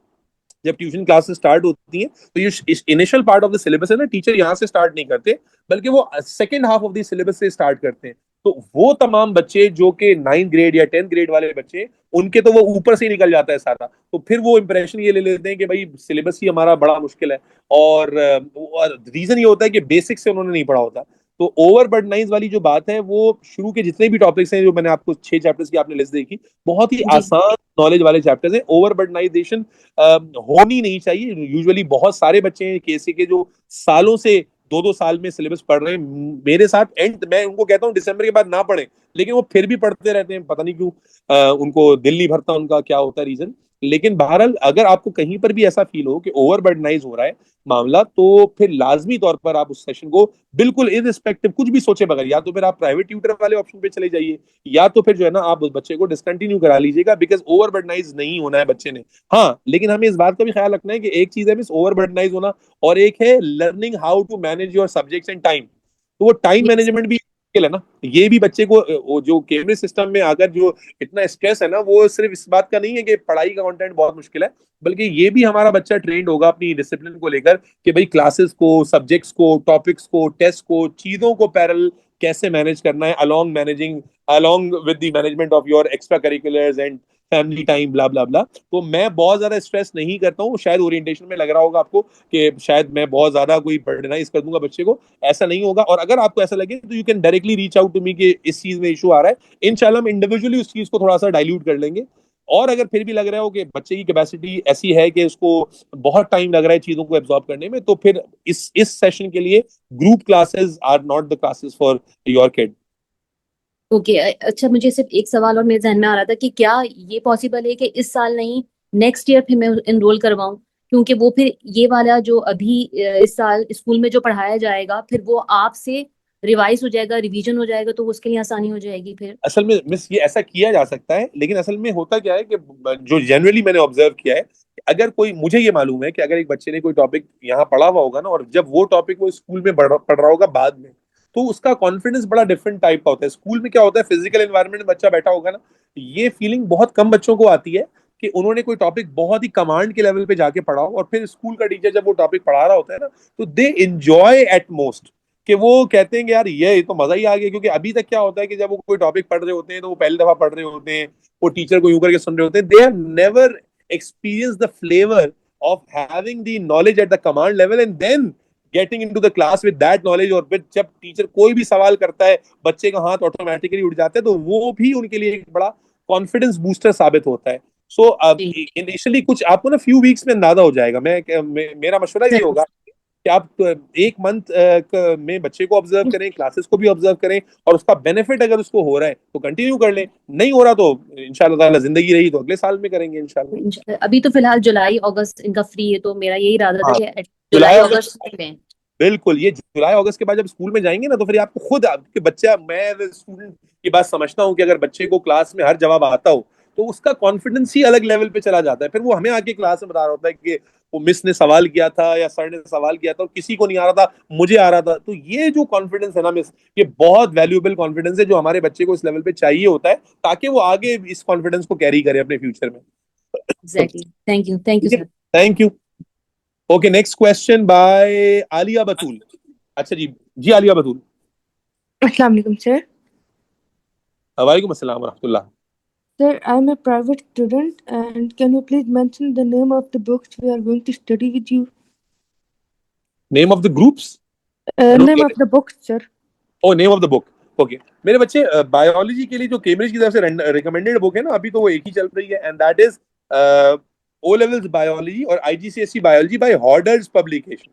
जब ट्यूशन क्लासेस स्टार्ट होती हैं तो ये initial part of the syllabus है ना, टीचर यहाँ से स्टार्ट नहीं करते बल्कि वो second half of the syllabus से स्टार्ट करते हैं। तो वो तमाम बच्चे जो कि 9th ग्रेड या 10th ग्रेड वाले बच्चे, उनके तो वो ऊपर से ही निकल जाता है सारा। तो फिर वो इंप्रेशन ये ले लेते हैं कि भाई सिलेबस ही हमारा बड़ा मुश्किल है, और रीजन ये होता है कि बेसिक से उन्होंने नहीं पढ़ा होता। तो ओवर बर्डनाइज वाली जो बात है, वो शुरू के जितने भी टॉपिक्स हैं, जो मैंने आपको 6 चैप्टर्स की आपने लिस्ट देखी, बहुत ही जी आसान नॉलेज वाले चैप्टर्स हैं। ओवर बर्डनाइजेशन होनी नहीं चाहिए। यूजुअली बहुत सारे बच्चे हैं केसी के जो सालों से 2-2 साल में सिलेबस पढ़ रहे हैं मेरे साथ, एंड मैं उनको कहता हूँ दिसंबर के बाद ना पढ़े, लेकिन वो फिर भी पढ़ते रहते हैं, पता नहीं क्यों। उनको दिल नहीं भरता, उनका क्या होता है रीजन। लेकिन बहरहाल अगर आपको कहीं पर भी ऐसा फील हो कि ओवर बर्डनाइज हो रहा है मामला, तो फिर लाजमी तौर पर आप उस सेशन को बिल्कुल इररिस्पेक्टिव कुछ भी सोचे बगैर, या तो फिर आप प्राइवेट ट्यूटर वाले ऑप्शन पे चले जाइए, या तो फिर जो है ना आप उस बच्चे को डिसकंटिन्यू करा लीजिएगा, बिकॉज ओवर बर्डनाइज नहीं होना है बच्चे ने। हाँ, लेकिन हमें इस बात का भी ख्याल रखना है कि एक चीज है मिस ओवर बर्डनाइज होना, और एक है learning how to manage your subjects and time. तो वो टाइम यस मैनेजमेंट भी मुश्किल है ना, ये भी बच्चे को वो जो कैम्ब्रिज सिस्टम में आकर जो इतना स्ट्रेस है ना, वो सिर्फ इस बात का नहीं है कि पढ़ाई का कंटेंट बहुत मुश्किल है, बल्कि ये भी हमारा बच्चा ट्रेंड होगा अपनी डिसिप्लिन को लेकर कि भाई क्लासेस को, सब्जेक्ट्स को, टॉपिक्स को, टेस्ट को, चीजों को पैरेलल कैसे मैनेज करना है, along with the management of your extracurriculars and family time, blah blah blah. तो मैं बहुत ज्यादा स्ट्रेस नहीं करता हूँ। शायद ओरिएंटेशन में लग रहा होगा आपको कि शायद मैं बहुत ज्यादा कोई बर्डनाइज कर दूंगा बच्चे को, ऐसा नहीं होगा। और अगर आपको ऐसा लगे तो you can directly reach out to me कि इस चीज में इशू आ रहा है, इंशाल्लाह हम इंडिविजुअली उस चीज को थोड़ा सा डाइल्यूट कर लेंगे। और अगर फिर भी लग रहा हो कि बच्चे की कैपेसिटी ऐसी है कि उसको बहुत टाइम लग रहा है चीजों को एब्जॉर्ब करने में, तो फिर इस सेशन के लिए group classes are not the classes for your kid. Okay. अच्छा, मुझे सिर्फ एक सवाल और मेरे जहन में आ रहा था कि क्या ये पॉसिबल है कि इस साल नहीं, नेक्स्ट ईयर फिर मैं एनरोल करवाऊं, क्योंकि वो फिर ये वाला जो अभी इस साल स्कूल में जो पढ़ाया जाएगा फिर वो आपसे रिवाइज हो जाएगा, रिवीजन हो जाएगा, तो उसके लिए आसानी हो जाएगी फिर। असल में मिस ये ऐसा किया जा सकता है, लेकिन असल में होता क्या है कि जो जनरली मैंने ऑब्जर्व किया है कि अगर कोई, मुझे ये मालूम है कि अगर एक बच्चे ने कोई टॉपिक यहाँ पढ़ा हुआ होगा ना, और जब वो टॉपिक वो स्कूल में पढ़ रहा होगा बाद में, तो उसका कॉन्फिडेंस बड़ा डिफरेंट टाइप का होता है। स्कूल में क्या होता है, फिजिकल एनवायरनमेंट में बच्चा बैठा होगा ना, ये फीलिंग बहुत कम बच्चों को आती है कि उन्होंने कोई टॉपिक बहुत ही कमांड के लेवल पे जाके पढ़ा हो, और फिर स्कूल का टीचर जब वो टॉपिक पढ़ा रहा होता है ना, तो दे इंजॉय एट मोस्ट, कि वो कहते हैं कि यार ये तो मजा ही आ गया। क्योंकि अभी तक क्या होता है कि जब वो कोई टॉपिक पढ़ रहे होते हैं तो वो पहली दफा पढ़ रहे होते हैं, वो टीचर को यूं करके सुन रहे होते हैं, they have never experience the flavour of having the knowledge at the command level and then getting into the class with that knowledge. और फिर जब टीचर कोई भी सवाल करता है, बच्चे का हाथ ऑटोमेटिकली उठ जाता है, तो वो भी उनके लिए एक बड़ा कॉन्फिडेंस बूस्टर साबित होता है। सो जी इनिशियली कुछ आपको ना फ्यू वीक्स में अंदाजा हो जाएगा। मेरा मशवरा ये जरूर। होगा कि आप एक मंथ में बच्चे को ऑब्जर्व करें, क्लासेस को भी ऑब्जर्व करें, और उसका बेनिफिट अगर उसको हो रहा है तो कंटिन्यू कर लें, नहीं हो रहा तो इंशाल्लाह ताला जिंदगी रही तो अगले साल में करेंगे इंशाल्लाह। अभी तो फिलहाल जुलाई अगस्त इनका फ्री है, तो मेरा यही इरादा था हाँ, कि जुलाई जुलाई अगस्त, अगस्त में। बिल्कुल। ये जुलाई अगस्त के बाद जब स्कूल में जाएंगे ना, तो फिर आपको खुद आपके बच्चा, मैं स्टूडेंट की बात समझता हूँ कि अगर बच्चे को क्लास में हर जवाब आता हो तो उसका कॉन्फिडेंस ही अलग लेवल पे चला जाता है। फिर वो हमें आके क्लास में बता रहा होता है कि वो मिस ने सवाल किया था या सर ने सवाल किया था और किसी को नहीं आ रहा था, मुझे आ रहा था। तो ये जो कॉन्फिडेंस है ना मिस, ये बहुत वैल्यूएबल कॉन्फिडेंस है जो हमारे बच्चे को इस लेवल पे चाहिए होता है, ताकि वो आगे इस कॉन्फिडेंस को कैरी करे अपने फ्यूचर में। एग्जैक्टली। थैंक यू ठीक है, sir. Thank you. Okay, next question by Aliya Batool. अच्छा जी, जी आलिया बतूल। Assalamu alaikum, sir. वालेकुम अस्सलाम वरहमतुल्लाह। Sir, I'm a private student, and can you please mention the name of the books we are going to study with you? Name of the groups, I don't Name get of it. the books, sir. Oh, name of the book. Okay, मेरे बच्चे बायोलॉजी के लिए जो केम्ब्रिज की तरफ से रिकमेंडेड बुक है ना, अभी तो वो एक ही चल रही है, and that is O levels biology और IGCSE biology by Hodder's publication.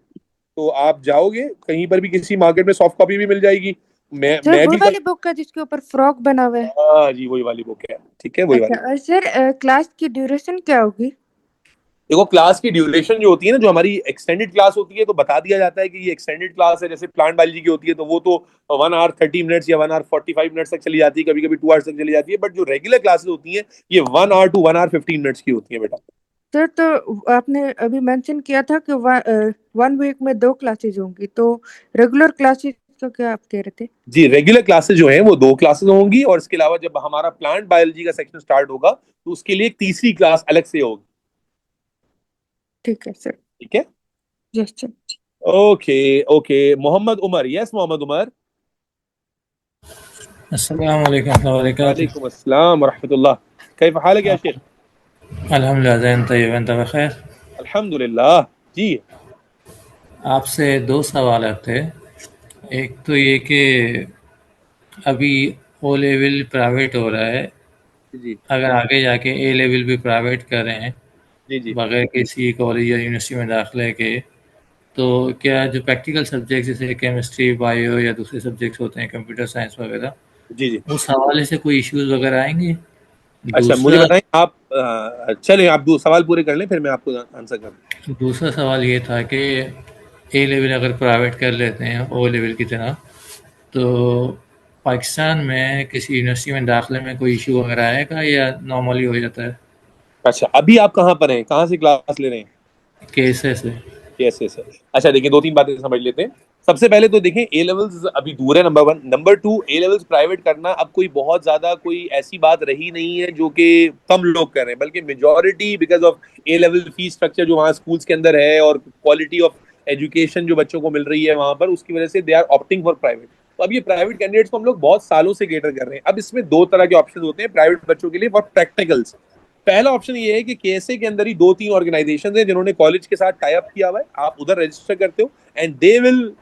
तो आप जाओगे कहीं पर भी, किसी मार्केट में सॉफ्ट कॉपी भी मिल जाएगी। मैं सर मैं वही भी वाली बुक है जिसके ऊपर फ्रॉक बना हुआ है। हाँ जी, वही वाली बुक है। ठीक है, वही वाली। अच्छा, और सर क्लास की ड्यूरेशन क्या होगी? देखो, क्लास की ड्यूरेशन जो होती है ना, जो हमारी एक्सटेंडेड क्लास होती है, तो बता दिया जाता है कि ये एक्सटेंडेड क्लास है। जैसे प्लांट बायोलॉजी की होती है तो वो तो 1 hour 30 minutes या 1 hour 45 minutes तक चली जाती है, कभी कभी 2 hours तक चली जाती है। बट जो रेगुलर क्लासेस होती हैं, ये 1 hour to 1 hour 15 minutes की होती है बेटा। सर तो आपने अभी मेंशन किया था कि 1 वीक में 2 क्लासेज होंगी, तो रेगुलर क्लासेज का क्या आप कह रहे थे? जी, रेगुलर क्लासेस जो हैं वो 2 क्लासेस होंगी, और इसके अलावा जब हमारा प्लांट बायोलॉजी का सेक्शन स्टार्ट होगा तो उसके लिए एक तीसरी क्लास अलग से होगी। ठीक है सर। ठीक है, yes sir. Okay okay. Mohammad Umar, yes Mohammad Umar. अस्सलाम वालेकुम व रहमतुल्लाहि वालेकुम अस्सलाम व रहमतुल्लाह। कैफ हालक या शेख? अल्हम्दुलिल्लाह ज़ैन तय्यब एंत बखैर। अल्हम्दुलिल्लाह जी। आपसे दो सवाल थे। एक तो ये कि अभी ओ लेवल प्राइवेट हो रहा है, जी अगर आगे जाके ए लेवल भी प्राइवेट करें जी जी। बगैर किसी कॉलेज या यूनिवर्सिटी में दाखिले के, तो क्या जो प्रैक्टिकल सब्जेक्ट जैसे केमिस्ट्री, बायो या दूसरे सब्जेक्ट्स होते हैं, कंप्यूटर साइंस वगैरह, जी जी। उस हवाले से कोई इश्यूज वगैरह आएंगे? अच्छा मुझे दूसरा बताएं आप, चलें आप दो सवाल पूरे कर लें फिर मैं आपको आंसर कर दूं। दूसरा सवाल ये था कि ए लेवल अगर प्राइवेट कर लेते हैं ओ लेवल की तरह, तो पाकिस्तान में किसी यूनिवर्सिटी में दाखिले में कोई इशू वगैरह आएगा या नॉर्मली हो जाता है? अच्छा अभी आप कहाँ पर हैं, कहाँ से क्लास ले रहे हैं? कैसे से? Yes yes. अच्छा देखिए, दो तीन बातें समझ लेते हैं। सबसे पहले तो देखें, ए लेवल्स अभी दूर है, नंबर वन। नंबर टू, ए लेवल्स प्राइवेट करना अब कोई बहुत ज्यादा कोई ऐसी बात रही नहीं है जो कि कम लोग कर रहे हैं, बल्कि majority because of A level fees structure जो वहाँ स्कूल्स के अंदर है और क्वालिटी ऑफ एजुकेशन जो बच्चों को मिल रही है वहां पर, उसकी वजह से they are opting for private. तो अब ये प्राइवेट कैंडिडेट्स को हम लोग बहुत सालों से केटर कर रहे हैं। अब इसमें दो तरह के ऑप्शन होते हैं प्राइवेट बच्चों के लिए फॉर प्रैक्टिकल्स। पहला ऑप्शन ये है कि केएसए के अंदर ही दो तीन ऑर्गेनाइजेशन है जिन्होंने कॉलेज के साथ टाई अप किया हुआ है, आप उधर रजिस्टर करते हो and they will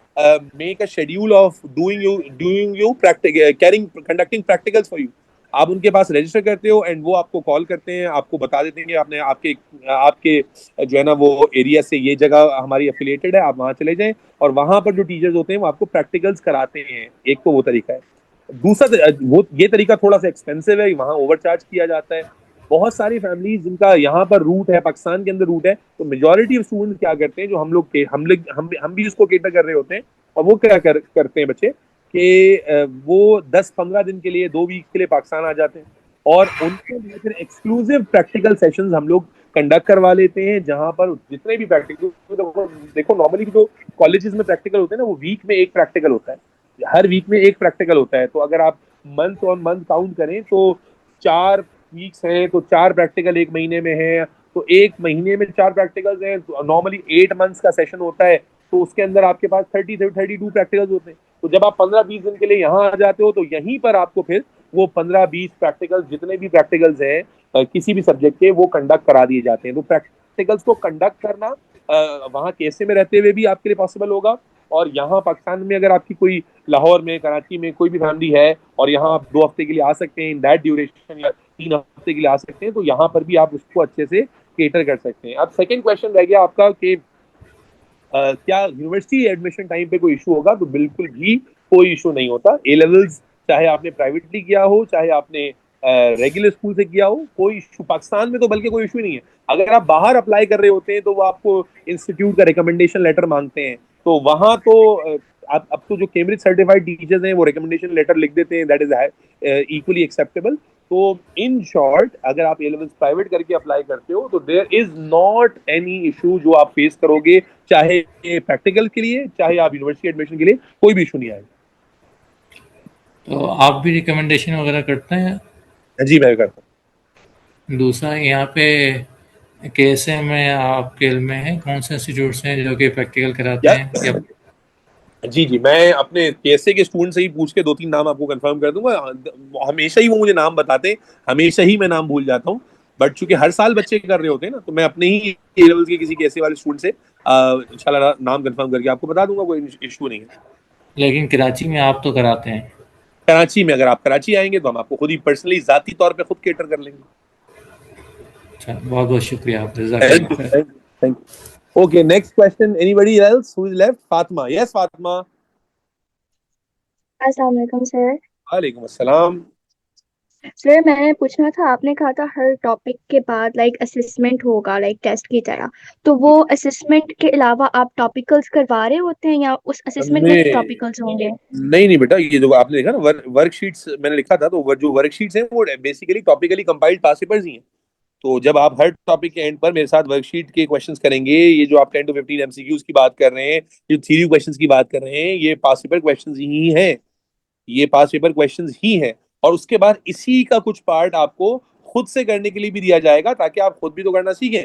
make a schedule of doing you carrying conducting practicals for you. आप उनके पास रजिस्टर करते हो एंड वो आपको कॉल करते हैं, आपको बता देते हैं कि आपने आपके आपके जो है ना वो एरिया से ये जगह हमारी एफिलिएटेड है, आप वहां चले जाएं और वहां पर जो टीचर्स होते हैं वो आपको प्रैक्टिकल्स कराते हैं। एक तो वो तरीका है। दूसरा वो ये तरीका थोड़ा सा एक्सपेंसिव है, वहां ओवरचार्ज किया जाता है। बहुत सारी फैमिलीज जिनका यहाँ पर रूट है, पाकिस्तान के अंदर रूट है, तो मेजोरिटी ऑफ स्टूडेंट क्या करते हैं, जो हम भी उसको केटर कर रहे होते हैं, और वो क्या करते हैं बच्चे कि वो 10-15 दिन के लिए, 2 वीक के लिए पाकिस्तान आ जाते हैं और उनके लिए फिर एक्सक्लूसिव प्रैक्टिकल सेशंस हम लोग कंडक्ट करवा लेते हैं, जहां पर जितने भी प्रैक्टिकल, देखो नॉर्मली जो कॉलेजेस में प्रैक्टिकल होते हैं ना, वो वीक में एक प्रैक्टिकल होता है, हर वीक में एक प्रैक्टिकल होता है। तो अगर आप मंथ ऑन मंथ काउंट करें तो 4 वीक्स हैं, तो 4 प्रैक्टिकल एक महीने में है, तो एक महीने में 4 प्रैक्टिकल्स हैं, तो नॉर्मली 8 मंथ्स का सेशन होता है, तो उसके अंदर आपके पास 32 प्रैक्टिकल्स होते हैं। तो जब आप 15-20 दिन के लिए यहाँ आ जाते हो तो यहीं पर आपको फिर वो 15-20 प्रैक्टिकल्स, जितने भी प्रैक्टिकल्स हैं किसी भी सब्जेक्ट के, वो कंडक्ट करा दिए जाते हैं। तो प्रैक्टिकल्स को कंडक्ट करना वहाँ केसे में रहते हुए भी आपके लिए पॉसिबल होगा, और यहाँ पाकिस्तान में अगर आपकी कोई लाहौर में, कराची में कोई भी फैमिली है और यहाँ आप 2 हफ्ते के लिए आ सकते हैं इन दैट ड्यूरेशन, या 3 हफ्ते के लिए आ सकते हैं, तो यहाँ पर भी आप उसको अच्छे से केटर कर सकते हैं। अब सेकंड क्वेश्चन रह गया आपका कि क्या यूनिवर्सिटी एडमिशन टाइम पे कोई इशू होगा? तो बिल्कुल भी कोई इशू नहीं होता। ए लेवल्स चाहे आपने प्राइवेटली किया हो, चाहे आपने रेगुलर स्कूल से किया हो, कोई इशू पाकिस्तान में तो बल्कि कोई इशू नहीं है। अगर आप बाहर अप्लाई कर रहे होते हैं तो वो आपको इंस्टीट्यूट का रिकमेंडेशन लेटर मांगते हैं, तो वहां तो अब तो जो कैम्ब्रिज सर्टिफाइड टीचर्स हैं वो रिकमेंडेशन लेटर लिख देते हैं, दैट इज इक्वली एक्सेप्टेबल। तो इन शॉर्ट, अगर आप ए लेवल्स प्राइवेट करके अप्लाई करते हो तो there is not any issue जो आप फेस करोगे, चाहे प्रैक्टिकल के लिए चाहे आप यूनिवर्सिटी एडमिशन के लिए, कोई भी इशू नहीं आएगा। तो आप भी रिकमेंडेशन वगैरह करते हैं? जी मैं करता दूसरा यहाँ पे कैसे में आपके इल्म में है कौन से इंस्टीट्यूट्स हैं जो कि प्रैक्टिकल कराते हूँ। हैं या? जी जी, मैं अपने केएसए के स्टूडेंट से ही पूछ के दो तीन नाम आपको कंफर्म कर दूंगा। हमेशा ही वो मुझे नाम बताते हैं, हमेशा ही मैं नाम भूल जाता हूँ, बट चूंकि हर साल बच्चे कर रहे होते हैं ना, तो मैं अपने ही ए लेवल के किसी केएसए वाले स्टूडेंट से इंशाल्लाह नाम कंफर्म करके आपको बता दूंगा, कोई इशू नहीं है। लेकिन कराची में आप तो कराते हैं। कराची में अगर आप कराची आएंगे तो हम आपको खुद ही पर्सनली जाती तौर पे खुद केटर कर लेंगे। अच्छा, बहुत बहुत शुक्रिया आप, थैंक जज़ाकल्लाह यू, खैर। Thank you. Okay, next question, anybody else who is left? Fatima, yes Fatima. अस्सलाम वालेकुम सर। वालेकुम अस्सलाम। सर मैंने पूछना था, आपने कहा था हर टॉपिक के बाद लाइक असेसमेंट होगा लाइक टेस्ट की तरह, तो वो असेसमेंट के अलावा आप टॉपिकल्स करवा रहे होते हैं या उस असेसमेंट में भी नहीं टॉपिकल्स होंगे? नहीं नहीं बेटा, ये जो आपने देखा ना वर्कशीट्स मैंने लिखा था, तो जो वर्कशीट्स हैं वो बेसिकली टॉपिकली कंपाइल्ड पास पेपर्स ही हैं। तो जब आप हर टॉपिक के एंड पर मेरे साथ वर्कशीट के क्वेश्चंस करेंगे, ये जो आप 10 to 15 एमसीक्यूज की बात कर रहे हैं, जो थ्योरी क्वेश्चंस की बात कर रहे हैं, ये पास पेपर क्वेश्चंस ही हैं, ये पास पेपर क्वेश्चंस ही हैं। और उसके बाद इसी का कुछ पार्ट आपको खुद से करने के लिए भी दिया जाएगा, ताकि आप खुद भी तो करना सीखें,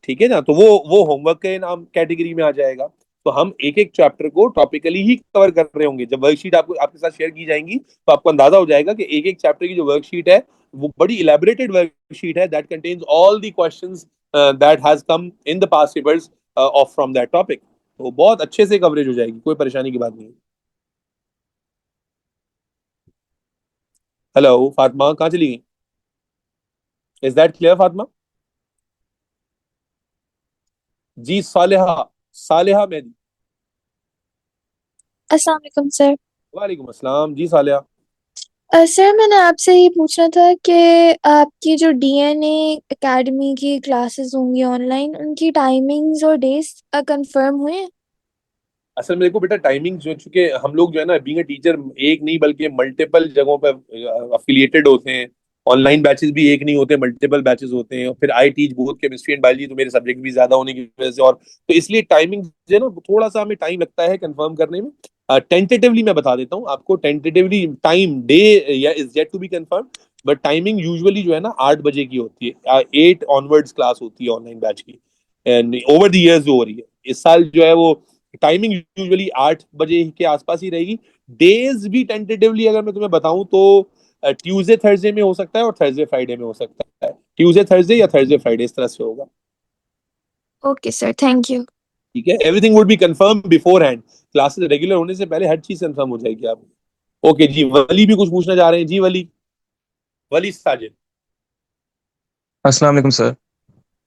ठीक है ना? तो वो होमवर्क के नाम कैटेगरी में आ जाएगा। तो हम एक एक चैप्टर को टॉपिकली ही कवर कर रहे होंगे। जब वर्कशीट आपको आपके साथ शेयर की जाएंगी तो आपको अंदाजा हो जाएगा कि एक एक चैप्टर की जो वर्कशीट है वो बड़ी इलेबोरेटेड वर्कशीट है, that contains all the questions that has come in the past papers of from that topic. तो बहुत अच्छे से कवरेज हो जाएगी, कोई परेशानी की बात नहीं है। हेलो फातिमा, कहाँ चली गई? Is that clear Fatima? जी सालेहा, सालेहा मेहदी। अस्सलाम वालेकुम सर। वालेकुम अस्सलाम जी सालेहा। सर मैंने आपसे ये पूछना था कि आपकी जो डीएनए एकेडमी की क्लासेस होंगी ऑनलाइन, उनकी टाइमिंग्स और डेज कंफर्म हुए हैं? असल में देखो बेटा, टाइमिंग जो, चूंकि हम लोग जो है ना बीइंग अ टीचर एक नहीं बल्कि मल्टीपल जगहों पर अफिलिएटेड होते हैं। ऑनलाइन बैचेस भी एक नहीं होते, मल्टीपल बैचेस होते हैं। और फिर I teach both chemistry and biology, तो मेरे सब्जेक्ट भी ज्यादा होने की वजह से, और तो इसलिए टाइमिंग जो है ना थोड़ा सा हमें टाइम लगता है कंफर्म करने में। टेंटेटिवली मैं बता देता हूँ आपको, टेंटेटिवली टाइम डे या is yet to be confirm, but timing usually जो है ना 8 बजे की होती है, 8 ऑनवर्ड्स क्लास होती है ऑनलाइन बैच की। एंड ओवर द इयर्स जो हो रही है, इस साल जो है वो टाइमिंग यूजुअली 8 बजे के आसपास ही रहेगी। डेज भी टेंटेटिवली अगर मैं तुम्हें बताऊं तो ट्यूसडे थर्सडे में हो सकता है और थर्सडे फ्राइडे में हो सकता है। ट्यूसडे थर्सडे या थर्सडे फ्राइडे इस तरह से होगा। Okay sir, thank you. ठीक है, everything would be confirm before hand. Classes regular होने से पहले हर चीज कंफर्म हो जाएगी आप। ओके जी, वली भी कुछ पूछना चाह रहे हैं जी? वली, वली साजिद। अस्सलाम वालेकुम सर।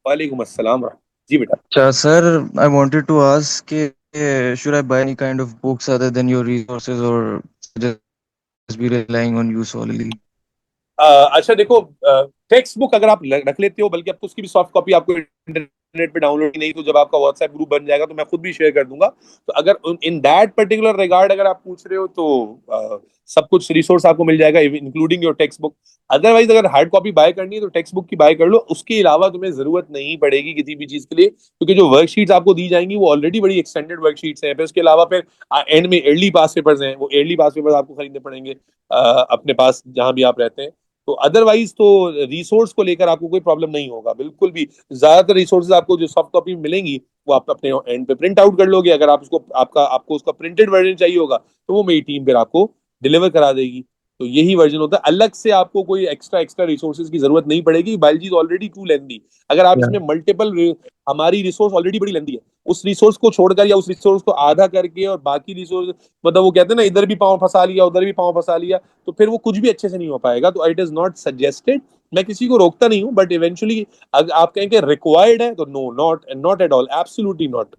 वालेकुम अस्सलाम। जी बेटा। अच्छा sir, I wanted to ask should I buy any kind of books other than your resources or just be relying on you solely? अच्छा देखो, टेक्स्ट बुक अगर आप रख लेते हो, बल्कि अब तो उसकी भी सॉफ्ट कॉपी आपको इंटरनेट पे डाउनलोड, नहीं तो जब आपका व्हाट्सएप ग्रुप बन जाएगा तो मैं खुद भी शेयर कर दूंगा। तो अगर इन दैट पर्टिकुलर रिगार्ड अगर आप पूछ रहे हो तो सब कुछ रिसोर्स आपको मिल जाएगा, including your text book. Otherwise अगर हार्ड कॉपी बाय करनी है तो टेक्स्ट बुक की बाय कर लो, उसके अलावा तुम्हें जरूरत नहीं पड़ेगी किसी भी चीज के लिए, क्योंकि जो वर्कशीट्स आपको दी जाएंगी वो ऑलरेडी बड़ी एक्सटेंडेड वर्कशीट्स हैं। फिर उसके अलावा फिर एंड में अर्ली पास पेपर्स हैं, वो अर्ली पास पेपर्स आपको खरीदने पड़ेंगे अपने पास जहां भी आप रहते हैं। तो अदरवाइज तो रिसोर्स को लेकर आपको कोई प्रॉब्लम नहीं होगा बिल्कुल भी। ज्यादातर रिसोर्सेज आपको जो सॉफ्ट कॉपी मिलेंगी वो आप अपने एंड पे प्रिंट आउट कर लोगे। अगर आप उसको आपको उसका प्रिंटेड वर्जन चाहिए होगा तो वो मेरी टीम फिर आपको डिलीवर करा देगी। तो यही वर्जन होता है, अलग से आपको कोई एक्स्ट्रा एक्स्ट्रा रिसोर्सेज की जरूरत नहीं पड़ेगी। बायोलॉजी इज ऑलरेडी टू लेंदी। अगर आप Yeah. इसमें मल्टीपल, हमारी रिसोर्स ऑलरेडी बड़ी लेंदी है, उस रिसोर्स को छोड़कर या उस रिसोर्स को आधा करके और बाकी रिसोर्स, मतलब वो कहते हैं ना इधर भी पाँव फंसा लिया उधर भी पाँव फंसा लिया, तो फिर वो कुछ भी अच्छे से नहीं हो पाएगा। तो इट इज नॉट सजेस्टेड। मैं किसी को रोकता नहीं हूँ, बट इवेंचुअली अगर आप कहें कि रिक्वायर्ड है तो no, not not at all, absolutely not.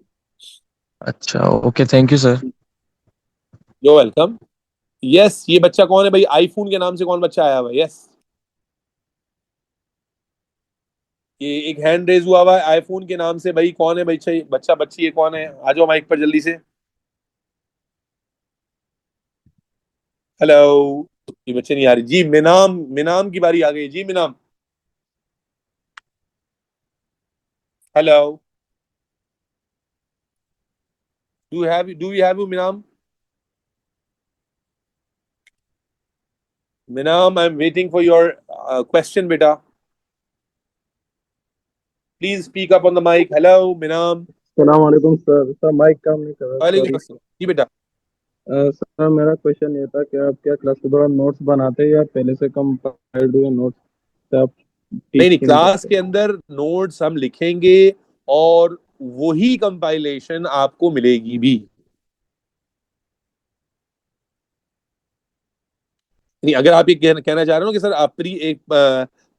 अच्छा, okay, thank you sir. You welcome. Yes, ये बच्चा कौन है भाई? आईफोन के नाम से कौन बच्चा आया हुआ है? यस, ये एक हैंड रेज हुआ हुआ है आईफोन के नाम से। भाई कौन है बच्चा, बच्चा बच्ची ये कौन है? आ जाओ माइक पर जल्दी से। हेलो, ये बच्चे नहीं आ रही जी। मिनाम, मिनाम की बारी आ गई जी। Minam, hello, do you have you Minam? Minam, I am waiting for your question बेटा, please speak up on the mic. Hello Minam. सलाम वालेकुम सर। सर माइक काम नहीं कर रहा, वालेकुम सॉरी। अस्सलाम जी बेटा। सर मेरा क्वेश्चन ये था कि आप क्या क्लास के दौरान नोट्स बनाते हैं या पहले से कंपाइल्ड हुए नोट्स से आप नहीं नहीं, टीचिंग क्लास करते के हैं? अंदर नोट्स हम लिखेंगे और वही कंपाइलेशन आपको मिलेगी भी। नहीं, अगर आप ये कहना चाह रहे हो कि सर आप एक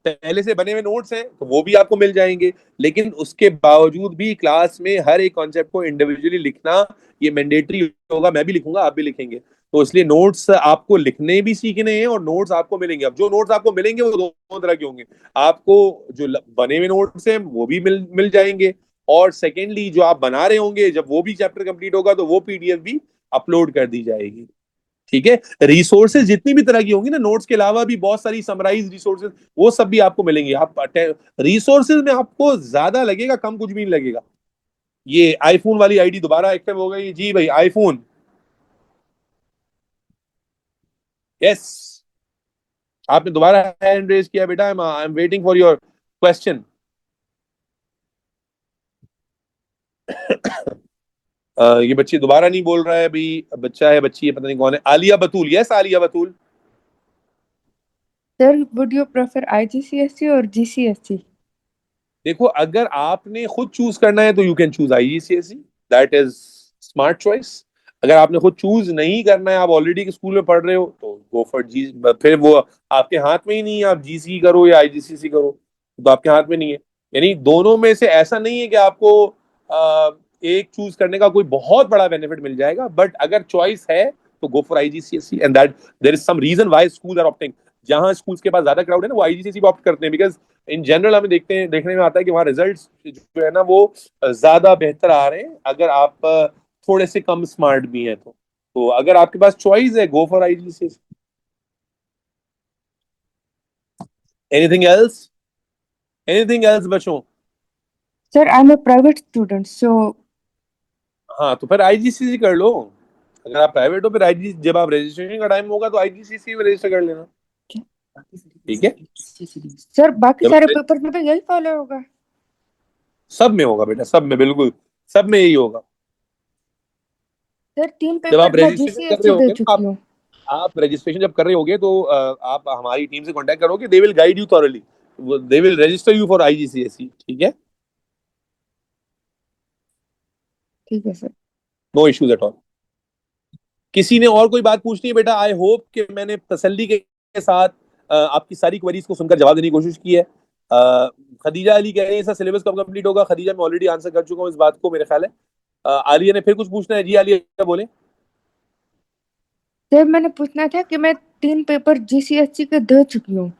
पहले से बने हुए नोट्स हैं तो वो भी आपको मिल जाएंगे, लेकिन उसके बावजूद भी क्लास में हर एक कॉन्सेप्ट को इंडिविजुअली लिखना ये मैंडेटरी होगा। मैं भी लिखूंगा, आप भी लिखेंगे, तो इसलिए नोट्स आपको लिखने भी सीखने हैं और नोट्स आपको मिलेंगे। अब जो नोट्स आपको मिलेंगे वो दोनों तरह के होंगे। आपको जो बने हुए नोट्स हैं वो भी मिल जाएंगे, और सेकेंडली जो आप बना रहे होंगे जब वो भी चैप्टर कंप्लीट होगा तो वो पीडीएफ भी अपलोड कर दी जाएगी। ठीक है, रिसोर्सेज जितनी भी तरह की होंगी ना, नोट्स के अलावा भी बहुत सारी समराइज रिसोर्सेज, वो सब भी आपको मिलेंगे। आप रिसोर्सेज में आपको ज्यादा लगेगा, कम कुछ भी नहीं लगेगा। ये आईफोन वाली आईडी दोबारा एक्टिव हो गई जी भाई, आईफोन। यस, आपने दोबारा हैंड रेज किया बेटा। आई am waiting for your question. ये बच्ची दोबारा नहीं बोल रहा है अभी, बच्चा है बच्ची है पता नहीं कौन है, Aliya Batool. Yes Aliya Batool. Sir would you prefer IGCSE और जीसीएसई? देखो अगर आपने खुद चूज करना है तो you can choose IGCSE, that is smart choice. अगर आपने खुद चूज नहीं करना है, आप ऑलरेडी स्कूल में पढ़ रहे हो, तो गो फॉर जी। फिर वो आपके हाथ में ही नहीं है, आप जीसी करो या आईजीसीसी करो, तो आपके हाथ में नहीं है। यानी दोनों में से ऐसा नहीं है कि आपको एक चूज करने का कोई बहुत बड़ा बेनिफिट मिल जाएगा, बट अगर चॉइस है तो go for IGCSE, and that there is some reason why school are opting. जहां स्कूल्स के पास ज्यादा क्राउड है ना, वो आईजीसीएसई ऑप्ट करते हैं, बिकॉज इन जनरल हमें देखने में आता है कि वहाँ रिजल्ट्स जो है ना वो ज्यादा बेहतर आ रहे हैं, अगर आप थोड़े से कम स्मार्ट भी हैं तो अगर आपके पास चॉइस है, go for IGCS. Anything else? Anything else बच्चों? Sir I am a private student so हाँ तो फिर आईजीसीसी कर लो। अगर आप प्राइवेट हो फिर आईजी, जब आप रजिस्ट्रेशन का टाइम होगा तो आईजीसीसी में रजिस्टर कर लेना, ठीक है? सर बाकी जब सारे पेपर में तो यही फॉलो होगा? सब में होगा बेटा, सब में, बिल्कुल सब में यही होगा। सर 3 जब पेपर आप मैं रजिस्ट्रेशन कर रहे जीसीएसई दे होगे ना, चुकी हूँ। आप रजिस्ट्रेशन जब कर रहे होगे तो आप हमारी टीम से कांटेक्ट करोगे, they will guide you thoroughly, they will register you for IGCSE, ठीक है? ठीक है sir. No issues at all. किसी ने और कोई बात पूछनी है बेटा? आई होप कि मैंने तसल्ली के साथ आपकी सारी क्वेरीज को सुनकर जवाब देने की कोशिश की है। खदीजा अली कह रही है सर सिलेबस कब कंप्लीट होगा? खदीजा मैं ऑलरेडी आंसर कर चुका हूँ इस बात को, मेरे ख्याल है। आलिया ने फिर कुछ पूछना है? जी आलिया बोले। सर मैंने पूछना था कि मैं 3 पेपर जीसीएसई के दे चुकी हूँ।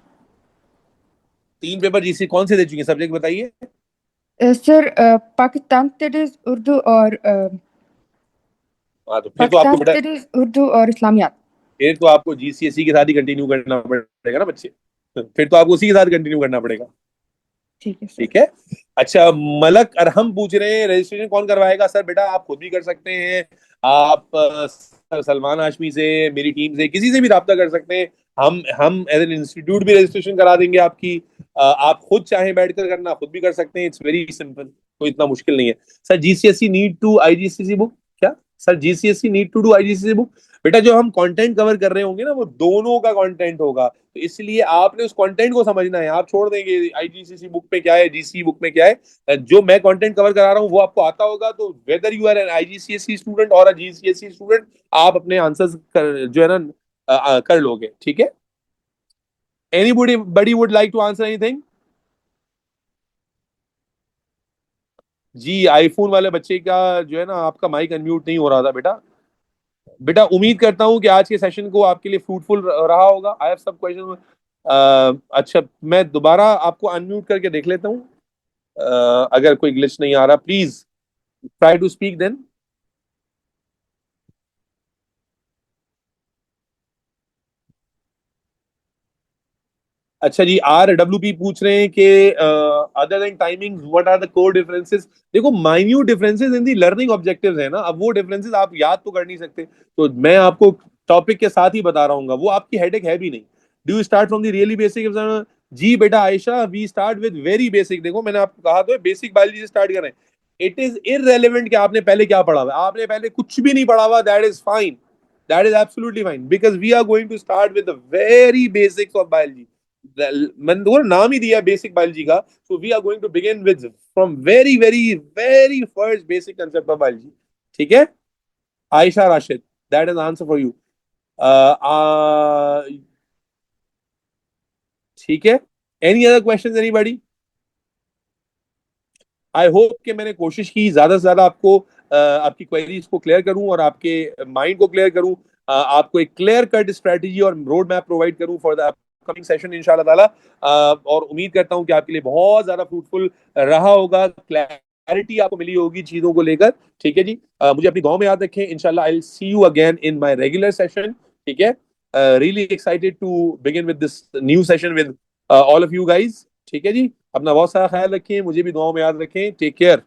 3 पेपर जीसी कौन से दे चुके हैं? सब्जेक्ट बताइए। सर पाकिस्तान स्टडीज उर्दू और हाँ तो फिर तो आपको पाकिस्तान बेटा, स्टडीज उर्दू और इस्लामियात। फिर तो आपको जीसीएसई के साथ ही कंटिन्यू करना पड़ेगा ना बच्चे, फिर तो आपको उसी के साथ कंटिन्यू करना पड़ेगा, ठीक है सर। ठीक है? अच्छा मलक अरहम पूछ रहे हैं रजिस्ट्रेशन कौन करवाएगा? सर बेटा आप खुद भी कर सकते हैं, आप सलमान हाशमी से, मेरी टीम से, किसी से भी रब्ता कर सकते हैं। हम एज एन इंस्टीट्यूट भी रजिस्ट्रेशन करा देंगे आपकी। आप खुद चाहें बैठकर करना, खुद भी कर सकते हैं, इट्स वेरी सिंपल, कोई इतना मुश्किल नहीं है। Sir GCSE need to IGCC book क्या? Sir GCSE need to do IGCC book? बेटा जो हम कंटेंट कवर कर रहे होंगे ना, वो दोनों का कंटेंट होगा, तो इसलिए आपने उस कंटेंट को समझना है। आप छोड़ देंगे आईजीसीसी बुक में क्या है, जीसी बुक में क्या है। जो मैं कंटेंट कवर करा रहा हूँ वो आपको आता होगा, तो whether you are an IGCSE student और अ जीसीएसई स्टूडेंट, आप अपने आंसर्स जो है ना कर लोगे, ठीक है? Anybody would like to answer anything? जी आईफोन वाले बच्चे का जो है ना, आपका माइक अनम्यूट नहीं हो रहा था बेटा। बेटा उम्मीद करता हूं कि आज के सेशन को आपके लिए फ्रूटफुल रहा होगा। आई हैव सब क्वेश्चन। अच्छा मैं दोबारा आपको अनम्यूट करके देख लेता हूं, अगर कोई ग्लिच नहीं आ रहा, please try to speak then. अच्छा जी RWP पूछ रहे हैं कि other than timings what are the core differences? देखो minute differences in the learning objectives है ना, अब वो डिफरेंसेस आप याद तो कर नहीं सकते, तो मैं आपको टॉपिक के साथ ही बता रहा हूँ, वो आपकी हेडेक है भी नहीं। Do you start from the really basic? जी बेटा Ayesha we start with very basic. देखो मैंने आपको कहा तो बेसिक बायोलॉजी से स्टार्ट करें। इट इज इररेलेवेंट कि आपने पहले क्या पढ़ा हुआ है, आपने पहले कुछ भी नहीं पढ़ा हुआ, that is fine, that is absolutely fine, because we are going to start with the very basics of biology. मैंने तो नाम ही दिया बेसिक बायोलॉजी का, so we are going to begin with from very very very first basic concept of biology, ठीक है? Ayesha Rashid, that is answer for you, ठीक है? Any other question anybody? I hope कि मैंने कोशिश की ज्यादा से ज्यादा आपको आपकी क्वेरीज को क्लियर करूं और आपके माइंड को क्लियर करूं, आपको एक क्लियर कट स्ट्रेटजी और रोड मैप प्रोवाइड करूं फॉर द अपकमिंग सेशन इंशाल्लाह ताला। और उम्मीद करता हूं कि आपके लिए बहुत ज्यादा फ्रूटफुल रहा होगा, क्लैरिटी आपको मिली होगी चीजों को लेकर, ठीक है जी? मुझे अपनी दुआ में याद रखें, इंशाल्लाह I will see you again in my regular session, ठीक है? Really excited to begin with this new session with all of you guys, ठीक है जी? अपना बहुत सारा ख्याल रखें, मुझे भी दुआओं में याद रखें, टेक केयर।